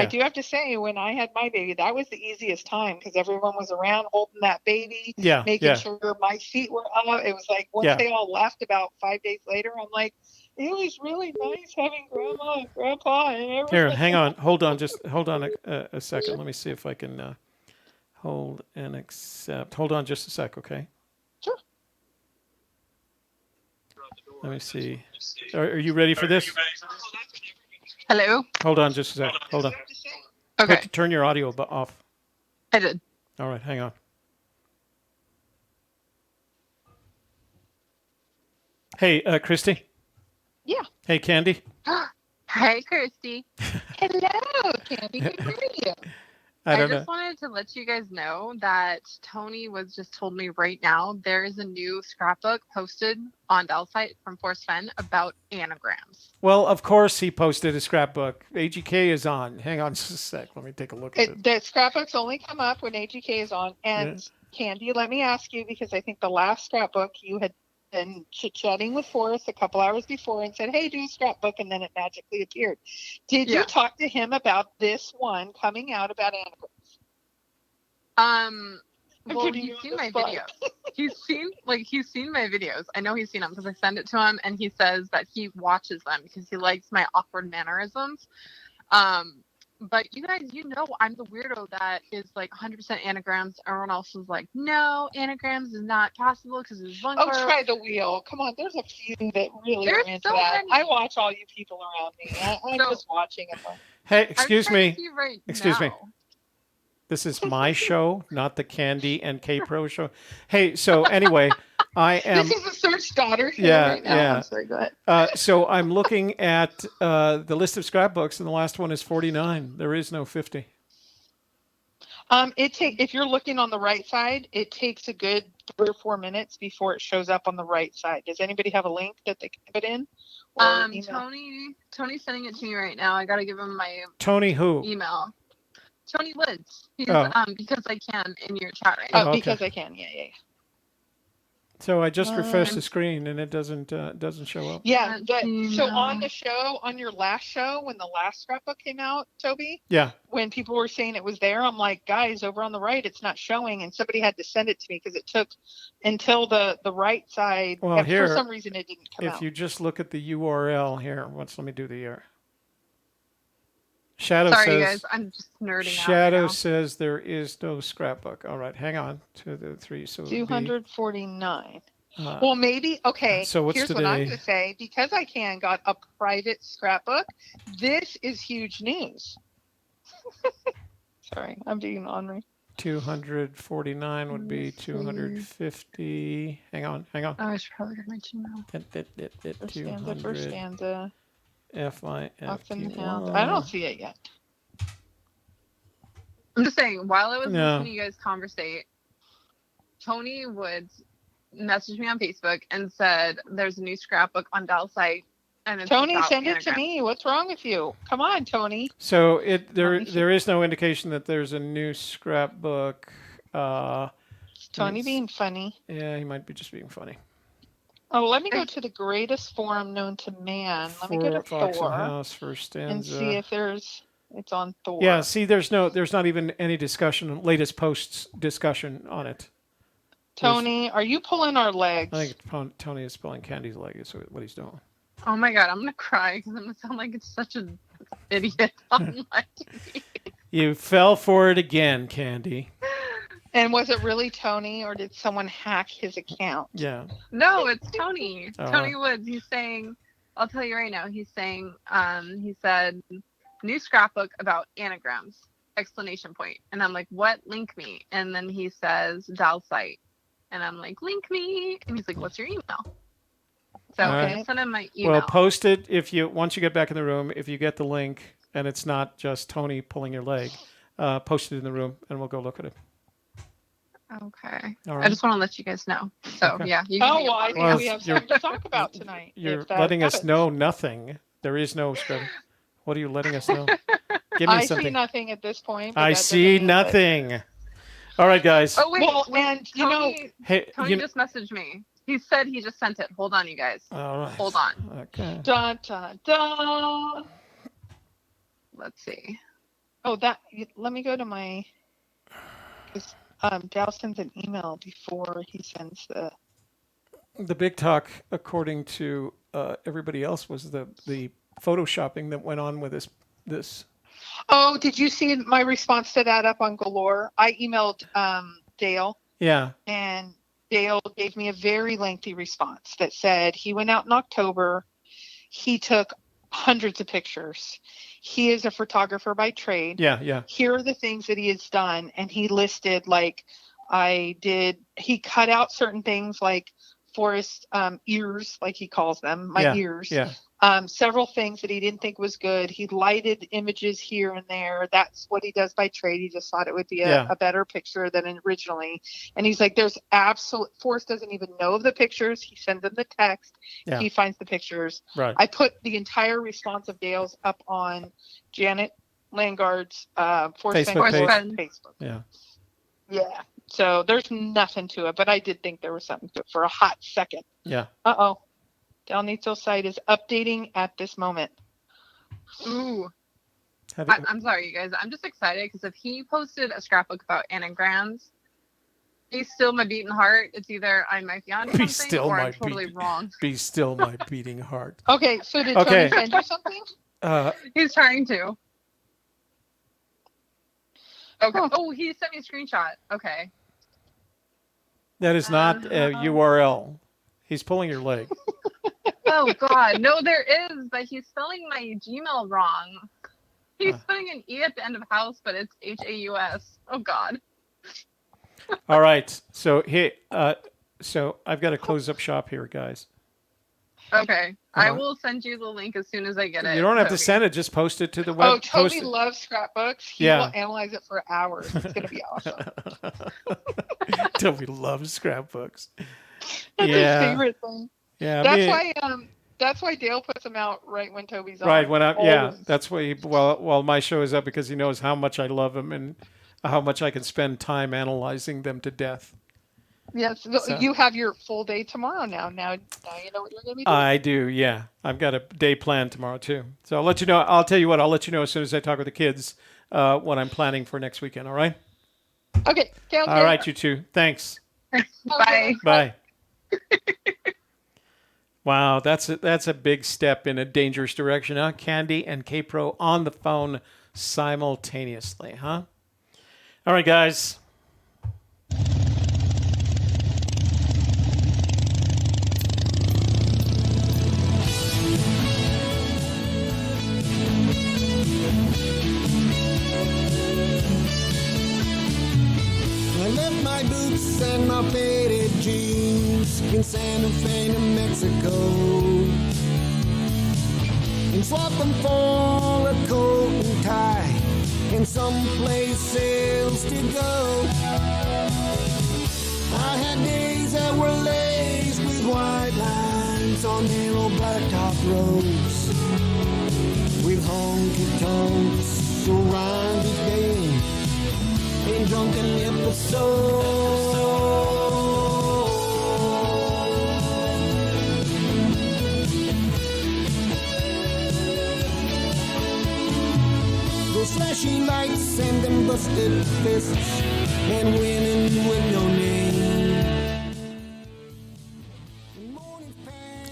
do have to say, when I had my baby, that was the easiest time because everyone was around holding that baby, making sure my feet were up. It was like once they all left about 5 days later, I'm like, it was really nice having grandma and grandpa and everything. Here, hang on. Hold on a second. Let me see if I can hold and accept. Hold on just a sec, okay? Sure. Let me see. Are you ready for this? Hello? Hold on just a sec. Hold on. Okay. Turn your audio off. I did. All right, hang on. Hey, Christy? Yeah. Hey, Candy? Hi, Kirsty. Hello, Candy. Good to meet you. I just wanted to let you guys know that Tony just told me right now there is a new scrapbook posted on Dell's site from Fenn about anagrams. Well, of course he posted a scrapbook. AGK is on. Hang on just a sec. Let me take a look at it. The scrapbooks only come up when AGK is on. And Candy, let me ask you, because I think the last scrapbook you had been chit-chatting with Forrest a couple hours before and said, hey, do a scrapbook, and then it magically appeared. Did you talk to him about this one coming out about anagrams? Well, he's seen my videos. He's seen my videos. I know he's seen them because I send it to him, and he says that he watches them because he likes my awkward mannerisms. But you guys, I'm the weirdo that is like 100% anagrams. Everyone else is like, no, anagrams is not possible because there's one. Oh, try the wheel. Come on, there's a few that really are into that. Many. I watch all you people around me. I'm just watching them. Hey, excuse me. Excuse me. This is my show, not the Candy and K-Pro show. Hey, so anyway, I am... This is a search daughter here right now. I'm sorry, go ahead. So I'm looking at the list of scrapbooks, and the last one is 49. There is no 50. If you're looking on the right side, it takes a good 3 or 4 minutes before it shows up on the right side. Does anybody have a link that they can put in? Tony's sending it to me right now. I got to give him my Tony who? Email. Tony Woods. He's because I can in your chat right now. Oh, because I can. Yeah. So I just refreshed the screen and it doesn't show up. Yeah. So on the show, on your last show, when the last scrapbook came out, Toby. Yeah. When people were saying it was there, I'm like, guys, over on the right, it's not showing, and somebody had to send it to me because it took until the right side. Well, here, for some reason, it didn't come out. If you just look at the URL here, let me do the Shadow Sorry, says, guys, I'm just nerding out. Shadow says there is no scrapbook. All right, hang on to the 3. So 249. Well, maybe. Okay. So what's here's today? What I'm going to say. Because I got a private scrapbook. This is huge news. Sorry, I'm being ornery. 249 would be 250. Hang on. Oh, I should probably get my Gmail. First stanza. F-I-F-Q-Y. I don't see it yet. I'm just saying, while I was listening to you guys conversate, Tony Woods messaged me on Facebook and said there's a new scrapbook on Dell's site. And Tony, send it to me. What's wrong with you? Come on, Tony. So there is no indication that there's a new scrapbook. Tony being funny. Yeah, he might be just being funny. Oh, let me go to the greatest forum known to man. Let me go to Thor House, first stanza. and see if there's It's on Thor. Yeah, see, there's not even any discussion, latest posts discussion on it. Tony, are you pulling our legs? I think Tony is pulling Candy's leg is what he's doing. Oh my god, I'm gonna cry because I'm gonna sound like it's such an idiot on my TV. You fell for it again, Candy. And was it really Tony, or did someone hack his account? Yeah. No, it's Tony. Oh. Tony Woods. He's saying, I'll tell you right now. He's saying, he said, new scrapbook about anagrams! Exclamation point. And I'm like, what? Link me. And then he says, dial site. And I'm like, link me. And he's like, what's your email? So I just sent him my email. Well, post it once you get back in the room. If you get the link and it's not just Tony pulling your leg, post it in the room and we'll go look at it. Okay. All right. I just want to let you guys know. So Okay. yeah. You Oh, well, I think we have something to talk about tonight. You're if that letting us happens. know nothing. There is no script. What are you letting us know? Give me I something. see nothing at this point. but I that see doesn't mean that- nothing. All right, guys. Oh wait, Well, wait, and, you Tony, Hey, Tony just messaged me. He said he just sent it. Hold on, you guys. All right. Hold on. Okay. Dun, dun, dun. Let's see. Oh, let me go to my, because Dal sends an email before he sends The big talk, according to everybody else, was the photoshopping that went on with this. Oh, did you see my response to that up on Galore? I emailed Dale. Yeah. And Dale gave me a very lengthy response that said he went out in October. He took hundreds of pictures. He is a photographer by trade. Yeah, yeah. Here are the things that he has done. And he listed, he cut out certain things like forest ears, like he calls them, ears. Yeah. Several things that he didn't think was good. He lighted images here and there. That's what he does by trade. He just thought it would be a better picture than originally. And he's like, there's Forrest doesn't even know of the pictures. He sends them the text. Yeah. He finds the pictures. Right. I put the entire response of Dale's up on Janet Langard's Forrest Facebook Facebook. Yeah. Yeah. So there's nothing to it, but I did think there was something to it for a hot second. Yeah. Uh-oh. Del Nito's site is updating at this moment. Ooh. I'm sorry, you guys. I'm just excited because if he posted a scrapbook about anagrams, he's still my beating heart. It's either I'm my fiance something or I'm totally wrong. Be still my beating heart. Okay, so did Tony send you something? He's trying to. Okay. Oh, he sent me a screenshot. Okay. That is not a URL. He's pulling your leg. Oh God, no, there is, but he's spelling my Gmail wrong. He's putting an E at the end of house, but it's HAUS. Oh God. All right, so so I've got to close up shop here, guys. Okay, I will send you the link as soon as I get it. You don't have to send it; just post it to the web. Oh, Toby loves scrapbooks. He will analyze it for hours. It's gonna be awesome. Toby loves scrapbooks. That's his favorite thing. Yeah, that's why Dale puts them out right when Toby's on. Right when that's why. While my show is up, because he knows how much I love him and how much I can spend time analyzing them to death. Yes, so, you have your full day tomorrow now. Now you know what you're going to be doing. I do, yeah. I've got a day planned tomorrow too. So I'll let you know. I'll tell you what. I'll let you know as soon as I talk with the kids what I'm planning for next weekend. All right. Okay. All right, you two. Thanks. Bye. Bye. Wow, that's a big step in a dangerous direction, huh? Candy and K-Pro on the phone simultaneously, huh? All right, guys. I left my boots and my faded jeans in Santa Fe, New Mexico, and swapped them for a coat and tie and someplace else to go. I had days that were laced with white lines on narrow blacktop roads, with honky tonks around each day in drunken episodes. The those flashing lights and them busted fists and winning with no name.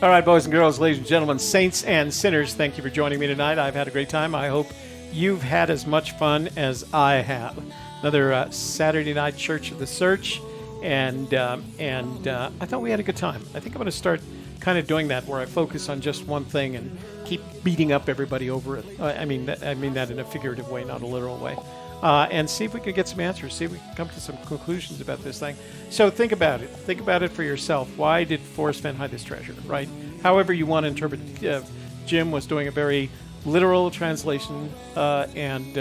All right, boys and girls, ladies and gentlemen, saints and sinners, thank you for joining me tonight. I've had a great time. I hope you've had as much fun as I have. Another Saturday night Church of the Search, and I thought we had a good time. I think I'm going to start kind of doing that, where I focus on just one thing and keep beating up everybody over it. I mean that in a figurative way, not a literal way. And see if we can get some answers, see if we can come to some conclusions about this thing. So think about it. Think about it for yourself. Why did Forrest Fenn hide this treasure, right? However you want to interpret it. Jim was doing a very literal translation and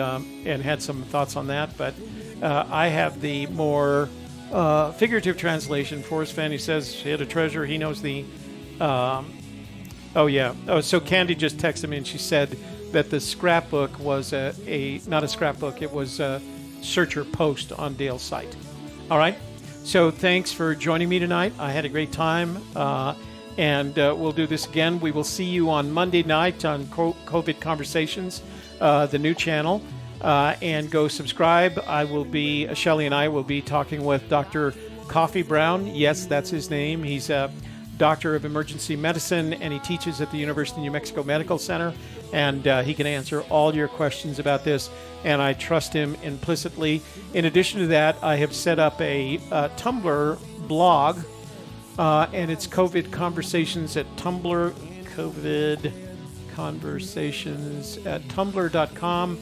had some thoughts on that, but I have the more figurative translation. Forrest Fenn, he says he had a treasure. He knows the... so Candy just texted me and she said that the scrapbook was not a scrapbook, it was a searcher post on Dale's site. All right, so thanks for joining me tonight. I had a great time, and we'll do this again. We will see you on Monday night on COVID Conversations, the new channel, and go subscribe. Shelley and I will be talking with Dr. Coffee Brown. Yes, that's his name. He's a doctor of emergency medicine, and he teaches at the University of New Mexico Medical Center, and he can answer all your questions about this, and I trust him implicitly. In addition to that, I have set up a Tumblr blog, and it's COVID Conversations at Tumblr, COVID Conversations at Tumblr.com.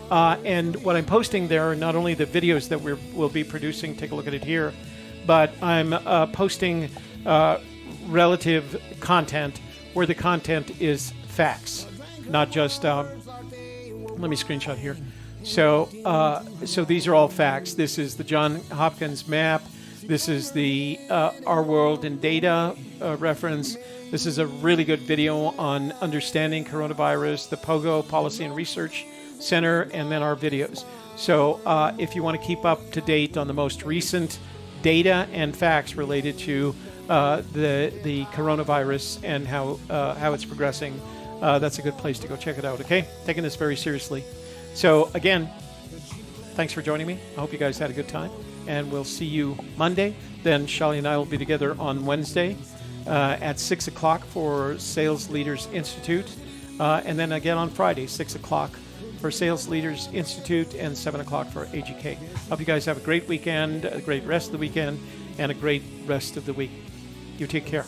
And what I'm posting there are not only the videos that we'll be producing, take a look at it here, but I'm posting relative content where the content is facts, not just let me screenshot here. So these are all facts. This is the John Hopkins map. This is the Our World in Data reference. This is a really good video on understanding coronavirus, the POGO Policy and Research Center, and then our videos. So if you want to keep up to date on the most recent data and facts related to the coronavirus and how it's progressing, that's a good place to go check it out, okay? Taking this very seriously. So, again, thanks for joining me. I hope you guys had a good time, and we'll see you Monday. Then Shelley and I will be together on Wednesday at 6 o'clock for Sales Leaders Institute, and then again on Friday, 6 o'clock for Sales Leaders Institute, and 7 o'clock for AGK. Hope you guys have a great weekend, a great rest of the weekend, and a great rest of the week. You take care.